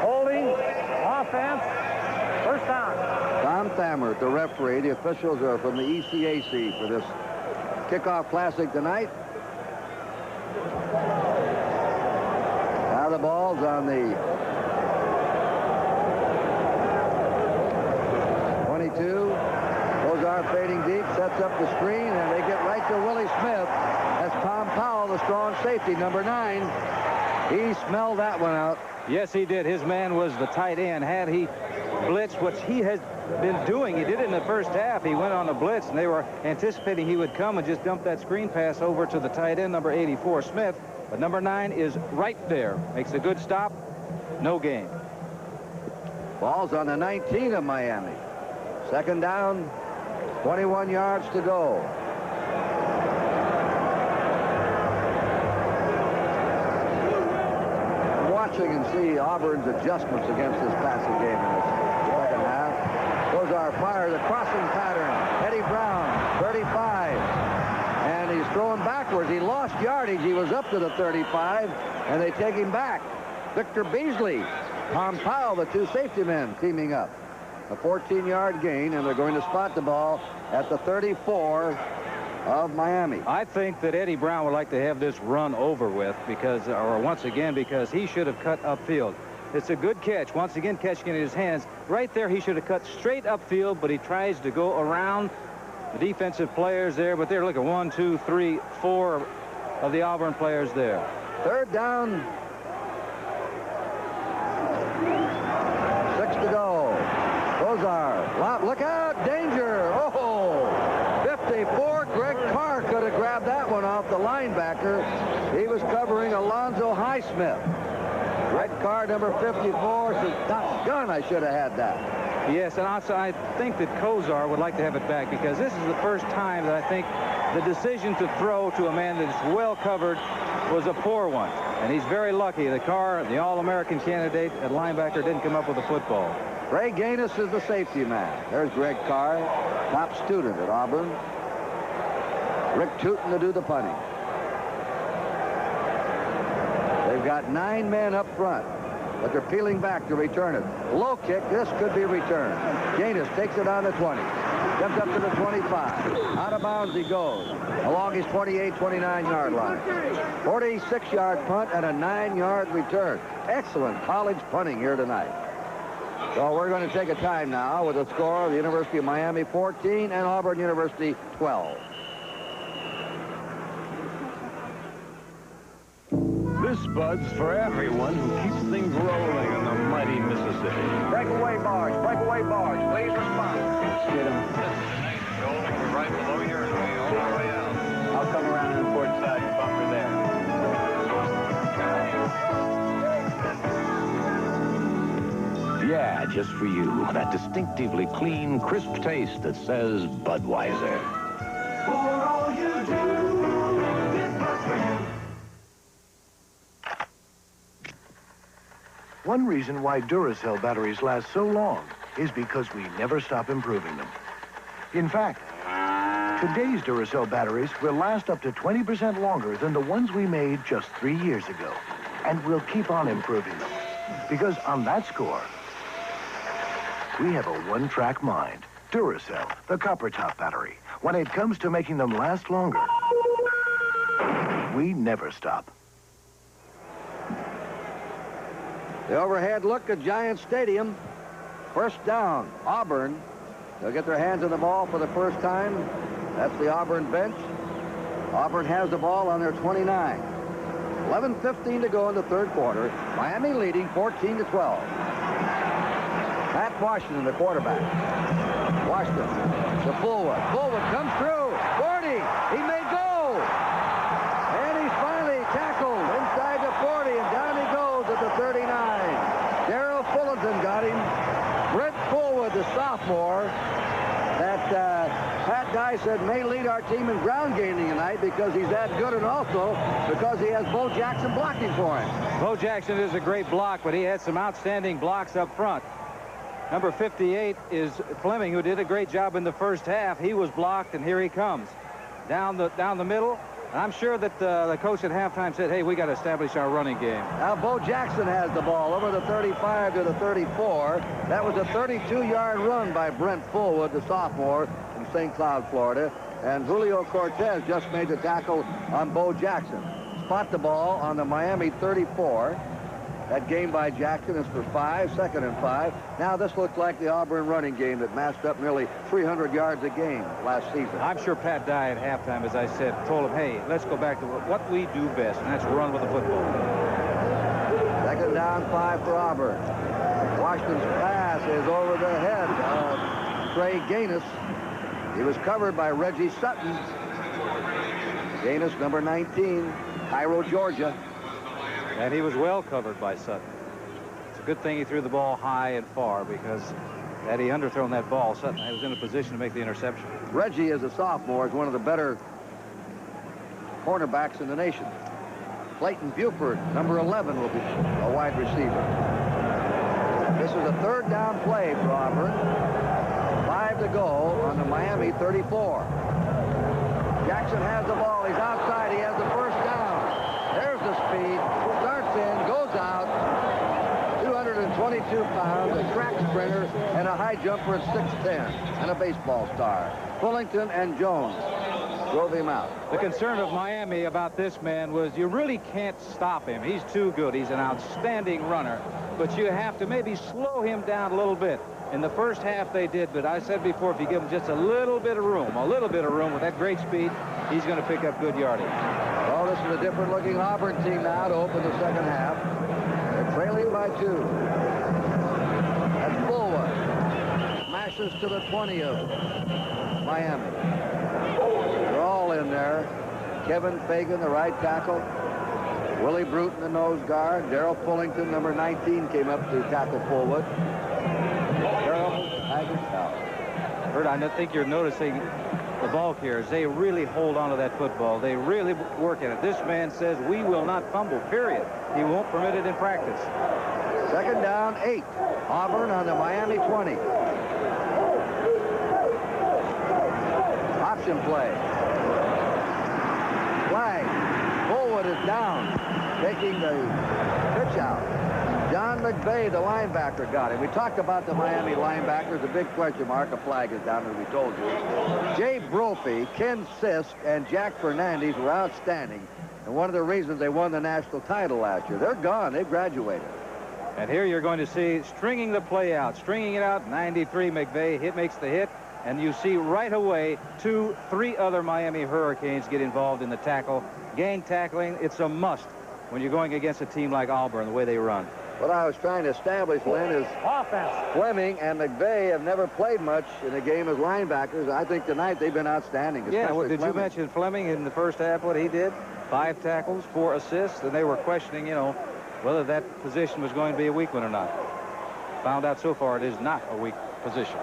Holding, offense, first down. Tom Thammer, the referee. The officials are from the ECAC for this kickoff classic tonight. Now the ball's on the fading deep, sets up the screen, and they get right to Willie Smith. That's Tom Powell, the strong safety, number 9. He smelled that one out. Yes, he did. His man was the tight end. Had he blitzed, which he has been doing, he did it in the first half. He went on a blitz, and they were anticipating he would come and just dump that screen pass over to the tight end, number 84, Smith. But number 9 is right there. Makes a good stop. No gain. Ball's on the 19 of Miami. Second down, 21 yards to go. Watching and see Auburn's adjustments against this passing game in the second half. Kozar fires a crossing pattern. Eddie Brown, 35. And he's throwing backwards. He lost yardage. He was up to the 35, and they take him back. Victor Beasley, Tom Powell, the two safety men teaming up. A 14-yard gain, and they're going to spot the ball at the 34 of Miami. I think that Eddie Brown would like to have this run over with because he should have cut upfield. It's a good catch. Once again, catching it in his hands. Right there, he should have cut straight upfield, but he tries to go around the defensive players there. But they're looking 1, 2, 3, 4 of the Auburn players there. Third down. 6 to go. Kozar, look out, danger. Oh, 54. Greg Carr could have grabbed that one off the linebacker. He was covering Alonzo Highsmith. Greg Carr, number 54, says, "Top gun, I should have had that." Yes, and also I think that Kozar would like to have it back because this is the first time that I think the decision to throw to a man that's well covered was a poor one. And he's very lucky. The Carr, the All-American candidate at linebacker, didn't come up with a football. Ray Gaines is the safety man. There's Greg Carr, top student at Auburn. Rick Tootin to do the punting. They've got 9 men up front, but they're peeling back to return it. Low kick, this could be returned. Gaines takes it on the 20. Steps up to the 25. Out of bounds he goes, along his 28, 29-yard line. 46-yard punt and a 9-yard return. Excellent college punting here tonight. So we're going to take a time now with a score of the University of Miami 14 and Auburn University 12. This Bud's for everyone who keeps things rolling in the mighty Mississippi. Breakaway barge, please respond. Get him. We're right below here and we all the way out. I'll come around on the port side and bumper there. Yeah, just for you. That distinctively clean, crisp taste that says Budweiser. For all you do, this Bud's for you. One reason why Duracell batteries last so long is because we never stop improving them. In fact, today's Duracell batteries will last up to 20% longer than the ones we made just 3 years ago. And we'll keep on improving them. Because on that score, we have a one-track mind. Duracell, the copper top battery. When it comes to making them last longer, we never stop. The overhead look at Giant Stadium. First down, Auburn. They'll get their hands on the ball for the first time. That's the Auburn bench. Auburn has the ball on their 29. 11:15 to go in the third quarter. Miami leading 14-12. Pat Washington, the quarterback. Washington to Fullwood. Fullwood comes through. 40. He may go. And he's finally tackled inside the 40. And down he goes at the 39. Darrell Fullerton got him. Brent Fullwood, the sophomore, that Pat Dye said may lead our team in ground gaining tonight because he's that good, and also because he has Bo Jackson blocking for him. Bo Jackson is a great block, but he had some outstanding blocks up front. Number 58 is Fleming, who did a great job in the first half. He was blocked, and here he comes. Down the middle. And I'm sure that the coach at halftime said, hey, we got to establish our running game. Now Bo Jackson has the ball over the 35 to the 34. That was a 32-yard run by Brent Fullwood, the sophomore from St. Cloud, Florida. And Julio Cortez just made the tackle on Bo Jackson. Spot the ball on the Miami 34. That game by Jackson is for 5, 2nd and 5. Now this looks like the Auburn running game that matched up nearly 300 yards a game last season. I'm sure Pat Dye at halftime, as I said, told him, hey, let's go back to what we do best, and that's run with the football. 2nd down, 5 for Auburn. Washington's pass is over the head of Trey Gaines. He was covered by Reggie Sutton. Gaines, number 19, Cairo, Georgia. And he was well covered by Sutton. It's a good thing he threw the ball high and far, because had he underthrown that ball, Sutton was in a position to make the interception. Reggie, as a sophomore, is one of the better cornerbacks in the nation. Clayton Buford, number 11, will be a wide receiver. This is a 3rd down play for Auburn. 5 to go on the Miami 34. Jackson has the ball. He's outside. He has the first down. There's the speed. Starts in, goes out. 222 pounds, a track sprinter, and a high jumper at 6'10", and a baseball star. Fullington and Jones drove him out. The concern of Miami about this man was you really can't stop him. He's too good. He's an outstanding runner, but you have to maybe slow him down a little bit. In the first half they did, but I said before, if you give him just a little bit of room with that great speed, he's going to pick up good yardage. Well, this is a different looking Auburn team now to open the 2nd half. They're trailing by 2. That's Bullwood. Smashes to the 20 of Miami. They're all in there. Kevin Fagan, the right tackle. Willie Bruton, the nose guard. Darrell Fullington, number 19, came up to tackle Bullwood. Bert, I think you're noticing the ball carriers. They really hold on to that football. They really work at it. This man says we will not fumble, period. He won't permit it in practice. 2nd down, 8. Auburn on the Miami 20. Option play. Flag. Bullwood is down, taking the pitch out. John McVay, the linebacker, got him. We talked about the Miami linebackers. A big question mark. A flag is down, as we told you. Jay Brophy, Ken Sisk, and Jack Fernandez were outstanding. And one of the reasons they won the national title last year. They're gone. They've graduated. And here you're going to see stringing the play out. Stringing it out, 93, McVay makes the hit. And you see right away 2, 3 other Miami Hurricanes get involved in the tackle. Gang tackling, it's a must when you're going against a team like Auburn, the way they run. What I was trying to establish, Lynn, is offense. Fleming and McVay have never played much in a game as linebackers. I think tonight they've been outstanding. Yeah, well, did you mention Fleming in the first half, what he did? 5 tackles, 4 assists, and they were questioning, whether that position was going to be a weak one or not. Found out so far it is not a weak position.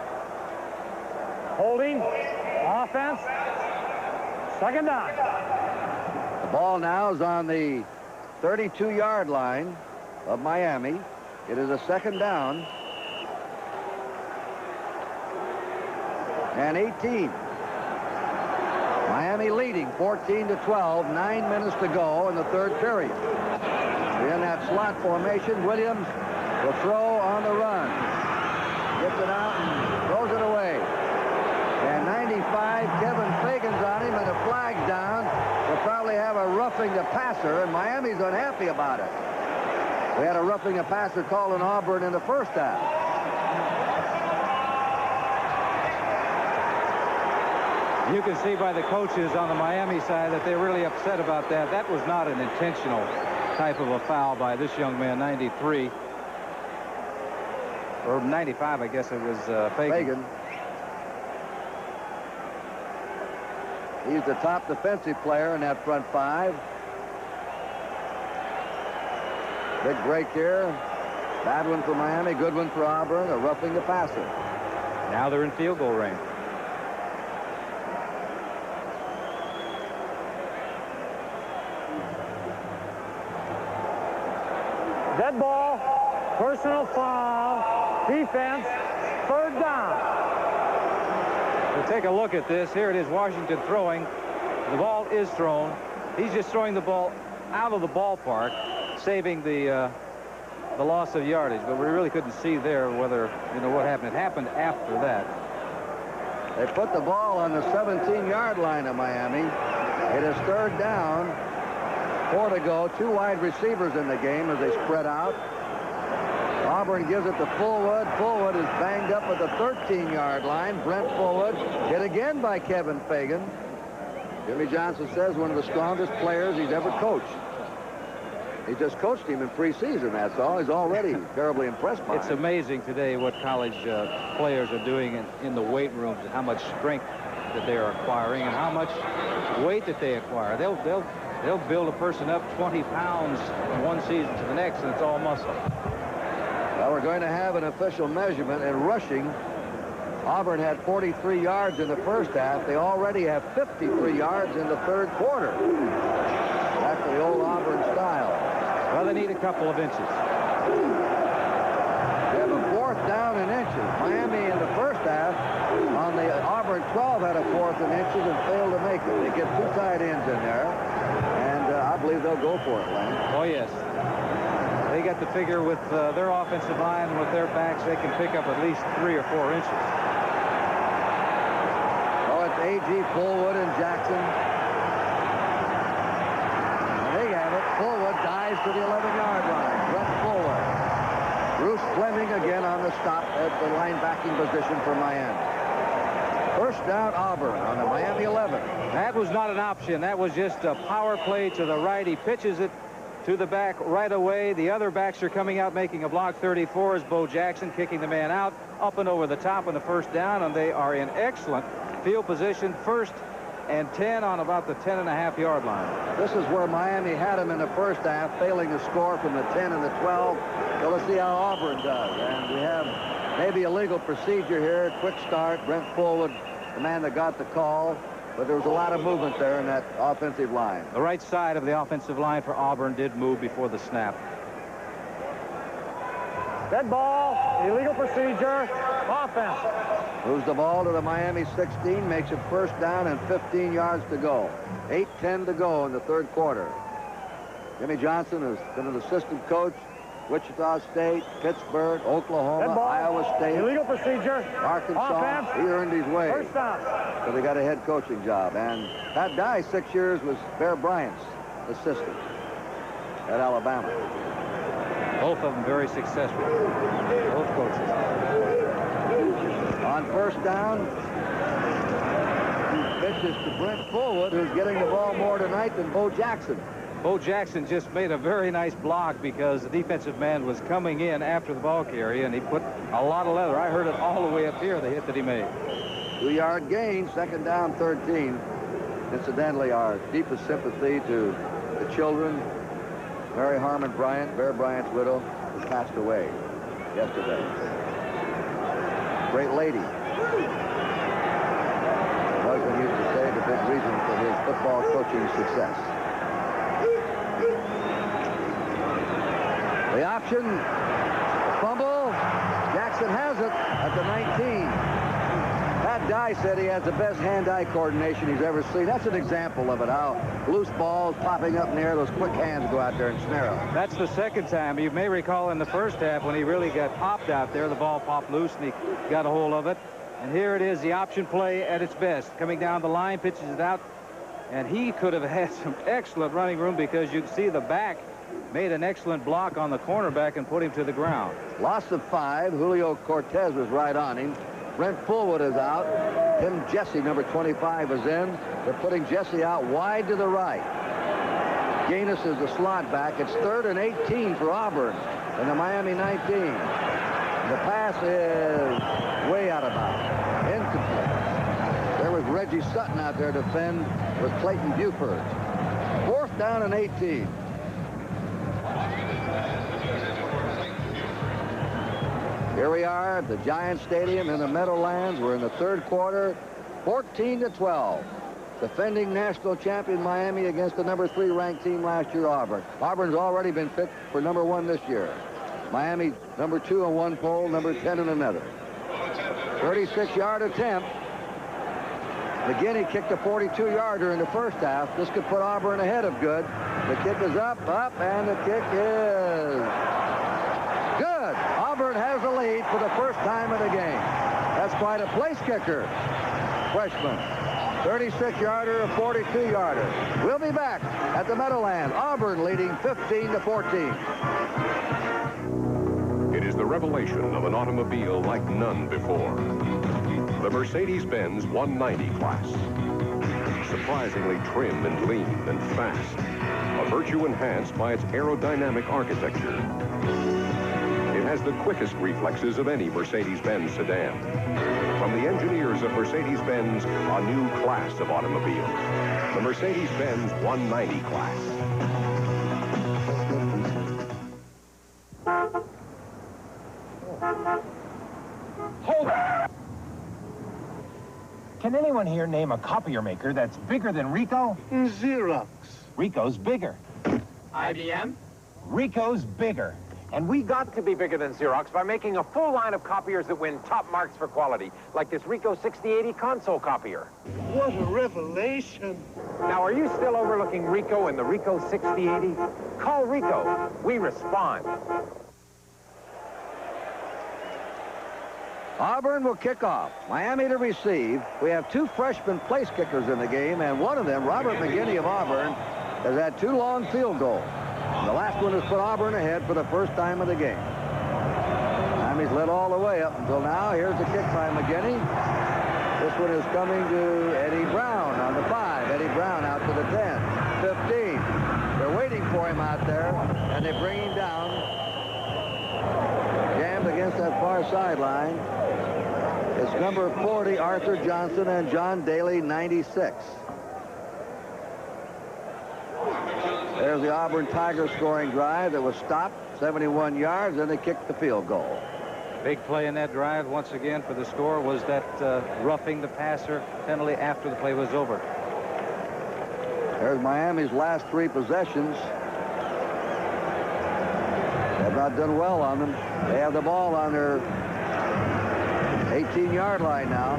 Holding, offense, 2nd down. The ball now is on the 32-yard line of Miami. It is a 2nd down. And 18. Miami leading 14-12, 9 minutes to go in the 3rd period. In that slot formation, Williams will throw on the run. Gets it out and throws it away. And 95, Kevin Fagan's on him, and the flag's down. They'll probably have a roughing the passer, and Miami's unhappy about it. We had a roughing a passer call in Auburn in the first half. You can see by the coaches on the Miami side that they're really upset about that. That was not an intentional type of a foul by this young man, 93. Or 95, I guess it was Fagan. He's the top defensive player in that front 5. Big break here. Bad one for Miami, good one for Auburn, a roughing the passer. Now they're in field goal range. Dead ball, personal foul, defense, 3rd down. We'll take a look at this. Here it is, Washington throwing. The ball is thrown. He's just throwing the ball out of the ballpark, saving the loss of yardage. But we really couldn't see there whether, what happened. It happened after that. They put the ball on the 17-yard line of Miami. It is 3rd down, 4 to go. 2 wide receivers in the game as they spread out. Auburn gives it to Fullwood. Fullwood is banged up at the 13-yard line. Brent Fullwood hit again by Kevin Fagan. Jimmy Johnson says one of the strongest players he's ever coached. He just coached him in preseason, that's all. He's already terribly impressed by It's him. amazing today what college players are doing in the weight rooms and how much strength that they are acquiring and how much weight that they acquire. They'll build a person up 20 pounds from one season to the next, and it's all muscle. Well, we're going to have an official measurement in rushing. Auburn had 43 yards in the first half. They already have 53 yards in the third quarter. That's the old Auburn style. Well, they need a couple of inches. They have a 4th down in inches. Miami in the first half on the Auburn 12 had a 4th in inches and failed to make it. They get 2 tight ends in there, and I believe they'll go for it, Lane. Oh, yes. They got to figure with their offensive line and with their backs, they can pick up at least 3 or 4 inches. Oh, it's A.G. Fullwood and Jackson. They have it. Fullwood dives to the 11-yard line. Brett Fullwood. Bruce Fleming again on the stop at the linebacking position for Miami. First down, Auburn on the Miami 11. That was not an option. That was just a power play to the right. He pitches it to the back right away. The other backs are coming out making a block. 34 is Bo Jackson kicking the man out up and over the top on the first down, and they are in excellent field position. 1st and 10 on about the 10.5-yard line. This is where Miami had him in the first half, failing to score from the 10 and the 12. So let's see how Auburn does. And we have maybe a legal procedure here. Quick start. Brent Fullwood, the man that got the call. But there was a lot of movement there in that offensive line. The right side of the offensive line for Auburn did move before the snap. Dead ball, illegal procedure, offense. Moves the ball to the Miami 16, makes it 1st down and 15 yards to go. 8:10 to go in the third quarter. Jimmy Johnson has been an assistant coach, Wichita State, Pittsburgh, Oklahoma, Iowa State. Illegal procedure. Arkansas. Offense. He earned his way. First down. So they got a head coaching job. And Pat Dye, 6 years, was Bear Bryant's assistant at Alabama. Both of them very successful. Both coaches. On first down, he pitches to Brent Fullwood, who's getting the ball more tonight than Bo Jackson. Bo Jackson just made a very nice block because the defensive man was coming in after the ball carrier, and he put a lot of leather. I heard it all the way up here, the hit that he made. 2-yard gain, 2nd down, 13. Incidentally, our deepest sympathy to the children. Mary Harmon Bryant, Bear Bryant's widow, who passed away yesterday. Great lady. Her husband used to say the big reason for his football coaching success. The option, fumble. Jackson has it at the 19. Pat Dye said he has the best hand-eye coordination he's ever seen. That's an example of it, how loose balls popping up in the air, those quick hands go out there and snare them. That's the second time. You may recall in the first half when he really got popped out there, the ball popped loose and he got a hold of it. And here it is, the option play at its best. Coming down the line, pitches it out, and he could have had some excellent running room because you can see the back made an excellent block on the cornerback and put him to the ground. Loss of 5. Julio Cortez was right on him. Brent Fullwood is out. Tim Jesse, number 25, is in. They're putting Jesse out wide to the right. Gaines is the slot back. It's 3rd and 18 for Auburn in the Miami 19. The pass is way out of bounds. Incomplete. There was Reggie Sutton out there to defend with Clayton Buford. 4th down and 18. Here we are at the Giant Stadium in the Meadowlands. We're in the third quarter, 14-12. Defending national champion Miami against the number 3 ranked team last year, Auburn. Auburn's already been picked for number 1 this year. Miami number 2 on one poll, number 10 in another. 36-yard attempt. Again, he kicked a 42-yarder in the first half. This could put Auburn ahead of good. The kick is up, and the kick is good. Auburn has the lead for the first time in the game. That's quite a place kicker. Freshman. 36-yarder, a 42-yarder. We'll be back at the Meadowlands. Auburn leading 15-14. It is the revelation of an automobile like none before. The Mercedes-Benz 190 class. Surprisingly trim and lean and fast. A virtue enhanced by its aerodynamic architecture. It has the quickest reflexes of any Mercedes-Benz sedan. From the engineers of Mercedes-Benz, a new class of automobiles. The Mercedes-Benz 190 class. Hold it! Can anyone here name a copier maker that's bigger than Ricoh? Xerox. Ricoh's bigger. IBM? Ricoh's bigger. And we got to be bigger than Xerox by making a full line of copiers that win top marks for quality, like this Ricoh 6080 console copier. What a revelation. Now, are you still overlooking Ricoh and the Ricoh 6080? Call Ricoh. We respond. Auburn will kick off. Miami to receive. We have two freshman place kickers in the game, and one of them, Robert McGinney of Auburn, has had two long field goals. The last one has put Auburn ahead for the first time of the game. Miami's led all the way up until now. Here's the kick by McGinney. This one is coming to Eddie Brown on the 5. Eddie Brown out to the 10, 15. They're waiting for him out there, and they bring him down. Jammed against that far sideline. It's number 40, Arthur Johnson, and John Daly, 96. There's the Auburn Tigers scoring drive that was stopped, 71 yards, and they kicked the field goal. Big play in that drive, once again, for the score was that roughing the passer penalty after the play was over. There's Miami's last three possessions. They've not done well on them. They have the ball on their 18-yard line now.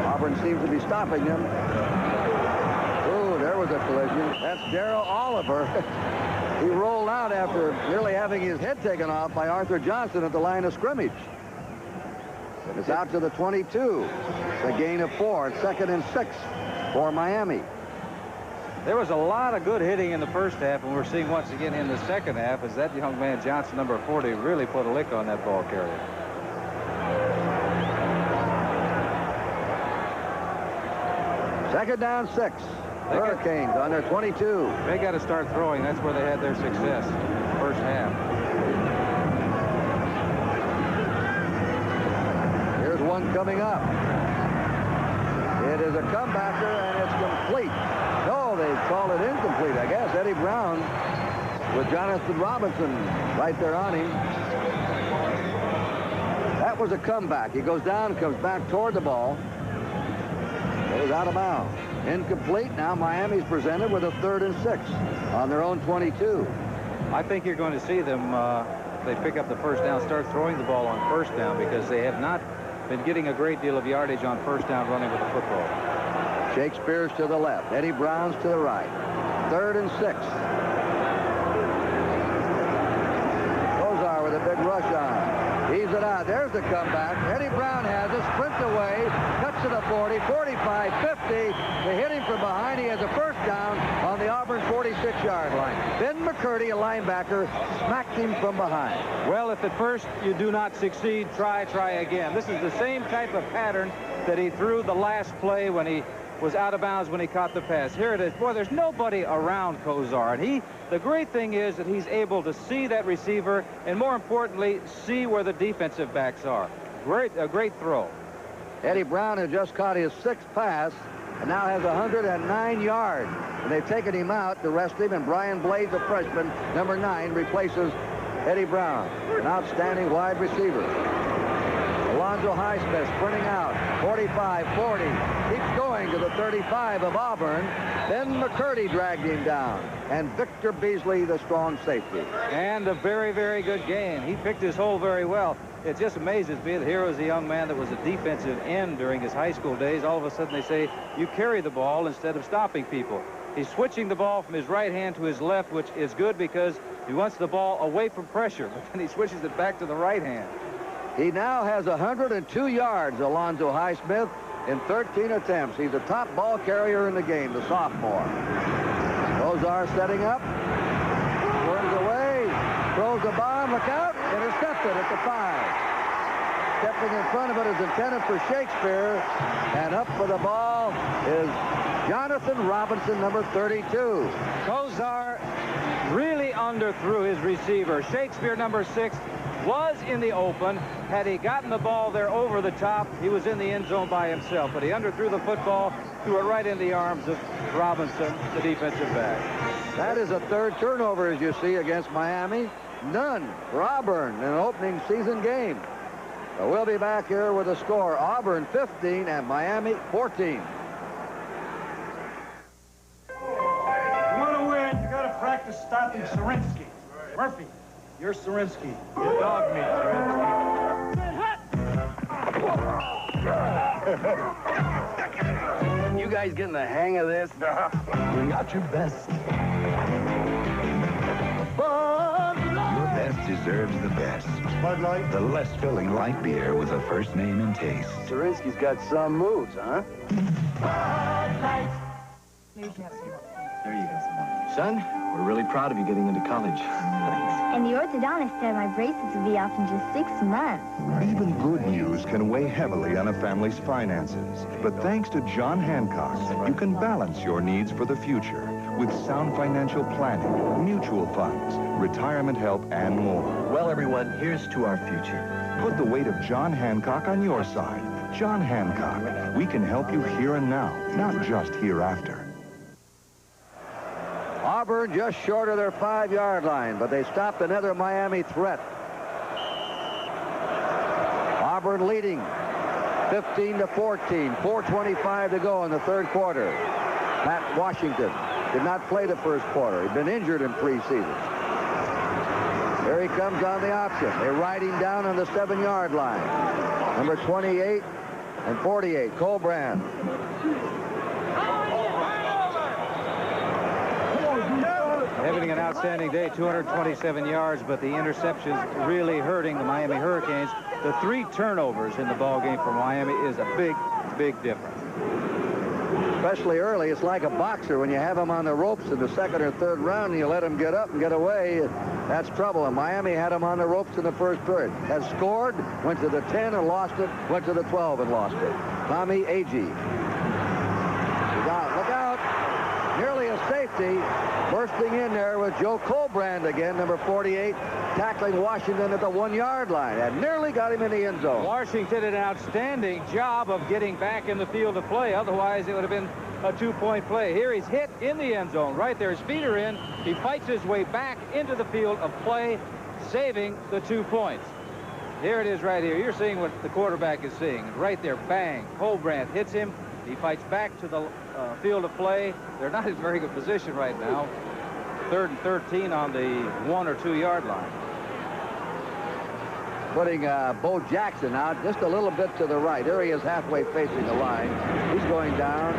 Auburn seems to be stopping them. Ooh, there was a collision. That's Darrell Oliver. He rolled out after nearly having his head taken off by Arthur Johnson at the line of scrimmage. It's out to the 22. It's a gain of 4. It's 2nd and 6 for Miami. There was a lot of good hitting in the first half, and we're seeing once again in the second half as that young man, Johnson, number 40, really put a lick on that ball carrier. Second down 6. Hurricanes on their 22. They got to start throwing. That's where they had their success. First half. Here's one coming up. It is a comebacker, and it's complete. No, they call it incomplete, I guess. Eddie Brown with Jonathan Robinson right there on him. That was a comeback. He goes down, comes back toward the ball. It was out of bounds. Incomplete. Now Miami's presented with a 3rd and 6 on their own 22. I think you're going to see them, they pick up the first down, start throwing the ball on first down because they have not been getting a great deal of yardage on first down running with the football. Shakespeare's to the left. Eddie Brown's to the right. 3rd and 6. Kozar with a big rush on. He's it out. There's the comeback. Eddie Brown has it. Sprints away. Cuts to the 40, 45, 50. They hit him from behind. He has a first down on the Auburn 46-yard line. Ben McCurdy, a linebacker, smacked him from behind. Well, if at first you do not succeed, try again. This is the same type of pattern that he threw the last play when he was out of bounds when he caught the pass. Here it is. Boy, there's nobody around Kozar. And the great thing is that he's able to see that receiver and, more importantly, see where the defensive backs are. A great throw. Eddie Brown has just caught his 6th pass and now has 109 yards. And they've taken him out to rest him, and Brian Blades, a freshman, number 9, replaces Eddie Brown, an outstanding wide receiver. Alonzo Highsmith sprinting out, 45, 40, keeps going to the 35 of Auburn. Ben McCurdy dragged him down, and Victor Beasley, the strong safety. And a very, very good game. He picked his hole very well. It just amazes me that here was a young man that was a defensive end during his high school days. All of a sudden they say, you carry the ball instead of stopping people. He's switching the ball from his right hand to his left, which is good because he wants the ball away from pressure, but then he switches it back to the right hand. He now has 102 yards, Alonzo Highsmith, in 13 attempts. He's the top ball carrier in the game, the sophomore. Kozar setting up. Turns away. Throws the bomb. Look out. Intercepted at the 5. Stepping in front of it is intended for Shakespeare. And up for the ball is Jonathan Robinson, number 32. Kozar really underthrew his receiver. Shakespeare, number 6, was in the open. Had he gotten the ball there over the top, he was in the end zone by himself. But he underthrew the football, threw it right in the arms of Robinson, the defensive back. That is a third turnover, as you see, against Miami. None for Auburn in an opening season game. So we'll be back here with a score. Auburn 15 and Miami 14. You want to win, you got to practice stopping Sarinsky. Murphy, you're Sarinsky. You dog me, Sarinsky. You guys getting the hang of this? Bring out your best. Your best deserves the best. Bud Light. The less filling light beer with a first name and taste. Sarinsky's got some moves, huh? There you go. Son, we're really proud of you getting into college. And the orthodontist said my braces would be off in just 6 months. Even good news can weigh heavily on a family's finances. But thanks to John Hancock, you can balance your needs for the future with sound financial planning, mutual funds, retirement help, and more. Well, everyone, here's to our future. Put the weight of John Hancock on your side. John Hancock. We can help you here and now, not just hereafter. Auburn just short of their 5-yard line, but they stopped another Miami threat. Auburn leading 15-14, 4:25 to go in the third quarter. Matt Washington did not play the first quarter. He'd been injured in preseason. Here he comes on the option. They ride him down on the 7-yard line. Number 28 and 48, Colbrand. Having an outstanding day, 227 yards, but the interceptions really hurting the Miami Hurricanes. The 3 turnovers in the ball game for Miami is a big, big difference. Especially early, it's like a boxer. When you have him on the ropes in the 2nd or 3rd round and you let him get up and get away, that's trouble. And Miami had him on the ropes in the first period. Has scored, went to the 10 and lost it, went to the 12 and lost it. Tommy Agee. Look out. Nearly a safety. Bursting in there with Joe Colbrand again, number 48, tackling Washington at the 1-yard line, and nearly got him in the end zone. Washington did an outstanding job of getting back in the field of play. Otherwise, it would have been a 2-point play. Here he's hit in the end zone. Right there, his feet are in. He fights his way back into the field of play, saving the 2 points. Here it is right here. You're seeing what the quarterback is seeing. Right there, bang. Colbrand hits him. He fights back to the field of play. They're not in very good position right now. 3rd and 13 on the 1 or 2 yard line. Putting Bo Jackson out just a little bit to the right. There he is halfway facing the line. He's going down.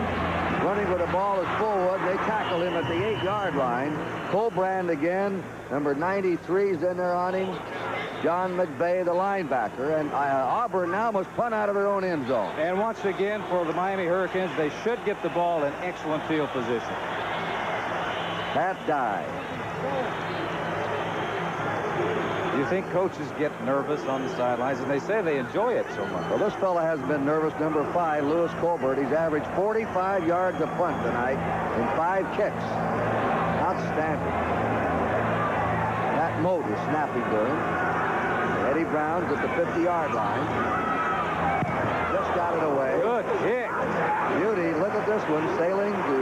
Running with the ball is Fullwood. They tackle him at the 8-yard line. Colbrand again. Number 93 is in there on him. John McVay, the linebacker. And Auburn now must punt out of their own end zone. And once again, for the Miami Hurricanes, they should get the ball in excellent field position. Pat Dye. Do you think coaches get nervous on the sidelines? And they say they enjoy it so much. Well, this fella has been nervous. Number 5, Lewis Colbert. He's averaged 45 yards a punt tonight in 5 kicks. Outstanding. Matt Moat is snapping to him. Eddie Brown's at the 50-yard line. Just got it away. Good kick. Beauty. Look at this one, sailing to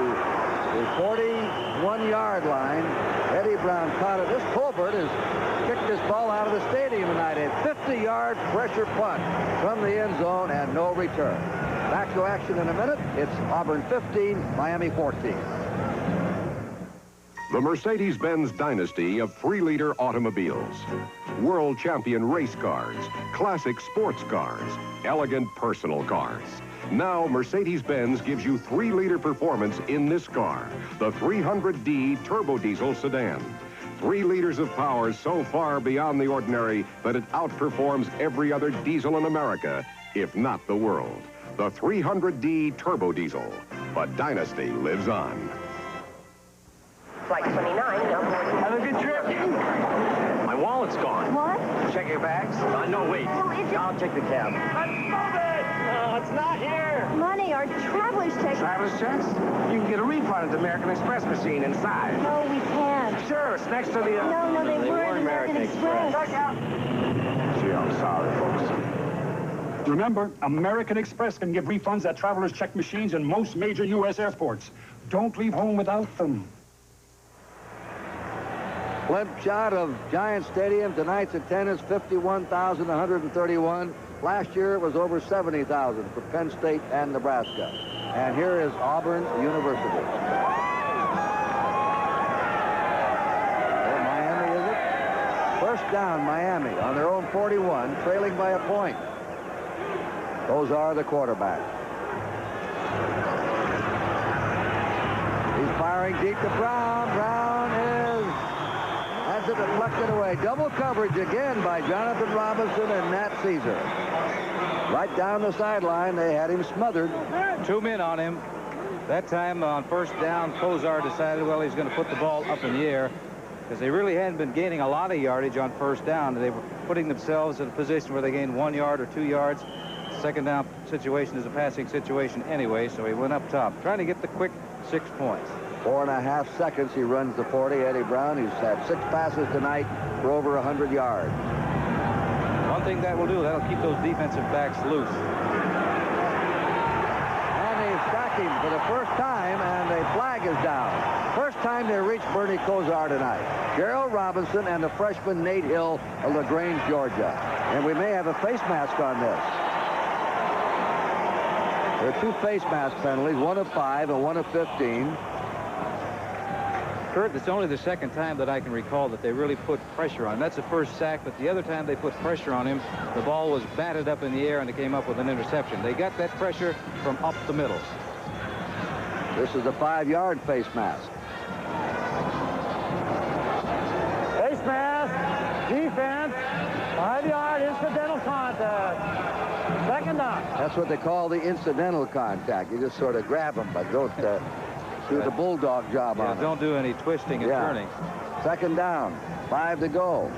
the 41-yard line. Eddie Brown caught it. This Colbert has kicked this ball out of the stadium tonight. A 50-yard pressure punt from the end zone and no return. Back to action in a minute. It's Auburn 15, Miami 14. The Mercedes-Benz dynasty of 3-liter automobiles. World champion race cars, classic sports cars, elegant personal cars. Now, Mercedes-Benz gives you 3-liter performance in this car, the 300D turbo diesel sedan. 3 liters of power so far beyond the ordinary that it outperforms every other diesel in America, if not the world. the 300D Turbo Diesel. But Dynasty lives on. Flight 29, Have a good trip. My wallet's gone. What? Check your bags? No, wait. No, it's I'll take the cab. Let's move it! No, it's not here. money, our traveler's check. Traveler's checks? You can get a refund at the American Express machine inside. No, we can't. Sure, it's next to the... No, they weren't American Express. Gee, I'm sorry, folks. Remember, American Express can give refunds at traveler's check machines in most major U.S. airports. Don't leave home without them. Blimp shot of Giant Stadium. Tonight's attendance, 51,131. Last year, it was over 70,000 for Penn State and Nebraska. And here is Auburn University. Oh, Miami, is it? First down, Miami, on their own 41, trailing by a point. Those are the quarterback. He's firing deep to Brown. Brown has it deflected away. Double coverage again by Jonathan Robinson and Nat Caesar. Right down the sideline, they had him smothered. 2 men on him. That time on first down, Kozar decided, well, he's going to put the ball up in the air because they really hadn't been gaining a lot of yardage on first down. They were putting themselves in a position where they gained 1 yard or 2 yards. Second down situation is a passing situation anyway, so he went up top, trying to get the quick 6 points. 4.5 seconds, he runs the 40, Eddie Brown. He's had 6 passes tonight for over 100 yards. One thing that will do, that'll keep those defensive backs loose. And they sack him for the first time, and the flag is down. First time they reached Bernie Kozar tonight. Gerald Robinson and the freshman Nate Hill of LaGrange, Georgia. And we may have a face mask on this. There are 2 face mask penalties, one of 5 and one of 15. Kurt, it's only the second time that I can recall that they really put pressure on him. That's the first sack, but the other time they put pressure on him, the ball was batted up in the air and they came up with an interception. They got that pressure from up the middle. This is a 5-yard face mask. Face mask, defense, 5-yard incidental contact. Second down. That's what they call the incidental contact. You just sort of grab them, but don't do the bulldog job on them. Don't do any twisting and turning. Second down, 5 to go.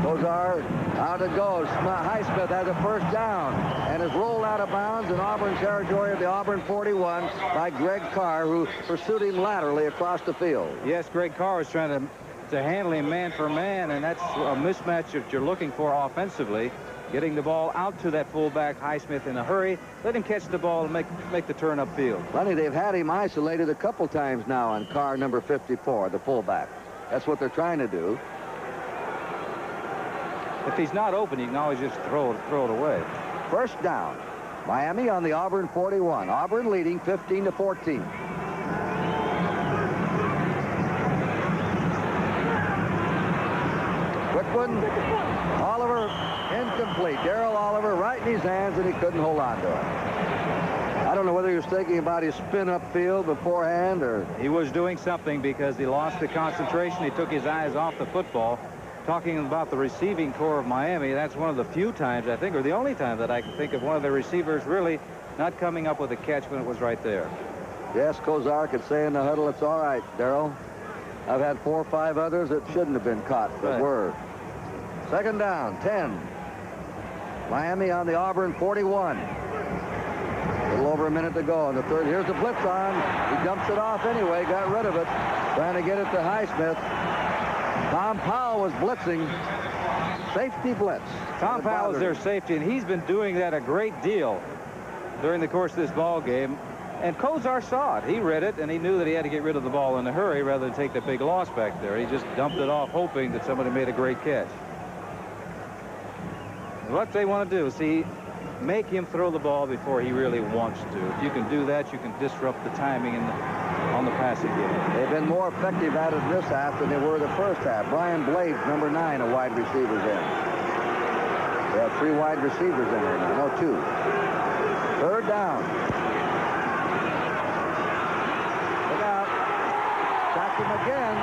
Kozar out it goes. Highsmith has a first down and is rolled out of bounds in Auburn territory of the Auburn 41 by Greg Carr, who pursued him laterally across the field. Yes, Greg Carr was trying to handle him man for man, and that's a mismatch that you're looking for offensively. Getting the ball out to that fullback, Highsmith, in a hurry. Let him catch the ball and make the turn upfield. Funny, they've had him isolated a couple times now on car number 54, the fullback. That's what they're trying to do. If he's not open, you can always just throw it away. First down. Miami on the Auburn 41. Auburn leading 15-14. Quick one. Oliver incomplete. Darrell Oliver right in his hands, and he couldn't hold on to it. I don't know whether he was thinking about his spin upfield beforehand or... He was doing something because he lost the concentration. He took his eyes off the football. Talking about the receiving core of Miami, that's one of the few times, I think, or the only time that I can think of one of the receivers really not coming up with a catch when it was right there. Yes, Kozar could say in the huddle, it's all right, Darrell. I've had 4 or 5 others that shouldn't have been caught, but were. Second down, 10. Miami on the Auburn 41. A little over a minute to go in the third. Here's the blitz on. He dumps it off anyway, got rid of it. Trying to get it to Highsmith. Tom Powell was blitzing. Safety blitz. Tom Powell is their safety, and he's been doing that a great deal during the course of this ball game. And Kozar saw it. He read it, and he knew that he had to get rid of the ball in a hurry rather than take the big loss back there. He just dumped it off, hoping that somebody made a great catch. What they want to do is make him throw the ball before he really wants to. If you can do that, you can disrupt the timing on the passing game. They've been more effective at it this half than they were the first half. Brian Blades, number 9, a wide receiver's in. They have 3 wide receivers in there now. No, 2. Third down. Look out. Sacked him again.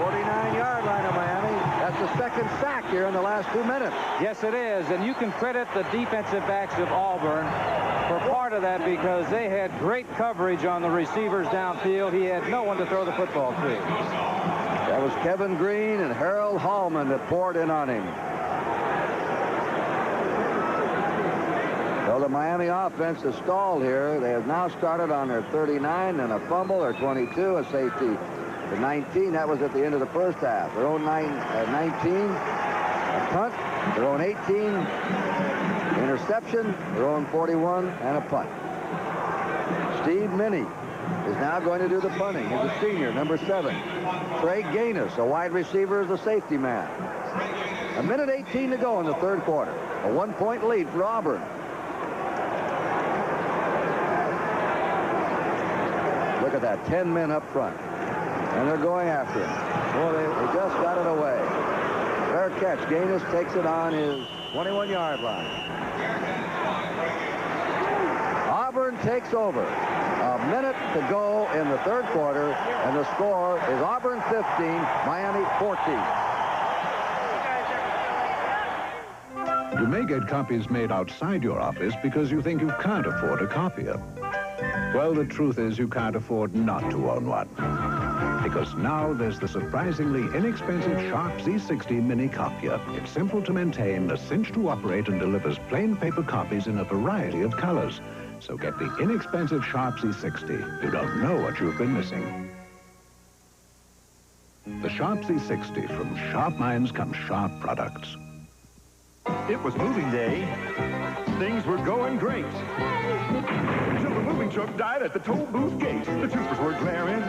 49-yard line of Miami. That's the the second sack here in the last 2 minutes. Yes, it is. And you can credit the defensive backs of Auburn for part of that because they had great coverage on the receivers downfield. He had no one to throw the football to. That was Kevin Green and Harold Hallman that poured in on him. So the Miami offense is stalled here. They have now started on their 39 and a fumble, their 22, a safety. The 19, that was at the end of the first half. Their own 19, a punt, their own 18, interception, their own 41, and a punt. Steve Minnie is now going to do the punting. He's a senior, number 7. Trey Gaines, a wide receiver, is the safety man. 1:18 to go in the third quarter. A 1-point lead for Auburn. Look at that, 10 men up front. And they're going after him. Well, they just got it away. Fair catch. Gaines takes it on his 21-yard line. Auburn takes over. A minute to go in the third quarter, and the score is Auburn 15, Miami 14. You may get copies made outside your office because you think you can't afford a copier. Well, the truth is you can't afford not to own one. Because now there's the surprisingly inexpensive Sharp Z60 mini copier. It's simple to maintain, a cinch to operate, and delivers plain paper copies in a variety of colors. So get the inexpensive Sharp Z60. You don't know what you've been missing. The Sharp Z60. From sharp minds come sharp products. It was moving day. Things were going great. Until the moving truck died at the toll booth gate. The troopers were glaring.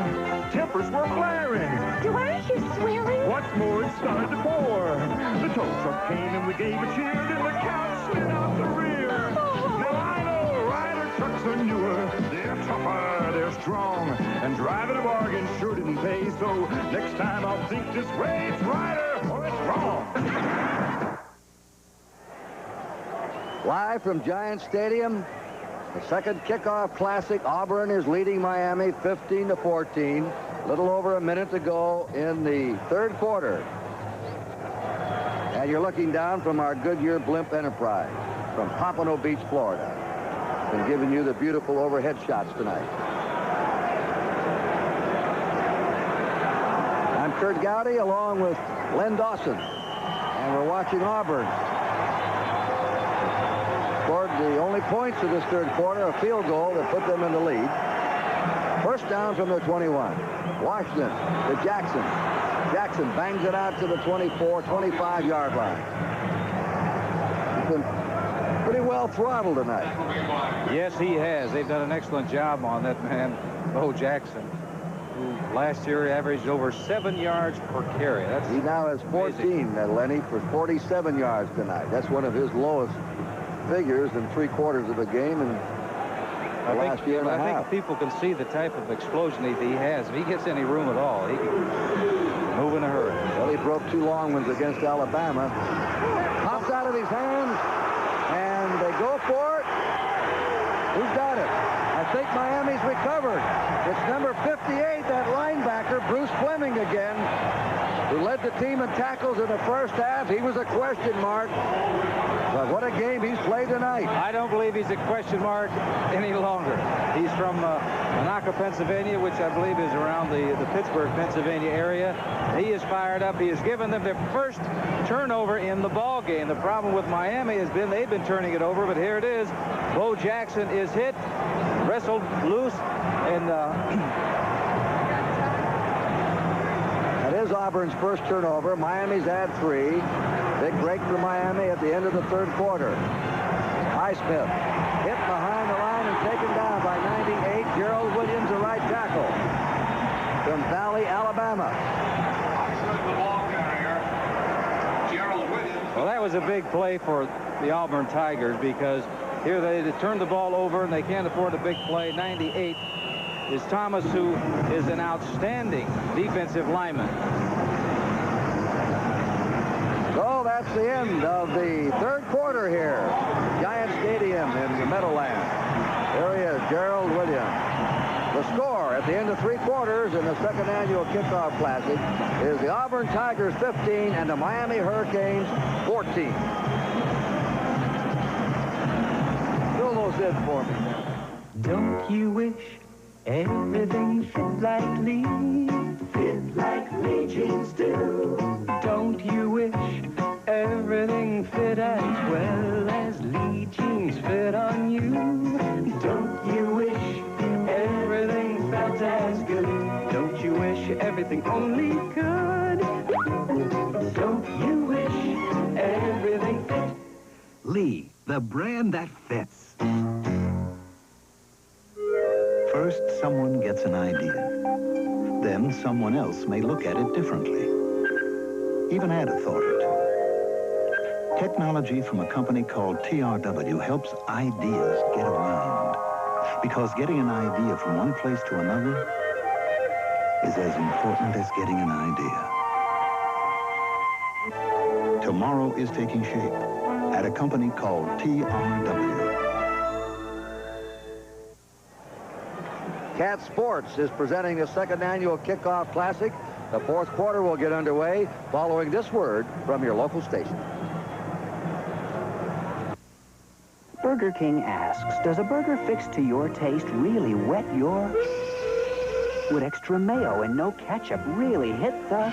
Tempers were flaring. Why are you swearing? What's more, it started to pour. The tow truck came and we gave a cheer. Then the couch slid out the rear. Now I know rider trucks are newer. They're tougher, they're strong. And driving a bargain sure didn't pay. So next time I'll think this way. It's rider or it's wrong. Live from Giant Stadium, the second kickoff classic. Auburn is leading Miami 15-14. A little over a minute to go in the third quarter. And you're looking down from our Goodyear Blimp Enterprise from Pompano Beach, Florida. Been giving you the beautiful overhead shots tonight. I'm Kurt Gowdy along with Len Dawson. And we're watching Auburn. Scored the only points of this third quarter, a field goal that put them in the lead. First down from their 21. Washington to Jackson. Jackson bangs it out to the 24, 25-yard line. He's been pretty well throttled tonight. Yes, he has. They've done an excellent job on that man, Bo Jackson, who last year averaged over 7 yards per carry. He now has 14, Lenny, for 47 yards tonight. That's one of his lowest figures in 3/4 of a game in the last year and a half. I think people can see the type of explosion he has. If he gets any room at all, he can move in a hurry. Well, he broke 2 long ones against Alabama. Pops out of his hands, and they go for it. Who's got it? I think Miami's recovered. It's number 58, that linebacker, Bruce Fleming again, who led the team in tackles in the first half. He was a question mark. But what a game he's played tonight. I don't believe he's a question mark any longer. He's from Monaco, Pennsylvania, which I believe is around the Pittsburgh, Pennsylvania area. He is fired up. He has given them their first turnover in the ball game. The problem with Miami has been they've been turning it over, but here it is. Bo Jackson is hit, wrestled loose, and that is Auburn's first turnover. Miami's had 3. Big break for Miami at the end of the third quarter. Highsmith hit behind the line and taken down by 98. Gerald Williams, the right tackle from Valley, Alabama. Well, that was a big play for the Auburn Tigers because here they turned the ball over and they can't afford a big play. 98 is Thomas, who is an outstanding defensive lineman. So that's the end of the third quarter here. Giant Stadium in the Meadowlands. There he is, Gerald Williams. The score at the end of 3 quarters in the second annual Kickoff Classic is the Auburn Tigers 15 and the Miami Hurricanes 14. Fill those in for me. Don't you wish everything fit like Lee? Fit like Lee jeans do. Don't you wish everything fit as well as Lee jeans fit on you? Don't you wish everything felt as good? Don't you wish everything only could? Don't you wish everything fit? Lee, the brand that fits. First, someone gets an idea. Then someone else may look at it differently. Even add a thought or two. Technology from a company called TRW helps ideas get around. Because getting an idea from one place to another is as important as getting an idea. Tomorrow is taking shape at a company called TRW. Cat Sports is presenting the second annual Kickoff Classic. The 4th quarter will get underway following this word from your local station. Burger King asks, does a burger fixed to your taste really whet your... Would extra mayo and no ketchup really hit the...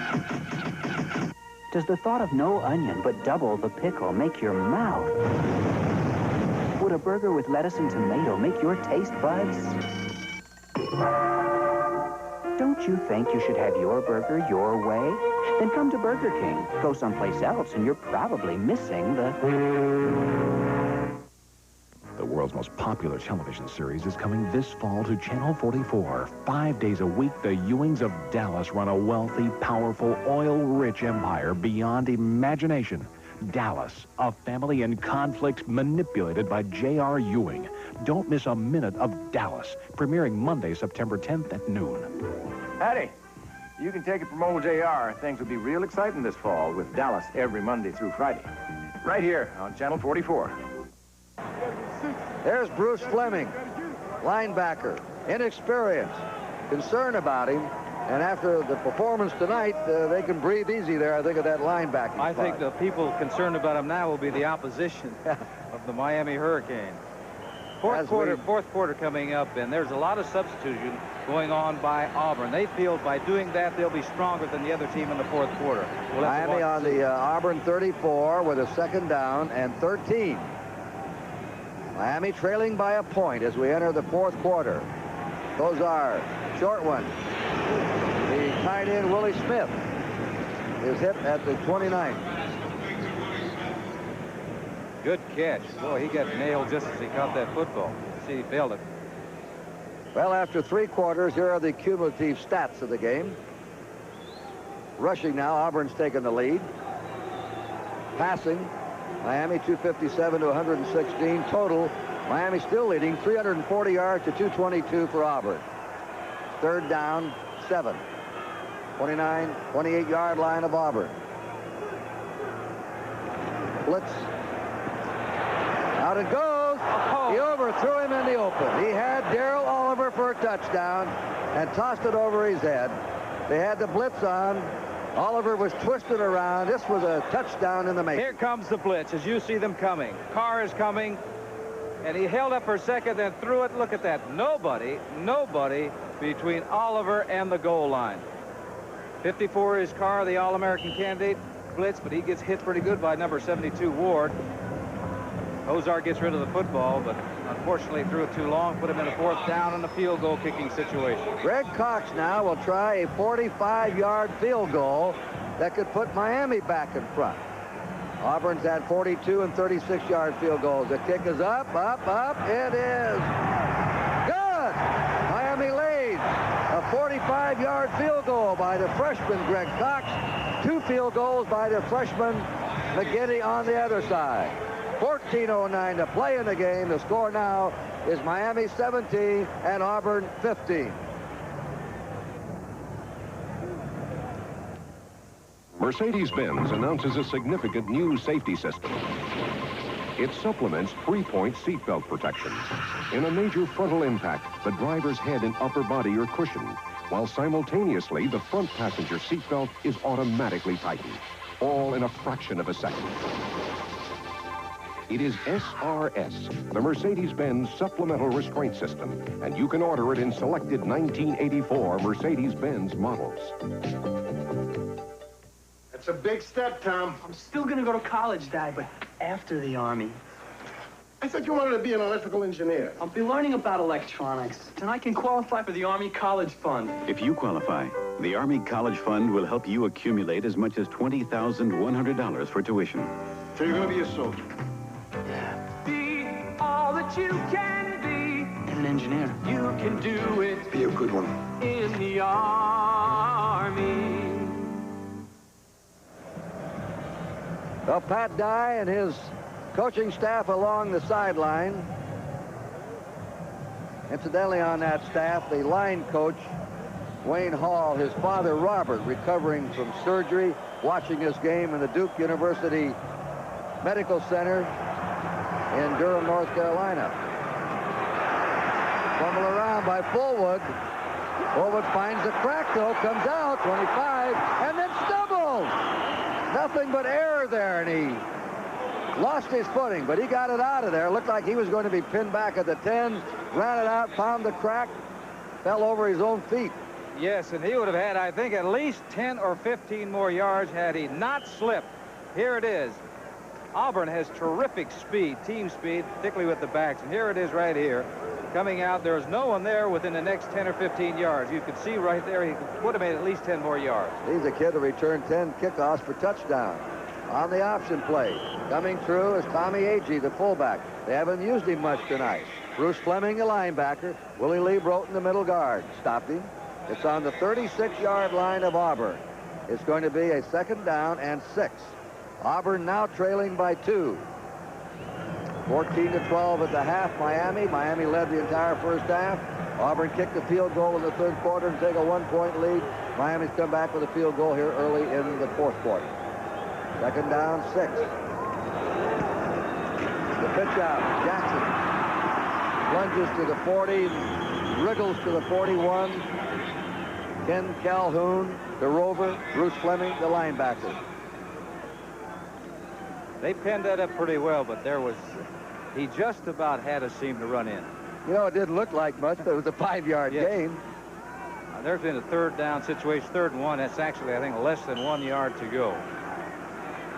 Does the thought of no onion but double the pickle make your mouth... Would a burger with lettuce and tomato make your taste buds... Don't you think you should have your burger your way? Then come to Burger King. Go someplace else and you're probably missing the... The world's most popular television series is coming this fall to Channel 44. 5 days a week, the Ewings of Dallas run a wealthy, powerful, oil-rich empire beyond imagination. Dallas, a family in conflict manipulated by J.R. Ewing. Don't miss a minute of Dallas, premiering Monday, September 10th at noon. Hattie, you can take it from old JR. Things will be real exciting this fall with Dallas every Monday through Friday. Right here on Channel 44. There's Bruce Fleming, linebacker, inexperienced, concern about him. And after the performance tonight, they can breathe easy there, I think, of that linebacking I spot. think the people concerned about him now will be the opposition of the Miami Hurricanes. Fourth quarter coming up, and there's a lot of substitution going on by Auburn. They feel by doing that, they'll be stronger than the other team in the 4th quarter. Miami on the Auburn 34 with a 2nd down and 13. Miami trailing by a point as we enter the 4th quarter. Those are short one. The tight end, Willie Smith, is hit at the 29. Good catch. Boy, he got nailed just as he caught that football. See, he failed it. Well, after 3 quarters, here are the cumulative stats of the game. Rushing now, Auburn's taken the lead. Passing, Miami 257 to 116. Total, Miami still leading 340 yards to 222 for Auburn. 3rd down, 7. 29, 28-yard line of Auburn. Blitz. Out it goes. He overthrew him in the open. He had Darrell Oliver for a touchdown and tossed it over his head. They had the blitz on. Oliver was twisted around. This was a touchdown in the making. Here comes the blitz as you see them coming. Carr is coming, and he held up for a second, then threw it. Look at that. Nobody between Oliver and the goal line. 54 is Carr, the All-American candidate. Blitz, but he gets hit pretty good by number 72, Ward. Ozark gets rid of the football, but unfortunately threw it too long, put him in a 4th down and a field goal kicking situation. Greg Cox now will try a 45-yard field goal that could put Miami back in front. Auburn's had 42 and 36-yard field goals. The kick is up. It is good. Miami leads. A 45-yard field goal by the freshman Greg Cox. 2 field goals by the freshman McGinney on the other side. 14:09 to play in the game. The score now is Miami 17 and Auburn 15. Mercedes-Benz announces a significant new safety system. It supplements 3-point seatbelt protection. In a major frontal impact, the driver's head and upper body are cushioned, while simultaneously the front passenger seatbelt is automatically tightened, all in a fraction of a second. It is SRS, the Mercedes-Benz Supplemental Restraint System, and you can order it in selected 1984 Mercedes-Benz models. That's a big step, Tom. I'm still gonna go to college, Dad, but after the Army. I thought you wanted to be an electrical engineer. I'll be learning about electronics, and I can qualify for the Army College Fund. If you qualify, the Army College Fund will help you accumulate as much as $20,100 for tuition. So you're gonna be a soldier? Be all that you can be. And an engineer. You can do it. Be a good one. In the Army. Well, Pat Dye and his coaching staff along the sideline. Incidentally, on that staff, the line coach, Wayne Hall, his father, Robert, recovering from surgery, watching this game in the Duke University Medical Center in Durham, North Carolina. Fumble around by Fullwood. Fullwood finds the crack, though, comes out, 25, and then stumbled. Nothing but air there, and he lost his footing, but he got it out of there. Looked like he was going to be pinned back at the 10, ran it out, found the crack, fell over his own feet. Yes, and he would have had, I think, at least 10 or 15 more yards had he not slipped. Here it is. Auburn has terrific speed, team speed, particularly with the backs, and here it is right here. Coming out, there's no one there within the next 10 or 15 yards. You could see right there, he would have made at least 10 more yards. He's a kid who returned 10 kickoffs for touchdown. On the option play, coming through is Tommy Agee, the fullback. They haven't used him much tonight. Bruce Fleming, the linebacker. Willie Lee Broughton, the middle guard. Stopped him. It's on the 36-yard line of Auburn. It's going to be a 2nd down and 6. Auburn now trailing by 2. 14-12 at the half, Miami. Miami led the entire first half. Auburn kicked the field goal in the 3rd quarter and take a 1-point lead. Miami's come back with a field goal here early in the 4th quarter. 2nd down, 6. The pitch out. Jackson plunges to the 40, wriggles to the 41. Ken Calhoun, the rover. Bruce Fleming, the linebacker. They pinned that up pretty well, but he just about had a seam to run in. You know, it didn't look like much, but it was a 5-yard gain. There's been a 3rd down situation, 3rd and 1. That's actually, I think, less than 1 yard to go.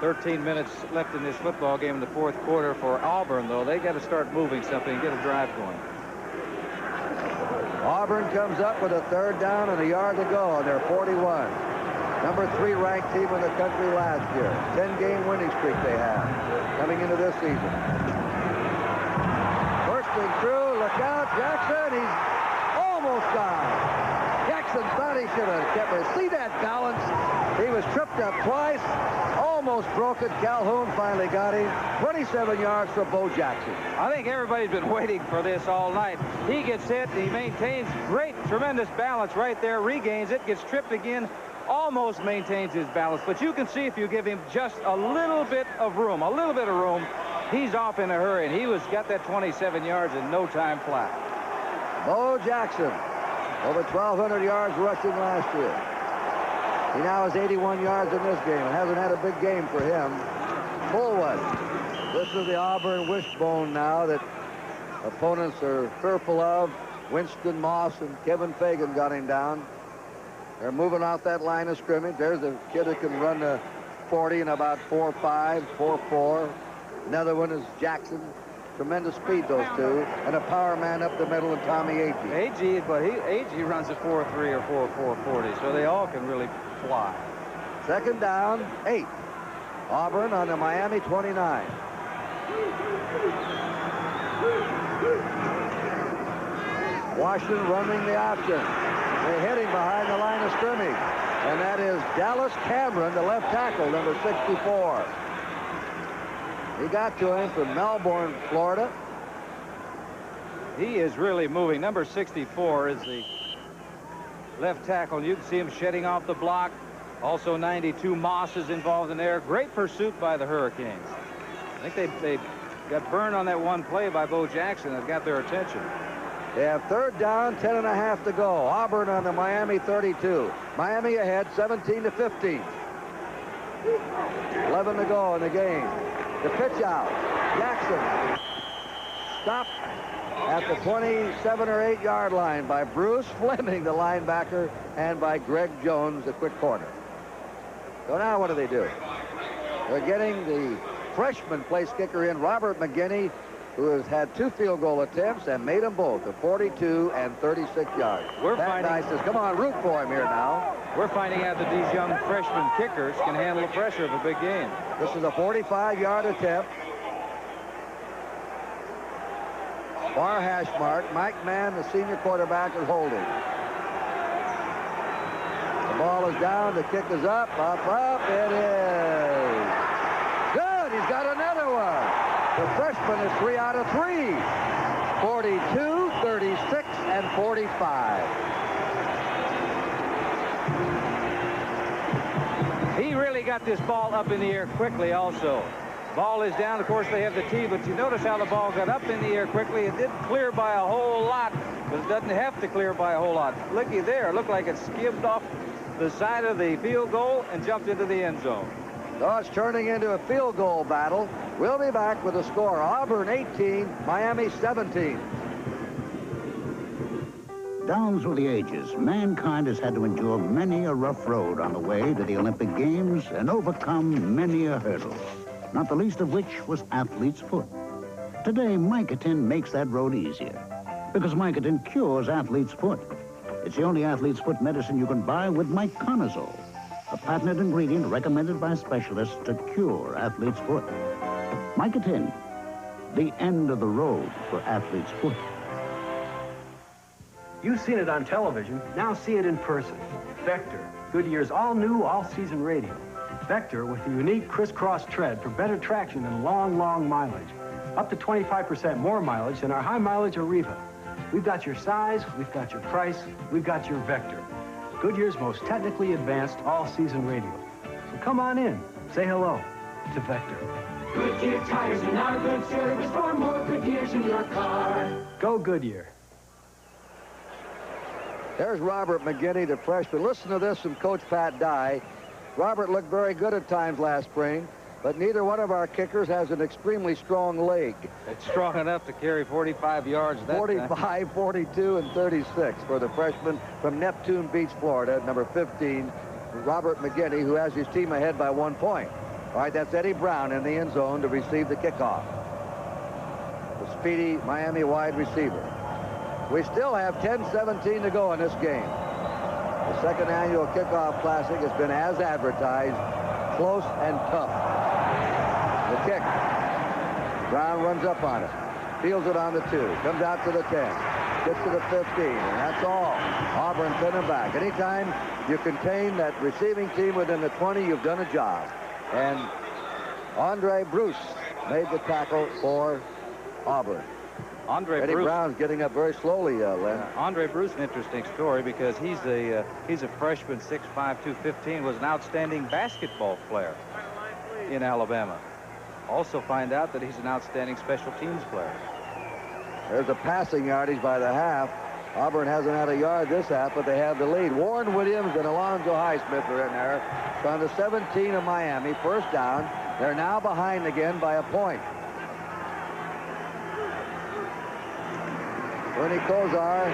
13 minutes left in this football game in the 4th quarter for Auburn, though. They got to start moving something and get a drive going. Auburn comes up with a 3rd down and a yard to go on their 41. Number 3 ranked team in the country last year. 10-game winning streak they have coming into this season. Bursting through, look out, Jackson, he's almost gone. Jackson thought he should have kept it. See that balance? He was tripped up twice, almost broke it. Calhoun finally got him. 27 yards for Bo Jackson. I think everybody's been waiting for this all night. He gets hit, he maintains great, tremendous balance right there, regains it, gets tripped again, almost maintains his balance. But you can see if you give him just a little bit of room, he's off in a hurry, and he got that 27 yards in no time flat. Bo Jackson, over 1,200 yards rushing last year. He now has 81 yards in this game and hasn't had a big game for him. Fullwood. This is the Auburn wishbone now that opponents are fearful of. Winston Moss and Kevin Fagan got him down. They're moving off that line of scrimmage. There's a kid that can run the 40 in about 4.5, 4.4. Another one is Jackson. Tremendous speed, those two. And a power man up the middle of Tommy Agee. Agee runs a 4.3 or 4.40, so they all can really fly. 2nd down, 8. Auburn on the Miami 29. Washington running the option. They're hitting behind the line of scrimmage. And that is Dallas Cameron, the left tackle, number 64. He got to him from Melbourne, Florida. He is really moving. Number 64 is the left tackle. You can see him shedding off the block. Also 92, Moss is involved in there. Great pursuit by the Hurricanes. I think they got burned on that one play by Bo Jackson that got their attention. They have third down, 10.5 to go. Auburn on the Miami 32. Miami ahead, 17-15. 11 to go in the game. The pitch out. Jackson stopped at the 27 or 8 yard line by Bruce Fleming, the linebacker, and by Greg Jones, the quick corner. So now what do? They're getting the freshman place kicker in, Robert McGinney, who has had 2 field goal attempts and made them both at 42 and 36 yards. Pat Dye says, come on, root for him here now. We're finding out that these young freshman kickers can handle the pressure of a big game. This is a 45-yard attempt. Far hash mark. Mike Mann, the senior quarterback, is holding. The ball is down. The kick is up. It is. Good. He's got another one. The freshman is 3 out of 3. 42, 36, and 45. He really got this ball up in the air quickly also. Ball is down. Of course, they have the tee, but you notice how the ball got up in the air quickly. It didn't clear by a whole lot, but it doesn't have to clear by a whole lot. Looky there. It looked like it skimmed off the side of the field goal and jumped into the end zone. So it's turning into a field goal battle. We'll be back with the score. Auburn 18, Miami 17. Down through the ages, mankind has had to endure many a rough road on the way to the Olympic Games and overcome many a hurdle, not the least of which was athlete's foot. Today, Micotin makes that road easier because Micotin cures athlete's foot. It's the only athlete's foot medicine you can buy with miconazole, a patented ingredient recommended by specialists to cure athlete's foot. Micotin, the end of the road for athlete's foot. You've seen it on television, now see it in person. Vector, Goodyear's all-new, all-season radio. Vector with the unique crisscross tread for better traction and long, long mileage. Up to 25% more mileage than our high-mileage Arriva. We've got your size, we've got your price, we've got your Vector. Goodyear's most technically advanced all-season radio. So come on in, say hello to Vector. Goodyear tires are now good service for more good years in your car. Go Goodyear. There's Robert McGinney, the freshman. Listen to this from Coach Pat Dye. Robert looked very good at times last spring, but neither one of our kickers has an extremely strong leg. It's strong enough to carry 45 yards. 45, 42, and 36 for the freshman from Neptune Beach, Florida, number 15, Robert McGinney, who has his team ahead by 1 point. All right, that's Eddie Brown in the end zone to receive the kickoff. The speedy Miami wide receiver. We still have 10-17 to go in this game. The second annual kickoff classic has been as advertised, close and tough. The kick. Brown runs up on it. Fields it on the 2. Comes out to the 10. Gets to the 15. And that's all. Auburn sending back. Anytime you contain that receiving team within the 20, you've done a job. And Andre Bruce made the tackle for Auburn. Eddie Brown's getting up very slowly, Len. Andre Bruce, an interesting story because he's a freshman, 6'5", 215, was an outstanding basketball player in Alabama. Also find out that he's an outstanding special teams player. There's a passing yardage by the half. Auburn hasn't had a yard this half, but they have the lead. Warren Williams and Alonzo Highsmith are in there. It's on the 17 of Miami, first down. They're now behind again by a point. Ernie Kozar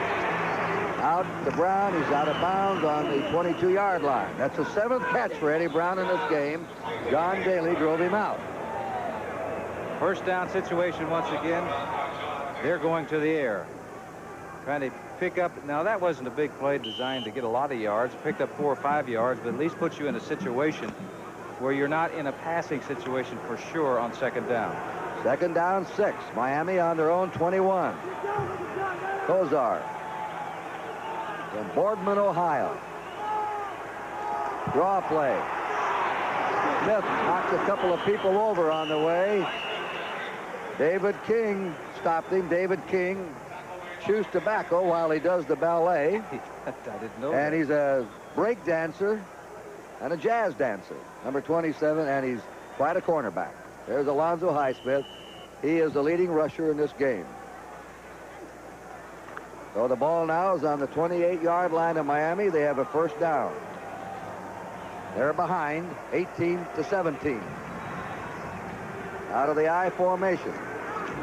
out to Brown. He's out of bounds on the 22-yard line. That's the 7th catch for Eddie Brown in this game. John Daly drove him out. First down situation once again. They're going to the air. Trying to pick up. Now, that wasn't a big play designed to get a lot of yards. Picked up 4 or 5 yards, but at least puts you in a situation where you're not in a passing situation for sure on second down. Second down, 6. Miami on their own 21. Kozar from Boardman, Ohio. Draw play. Smith knocked a couple of people over on the way. David King stopped him. David King chews tobacco while he does the ballet. I didn't know And that. he's a break dancer and a jazz dancer, number 27, and he's quite a cornerback. There's Alonzo Highsmith. He is the leading rusher in this game. So the ball now is on the 28-yard line of Miami. They have a first down. They're behind 18-17. Out of the I formation.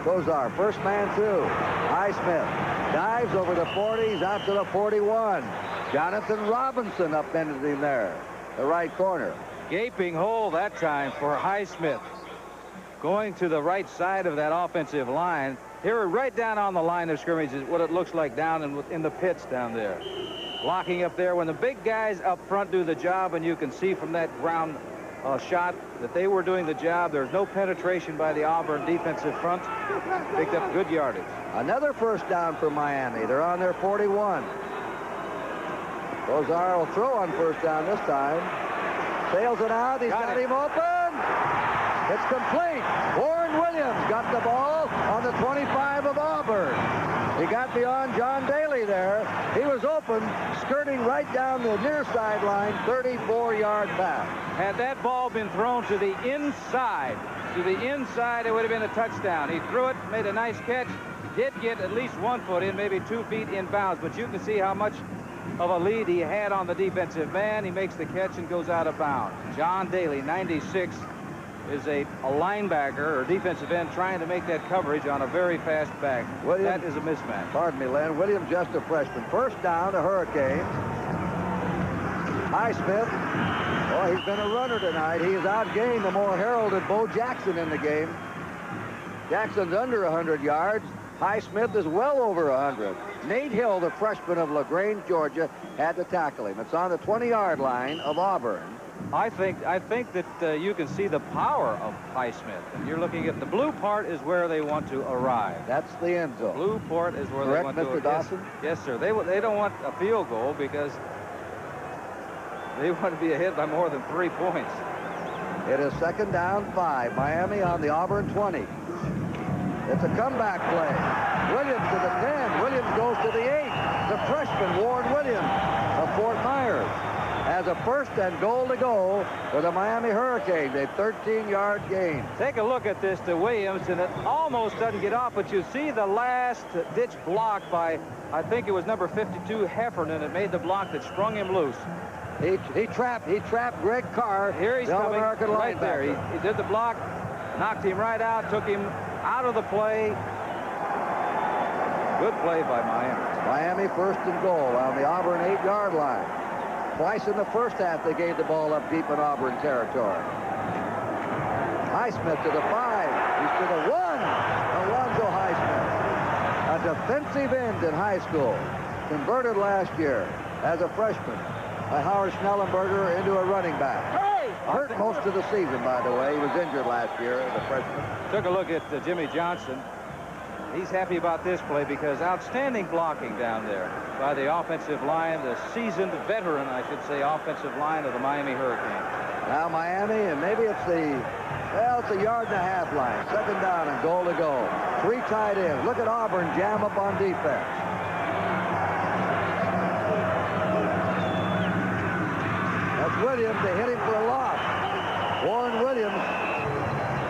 Kozar, first man through. Highsmith dives over the 40s out to the 41. Jonathan Robinson upended him there, the right corner. Gaping hole that time for Highsmith. Going to the right side of that offensive line. Here, right down on the line of scrimmage is what it looks like down in the pits down there. Blocking up there when the big guys up front do the job, and you can see from that ground shot that they were doing the job. There's no penetration by the Auburn defensive front. Picked up good yardage. Another first down for Miami. They're on their 41. Kozar will throw on first down this time. Sails it out. He's got him open. It's complete. Warren Williams got the ball on the 25 of Auburn. He got beyond John Daly there. He was open, skirting right down the near sideline, 34-yard pass. Had that ball been thrown to the inside, it would have been a touchdown. He threw it, made a nice catch, did get at least 1 foot in, maybe 2 feet in bounds, but you can see how much of a lead he had on the defensive man. He makes the catch and goes out of bounds. John Daly, 96, is a linebacker or defensive end trying to make that coverage on a very fast back. That is a mismatch. Pardon me, Len. Williams just a freshman. First down to Hurricanes. Highsmith. Oh, he's been a runner tonight. He has outgained the more heralded Bo Jackson in the game. Jackson's under 100 yards. Highsmith is well over 100. Nate Hill, the freshman of LaGrange, Georgia, had to tackle him. It's on the 20-yard line of Auburn. I think that you can see the power of Highsmith. And you're looking at the blue part is where they want to arrive. That's the end zone. Blue part is where they want to arrive. Correct, Mr. Dawson? Yes, sir. They don't want a field goal because they want to be ahead by more than 3 points. It is second down 5. Miami on the Auburn 20. It's a comeback play. Williams to the 10. Williams goes to the 8. The freshman, Warren Williams of Fort Myers, has a first and goal to go for the Miami Hurricanes, a 13-yard gain. Take a look at this to Williams, and it almost doesn't get off, but you see the last-ditch block by, I think it was number 52, Heffernan, that made the block that sprung him loose. He trapped Greg Carr. Here he's coming American right there. He did the block, knocked him right out, took him out of the play. Good play by Miami. Miami first and goal on the Auburn 8-yard line. Twice in the first half they gave the ball up deep in Auburn territory. Highsmith to the 5. He's to the 1. Alonzo Highsmith, a defensive end in high school, converted last year as a freshman by Howard Schnellenberger into a running back. Hurt most of the season, by the way. He was injured last year as a freshman. Took a look at Jimmy Johnson. He's happy about this play because outstanding blocking down there by the offensive line, the seasoned veteran, I should say, offensive line of the Miami Hurricanes. Now Miami, and maybe it's it's a yard-and-a-half line. Second down and goal to go. 3 tight ends. Look at Auburn jam up on defense. That's Williams. They hit him for a loss. Warren Williams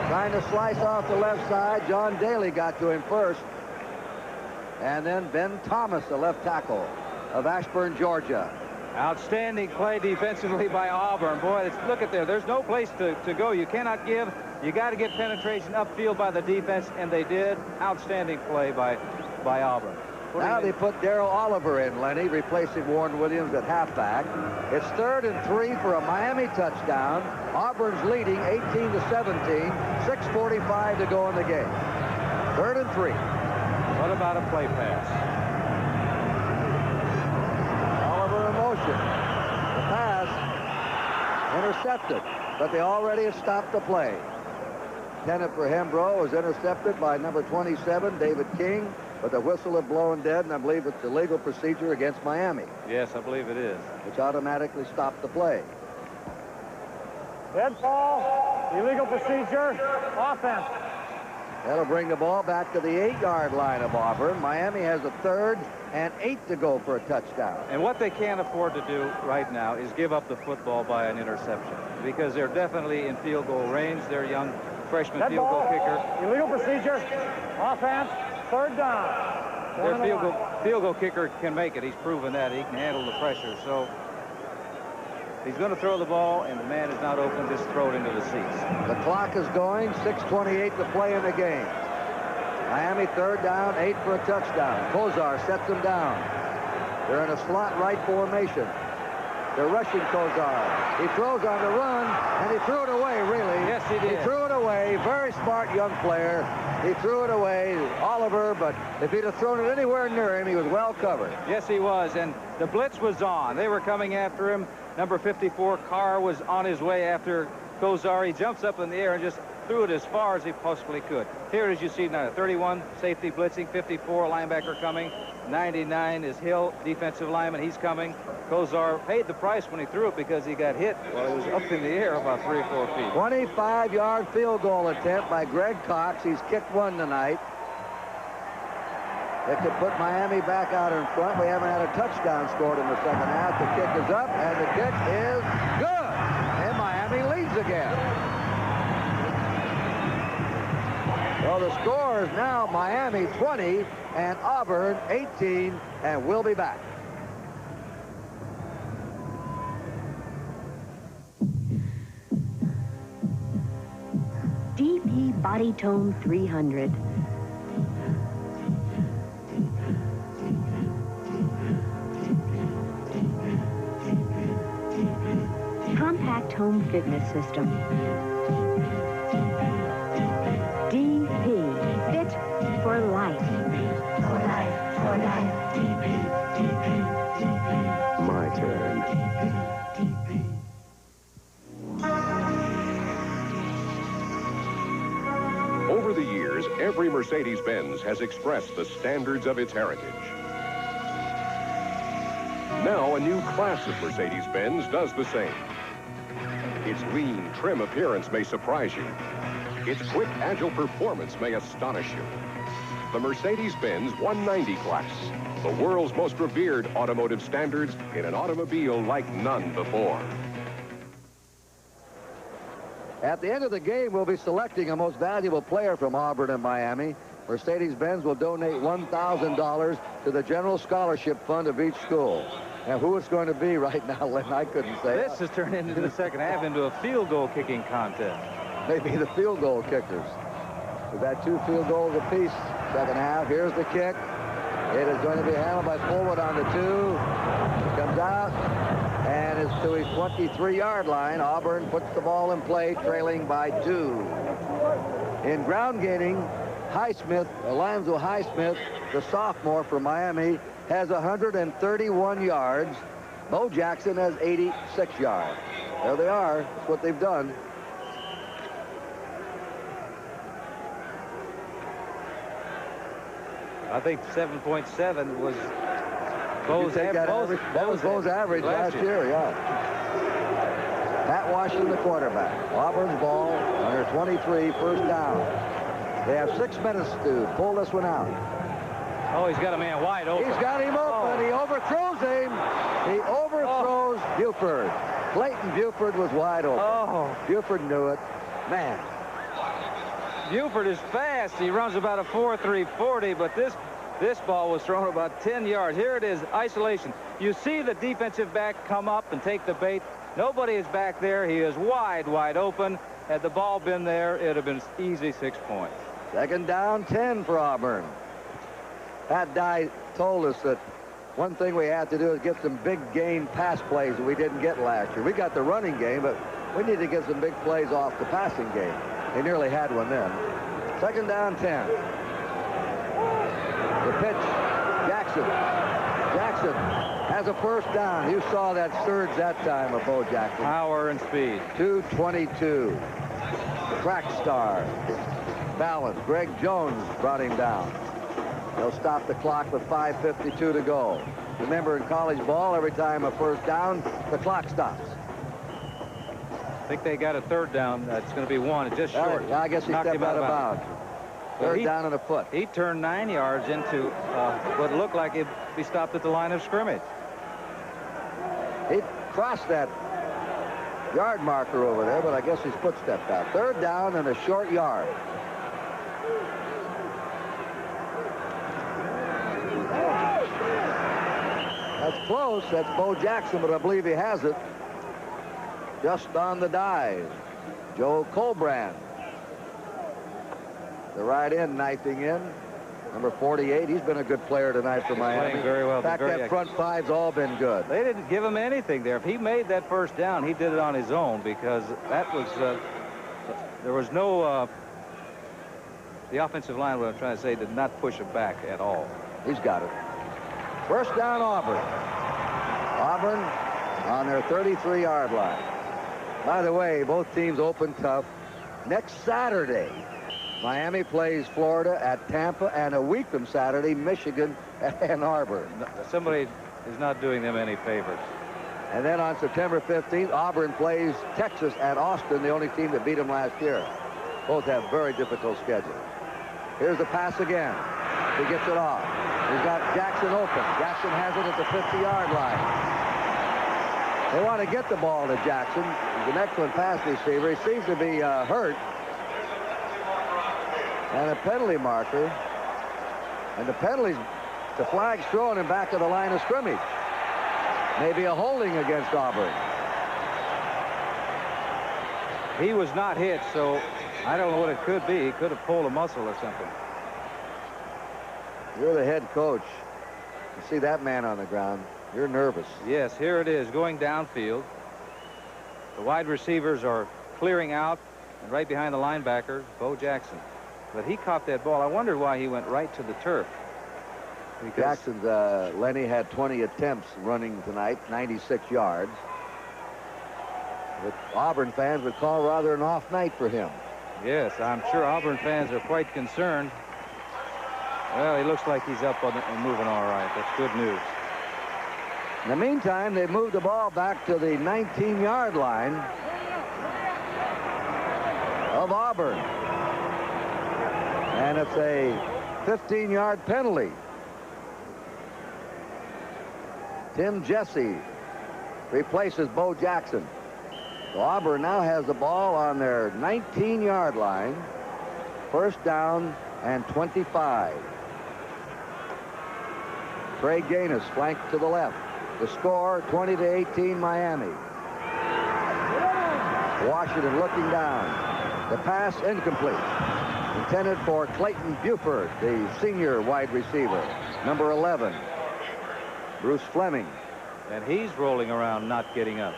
trying to slice off the left side. John Daly got to him first. And then Ben Thomas, the left tackle of Ashburn, Georgia. Outstanding play defensively by Auburn. Boy, look at there. There's no place to go. You cannot give. You got to get penetration upfield by the defense, and they did. Outstanding play by Auburn. Now they put Darrell Oliver in, Lenny, replacing Warren Williams at halfback. It's 3rd and 3 for a Miami touchdown. Auburn's leading 18-17. 6:45 to go in the game. 3rd and 3. What about a play pass? Oliver in motion. The pass intercepted, but they already have stopped the play. Intended for Hembro was intercepted by number 27, David King. But the whistle had blown dead, and I believe it's a legal procedure against Miami. Yes, I believe it is. Which automatically stopped the play. Dead ball, illegal procedure, offense. That'll bring the ball back to the 8-yard line of Auburn. Miami has a 3rd and 8 to go for a touchdown. And what they can't afford to do right now is give up the football by an interception, because they're definitely in field goal range. They're young freshman Dead field goal ball. kicker. Illegal procedure. Offense. Third down. Their field goal kicker can make it. He's proven that. He can handle the pressure. So he's going to throw the ball, and the man is not open. Just throw it into the seats. The clock is going. 6:28 to play in the game. Miami third down, 8 for a touchdown. Kozar sets them down. They're in a slot right formation. They're rushing Kozar. He throws on the run, and he threw it away, really. Yes, he did. He threw it away. Very smart young player. He threw it away, Oliver, but if he'd have thrown it anywhere near him, he was well covered. Yes, he was, and the blitz was on. They were coming after him. Number 54, Carr, was on his way after Kozar. He jumps up in the air and just threw it as far as he possibly could. Here, as you see now, 31, safety blitzing, 54, linebacker coming. 99 is Hill, defensive lineman. He's coming. Kozar paid the price when he threw it because he got hit while he was up in the air about 3 or 4 feet. 25-yard field goal attempt by Greg Cox. He's kicked one tonight. It could put Miami back out in front. We haven't had a touchdown scored in the second half. The kick is up, and the kick is good. And Miami leads again. Well, the score is now Miami 20 and Auburn 18, and we'll be back. DP Body Tone 300. Compact home fitness system. DP, fit for life. For life, for life. DP. My turn. Over the years, every Mercedes-Benz has expressed the standards of its heritage. Now, a new class of Mercedes-Benz does the same. Its lean, trim appearance may surprise you. Its quick, agile performance may astonish you. The Mercedes-Benz 190 class, the world's most revered automotive standards in an automobile like none before. At the end of the game, we'll be selecting a most valuable player from Auburn and Miami. Mercedes-Benz will donate $1,000 to the General Scholarship Fund of each school. And who it's going to be right now, Lynn, I couldn't say. This has turned into the second half into a field goal kicking contest. Maybe the field goal kickers. We've had 2 field goals apiece second half. Here's the kick. It is going to be handled by Fullwood on the 2. It comes out and it's to his 23-yard line. Auburn puts the ball in play, trailing by 2. In ground gaining, Alonzo Highsmith, the sophomore for Miami, has 131 yards. Bo Jackson has 86 yards. There they are. That's what they've done. I think 7.7 was Bo's average. That was Bo's average last year, yeah. Pat Washington, the quarterback. Auburn's ball, under 23, first down. They have 6 minutes to pull this one out. Oh, he's got a man wide open. He's got him open. He overthrows him. He overthrows Buford. Clayton Buford was wide open. Oh. Buford knew it. Man. Buford is fast. He runs about a 4.3 40, but this ball was thrown about 10 yards. Here it is, isolation. You see the defensive back come up and take the bait. Nobody is back there. He is wide open. Had the ball been there, it would have been easy 6 points. Second down, 10 for Auburn. Pat Dye told us that one thing we have to do is get some big game pass plays that we didn't get last year. We got the running game, but we need to get some big plays off the passing game. They nearly had one then. Second down, 10. The pitch, Jackson. Jackson has a first down. You saw that surge that time of Bo Jackson. Power and speed. 222. Track star. Balance. Greg Jones brought him down. They'll stop the clock with 5:52 to go. Remember, in college ball, every time a first down, the clock stops. I think they got a third down. That's going to be 1. It's just short. Yeah, I guess he stepped out of bounds. Third down and a foot. He turned 9 yards into what looked like he'd be stopped at the line of scrimmage. He crossed that yard marker over there, but I guess his foot stepped out. Third down and a short yard. That's close. That's Bo Jackson, but I believe he has it. Just on the dive. Joe Colbrand. The right end knifing in. Number 48. He's been a good player tonight for Miami. Playing very well. In fact, that front five's all been good. They didn't give him anything there. If he made that first down, he did it on his own because that was there was no the offensive line, what I'm trying to say, did not push him back at all. He's got it. First down, Auburn. Auburn on their 33-yard line. By the way, both teams open tough. Next Saturday, Miami plays Florida at Tampa, and a week from Saturday, Michigan at Ann Arbor. Somebody is not doing them any favors. And then on September 15th, Auburn plays Texas at Austin, the only team that beat them last year. Both have very difficult schedules. Here's the pass again. He gets it off. He's got Jackson open. Jackson has it at the 50-yard line. They want to get the ball to Jackson. He's an excellent pass receiver. He seems to be hurt. And a penalty marker. And the penalties, the flag's thrown him back to the line of scrimmage. Maybe a holding against Auburn. He was not hit, so I don't know what it could be. He could have pulled a muscle or something. You're the head coach. You see that man on the ground. You're nervous. Yes, here it is, going downfield. The wide receivers are clearing out, and right behind the linebacker, Bo Jackson. But he caught that ball. I wonder why he went right to the turf. Jackson's, Lenny had 20 attempts running tonight, 96 yards. But Auburn fans would call rather an off night for him. Yes, I'm sure Auburn fans are quite concerned. Well, he looks like he's up on and moving all right. That's good news. In the meantime, they moved the ball back to the 19-yard line of Auburn. And it's a 15-yard penalty. Tim Jesse replaces Bo Jackson. So Auburn now has the ball on their 19-yard line. First down and 25. Trey Gaines flanked to the left. The score, 20-18 Miami. Washington looking down. The pass incomplete. Intended for Clayton Buford, the senior wide receiver. Number 11. Bruce Fleming. And he's rolling around, not getting up.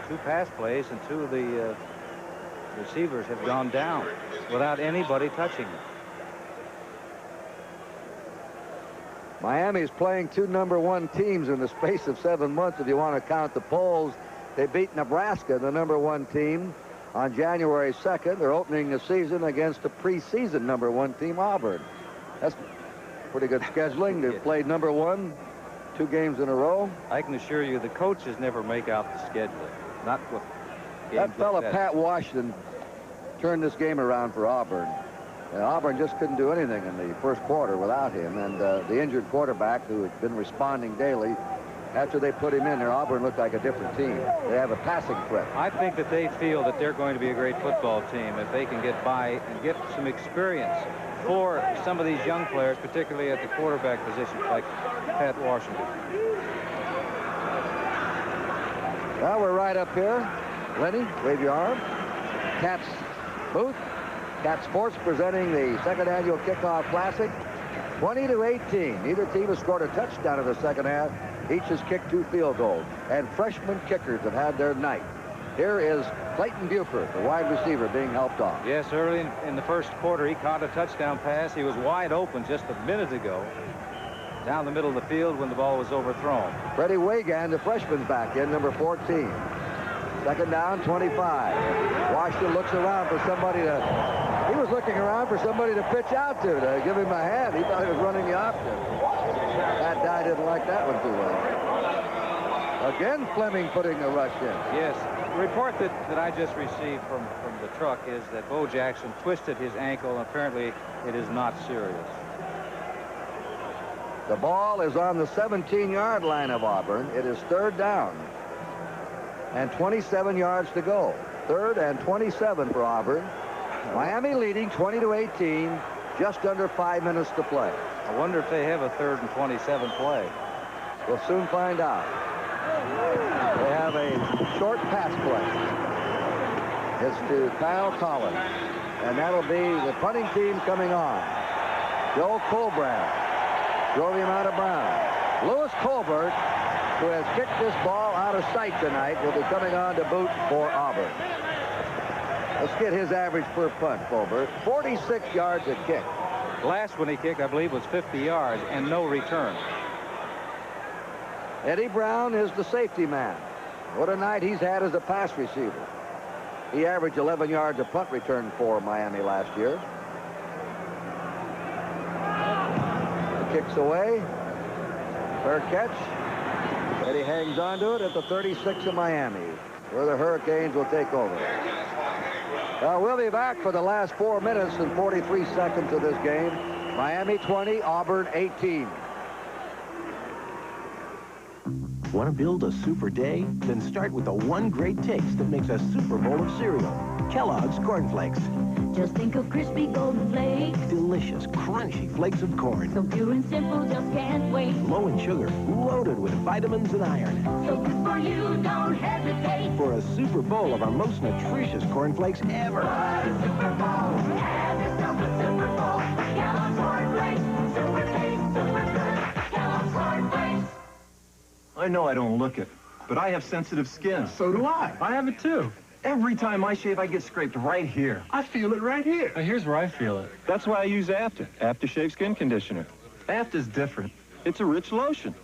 Two pass plays, and two of the receivers have gone down without anybody touching them. Miami's playing two #1 teams in the space of 7 months, if you want to count the polls. They beat Nebraska, the #1 team, on January 2nd. They're opening the season against the preseason #1 team, Auburn. That's pretty good scheduling. They've played #1 2 games in a row. I can assure you the coaches never make out the schedule. Not with that fella, like Pat Washington, turned this game around for Auburn. Auburn just couldn't do anything in the first quarter without him. And the injured quarterback, who had been responding daily, after they put him in there, Auburn looked like a different team. They have a passing threat. I think that they feel that they're going to be a great football team if they can get by and get some experience for some of these young players, particularly at the quarterback position, like Pat Washington. Well, we're right up here. Lenny, wave your arm. Cat's booth. Cat Sports presenting the second annual Kickoff Classic. 20-18. Neither team has scored a touchdown in the second half. Each has kicked 2 field goals. And freshman kickers have had their night. Here is Clayton Buford, the wide receiver, being helped off. Yes, early in the first quarter, he caught a touchdown pass. He was wide open just a minute ago. Down the middle of the field when the ball was overthrown. Freddie Wagan, the freshman's back in, number 14. Second down, 25. Washington looks around for somebody to... He was looking around for somebody to pitch out to give him a hand. He thought he was running the option. That guy didn't like that one too well. Again, Fleming putting a rush in. Yes. The report that I just received from the truck is that Bo Jackson twisted his ankle, and apparently it is not serious. The ball is on the 17-yard line of Auburn. It is third down. and 27 yards to go. 3rd and 27 for Auburn. Miami leading 20-18, just under 5 minutes to play. I wonder if they have a 3rd and 27 play. We'll soon find out. They have a short pass play. It's to Kyle Collins, and that'll be the punting team coming on. Joe Colbrand drove him out of bounds. Lewis Colbert, who has kicked this ball out of sight tonight, will be coming on to boot for Auburn. Let's get his average per punt, Colbert. 46 yards a kick. Last one he kicked, I believe, was 50 yards and no return. Eddie Brown is the safety man. What a night he's had as a pass receiver. He averaged 11 yards a punt return for Miami last year. The kick's away. Fair catch. Eddie hangs on to it at the 36 of Miami, where the Hurricanes will take over. We'll be back for the last 4 minutes and 43 seconds of this game. Miami 20, Auburn 18. Want to build a super day? Then start with the one great taste that makes a super bowl of cereal. Kellogg's Corn Flakes. Just think of crispy golden flakes. Delicious, crunchy flakes of corn. So pure and simple, just can't wait. Low in sugar, loaded with vitamins and iron. So good for you, don't hesitate. For a super bowl of our most nutritious corn flakes ever. Super Bowl. Have yourself a Super Bowl. Kellogg's Corn Flakes. Super taste, super good. Kellogg's Corn Flakes. I know I don't look it, but I have sensitive skin. So do I. I have it too. Every time I shave, I get scraped right here. I feel it right here. Here's where I feel it. That's why I use Aftershave Skin Conditioner. After's different. It's a rich lotion.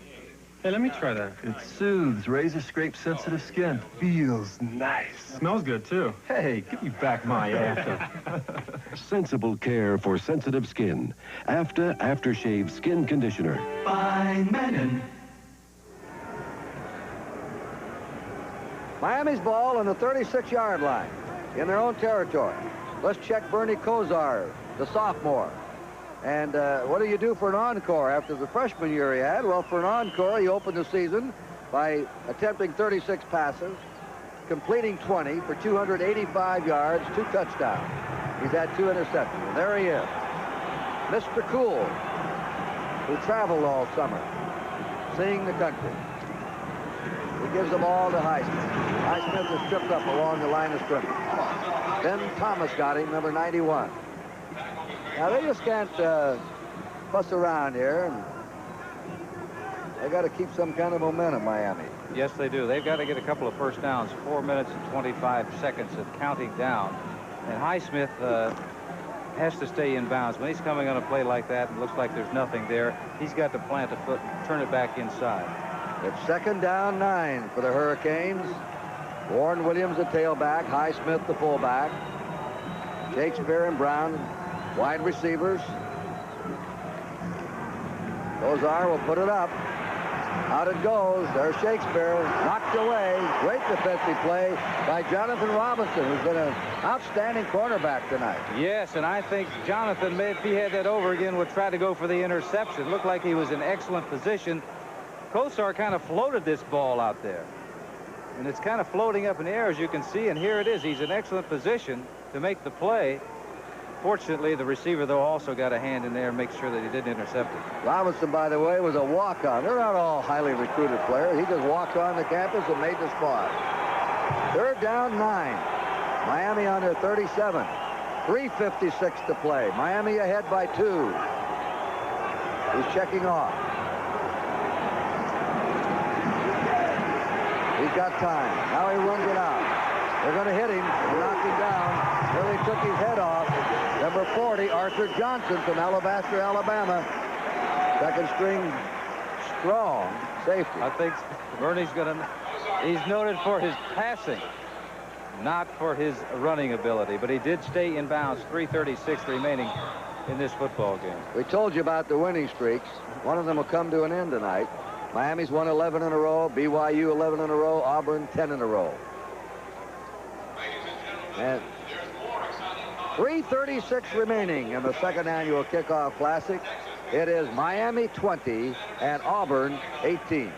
Hey, let me try that. It soothes razor-scraped sensitive skin. Feels nice. Smells good, too. Hey, give me back my After. Sensible care for sensitive skin. Aftershave Skin Conditioner. Fine Menon. Miami's ball on the 36-yard line in their own territory. Let's check Bernie Kosar, the sophomore. And what do you do for an encore after the freshman year he had? Well, for an encore, he opened the season by attempting 36 passes, completing 20 for 285 yards, 2 touchdowns. He's had 2 interceptions. And there he is, Mr. Cool, who traveled all summer, seeing the country. He gives them all to Highsmith. Highsmith is tripped up along the line of scrimmage. Then Thomas got him, number 91. Now, they just can't fuss around here. And they got to keep some kind of momentum, Miami. Yes, they do. They've got to get a couple of first downs. 4 minutes and 25 seconds of counting down. And Highsmith has to stay in bounds. When he's coming on a play like that, and looks like there's nothing there, he's got to plant a foot and turn it back inside. It's 2nd down 9 for the Hurricanes. Warren Williams, the tailback. Highsmith, the fullback. Shakespeare and Brown, wide receivers. Kosar will put it up. Out it goes. There's Shakespeare. Knocked away. Great defensive play by Jonathan Robinson, who's been an outstanding cornerback tonight. Yes, and I think Jonathan, if he had that over again, would try to go for the interception. Looked like he was in excellent position. Kosar kind of floated this ball out there. And it's kind of floating up in the air, as you can see, and here it is. He's in excellent position to make the play. Fortunately, the receiver, though, also got a hand in there and make sure that he didn't intercept it. Robinson, by the way, was a walk-on. They're not all highly recruited players. He just walked on the campus and made the spot. 3rd down 9. Miami on their 37. 3:56 to play. Miami ahead by 2. He's checking off. He's got time. Now he runs it out. They're going to hit him and knock him down. Really took his head off. Number 40, Arthur Johnson from Alabaster, Alabama. 2nd string, strong safety. I think Bernie's going to... He's noted for his passing, not for his running ability. But he did stay in bounds. 3:36 remaining in this football game. We told you about the winning streaks. One of them will come to an end tonight. Miami's won 11 in a row. BYU 11 in a row. Auburn 10 in a row. And 3:36 remaining in the 2nd annual Kickoff Classic. It is Miami 20 and Auburn 18.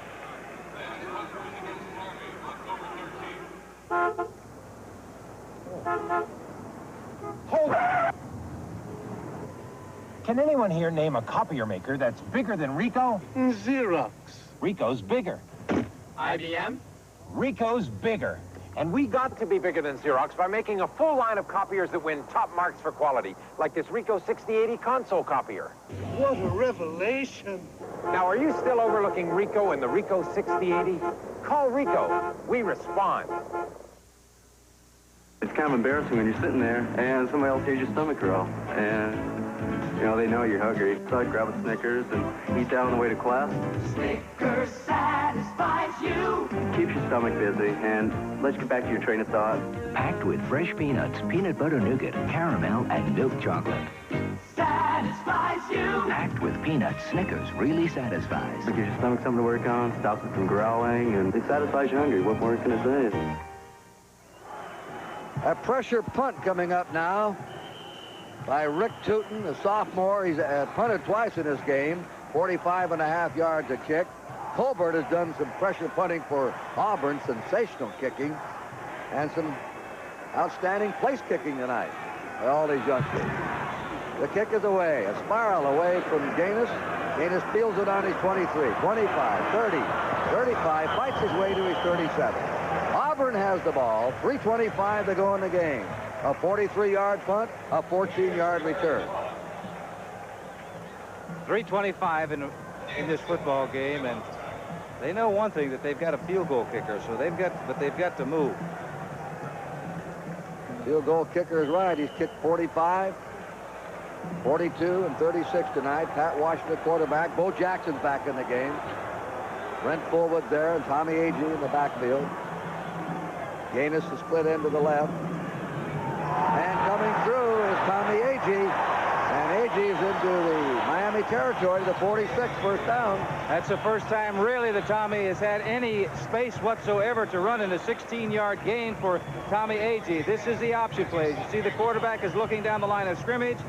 Hold it! Can anyone here name a copier maker that's bigger than Ricoh? Xerox. Ricoh's bigger. IBM? Ricoh's bigger. And we got to be bigger than Xerox by making a full line of copiers that win top marks for quality, like this Ricoh 6080 console copier. What a revelation. Now, are you still overlooking Ricoh and the Ricoh 6080? Call Ricoh. We respond. It's kind of embarrassing when you're sitting there and somebody else hears your stomach growl. And, you know, they know you're hungry. So I'd grab a Snickers and eat that on the way to class. Snickers satisfies you. Keeps your stomach busy and lets you get back to your train of thought. Packed with fresh peanuts, peanut butter nougat, caramel, and milk chocolate. Satisfies you. Packed with peanuts, Snickers really satisfies. It gives your stomach something to work on, stops it from growling, and it satisfies you hungry. What more can I say? A pressure punt coming up now by Rick Tootin, the sophomore. He's punted twice in this game, 45.5 yards a kick. Colbert has done some pressure punting for Auburn, sensational kicking, and some outstanding place kicking tonight by all these youngsters. The kick is away, a spiral away from Gaines. Gaines fields it on his 23, 25, 30, 35, fights his way to his 37. Auburn has the ball, 3:25 to go in the game. A 43-yard punt, a 14-yard return. 3:25 in this football game, and they know one thing, that they've got a field goal kicker, so they've got to move. Field goal kicker is right. He's kicked 45, 42, and 36 tonight. Pat Washington, quarterback. Bo Jackson's back in the game. Brent Fullwood there, and Tommy Agee in the backfield. Gaines is split into the left. And coming through is Tommy Agee. And Agee's into the Miami territory, the 46, first down. That's the first time, really, that Tommy has had any space whatsoever to run in a 16-yard gain for Tommy Agee. This is the option play. You see the quarterback is looking down the line of scrimmage.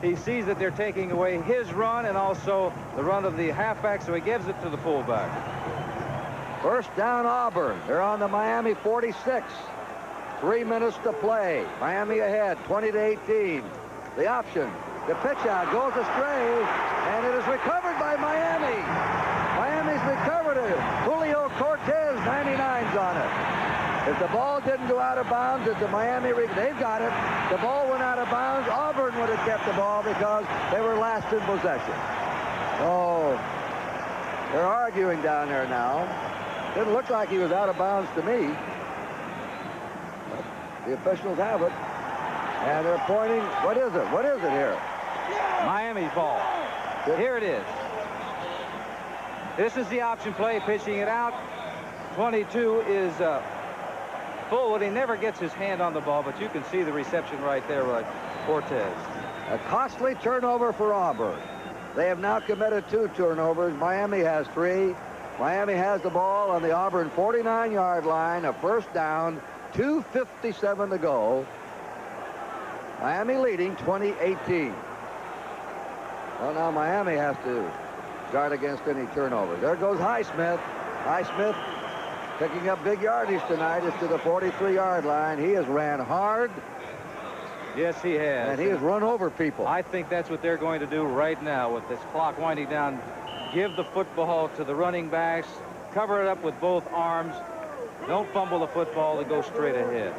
He sees that they're taking away his run and also the run of the halfback, so he gives it to the fullback. First down, Auburn. They're on the Miami 46. 3 minutes to play. Miami ahead, 20-18. The option. The pitch out goes astray, and it is recovered by Miami. Miami's recovered it. Julio Cortez, 99's on it. If the ball didn't go out of bounds, it's a Miami. They've got it. The ball went out of bounds. Auburn would have kept the ball because they were last in possession. Oh, they're arguing down there now. Didn't look like he was out of bounds to me. But the officials have it. And they're pointing. What is it? What is it here? Miami's ball. Here it is. This is the option play, pitching it out. 22 is Fullwood. He never gets his hand on the ball, but you can see the reception right there by Cortez. A costly turnover for Auburn. They have now committed 2 turnovers. Miami has 3. Miami has the ball on the Auburn 49-yard line. A first down, 2:57 to go. Miami leading 20-18. Well, now Miami has to guard against any turnover. There goes Highsmith. Highsmith picking up big yardage tonight. Is to the 43-yard line. He has ran hard. Yes, he has. And he has run over people. I think that's what they're going to do right now with this clock winding down. Give the football to the running backs. Cover it up with both arms. Don't fumble the football to go straight ahead.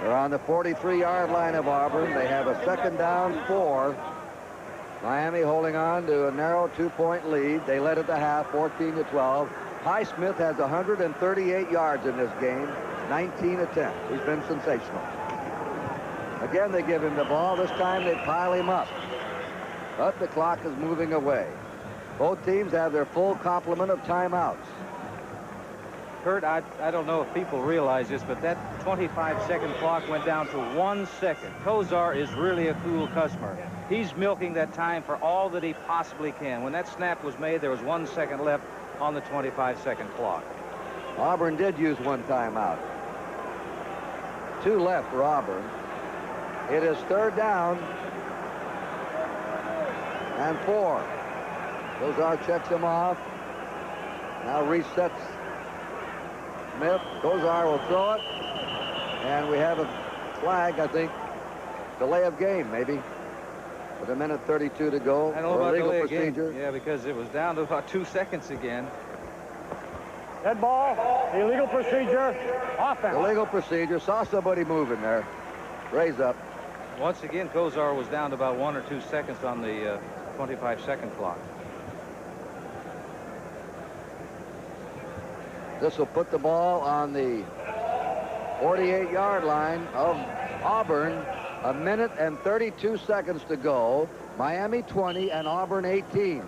They're on the 43-yard line of Auburn. They have a second down 4. Miami holding on to a narrow 2-point lead. They led at the half, 14-12. Highsmith has 138 yards in this game, 19 attempts. He's been sensational. Again, they give him the ball. This time they pile him up. But the clock is moving away. Both teams have their full complement of timeouts. Kurt, I don't know if people realize this, but that 25-second clock went down to 1 second. Kozar is really a cool customer. He's milking that time for all that he possibly can. When that snap was made, there was 1 second left on the 25-second clock. Auburn did use 1 timeout. 2 left for Auburn. It is third down and 4. Kozar checks him off. Now resets Smith. Kozar will throw it. And we have a flag, I think. Delay of game, maybe. With 1:32 to go. I don't know about legal delay procedure. again. Yeah, because it was down to about 2 seconds again. Dead ball, illegal procedure, offense. Illegal procedure. Saw somebody moving there. Raise up. Once again, Kozar was down to about 1 or 2 seconds on the 25-second clock. This will put the ball on the 48-yard line of Auburn. 1:32 seconds to go. Miami 20 and Auburn 18.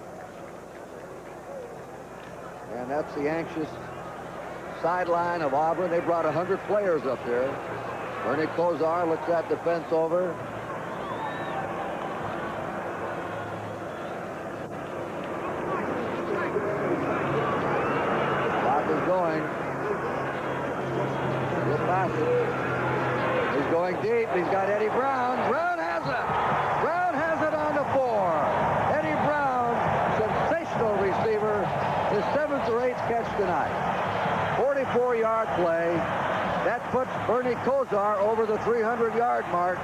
And that's the anxious sideline of Auburn. They brought 100 players up there. Bernie Kozar looks that defense over. Clock is going. He'll pass it. He's going deep. He's got Eddie Brown. Brown has it. Brown has it on the 4. Eddie Brown, sensational receiver. His 7th or 8th catch tonight. 44-yard play. That puts Bernie Kozar over the 300-yard mark.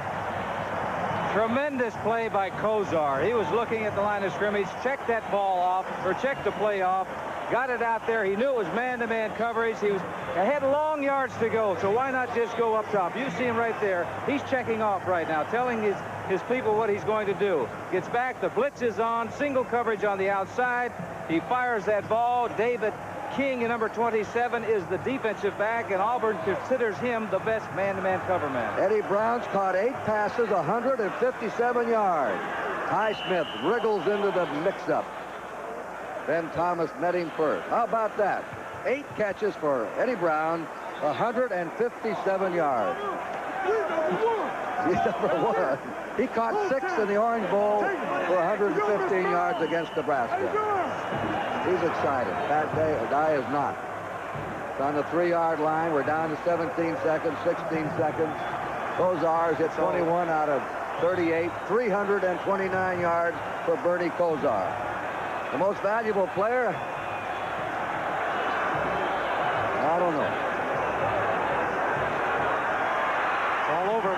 Tremendous play by Kozar. He was looking at the line of scrimmage, checked that ball off, or checked the play off, got it out there. He knew it was man-to-man coverage. He had long yards to go, so why not just go up top? You see him right there. He's checking off right now, telling his people what he's going to do. Gets back, the blitz is on, single coverage on the outside. He fires that ball. David King, in number 27, is the defensive back, and Auburn considers him the best man-to-man cover man. Eddie Brown's caught 8 passes, 157 yards. Highsmith wriggles into the mix-up. Ben Thomas met him first. How about that? 8 catches for Eddie Brown, 157 yards. He's number 1. He caught 6 in the Orange Bowl for 115 yards against Nebraska. He's excited. That guy is not. It's on the 3-yard line. We're down to 17 seconds, 16 seconds. Kozar's hit 21 out of 38, 329 yards for Bernie Kozar. The most valuable player? I don't know. All over.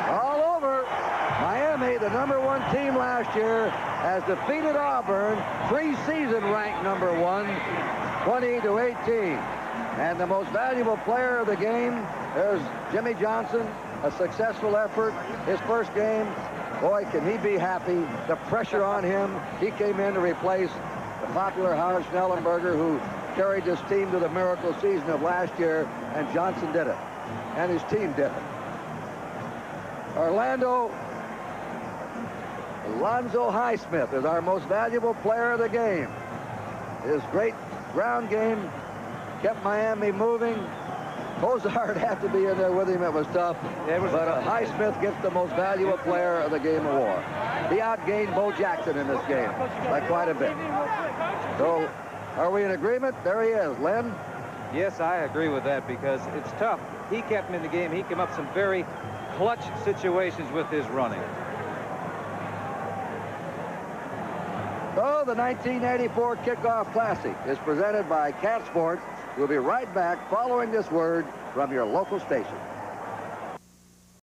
All over. Miami, the #1 team last year, has defeated Auburn, preseason ranked #1, 20-18. And the most valuable player of the game, there's Jimmy Johnson, a successful effort. His first game, boy, can he be happy. The pressure on him. He came in to replace the popular Howard Schnellenberger, who carried this team to the miracle season of last year, and Johnson did it. And his team did it. Alonzo Highsmith is our most valuable player of the game. His great ground game kept Miami moving. Kozar would have to be in there with him. It was tough. But Highsmith gets the most valuable player of the game award. He outgained Bo Jackson in this game by quite a bit. So, are we in agreement? There he is. Len? Yes, I agree with that because it's tough. He kept him in the game. He came up some very clutch situations with his running. So the 1984 Kickoff Classic is presented by Cat Sports. We'll be right back following this word from your local station.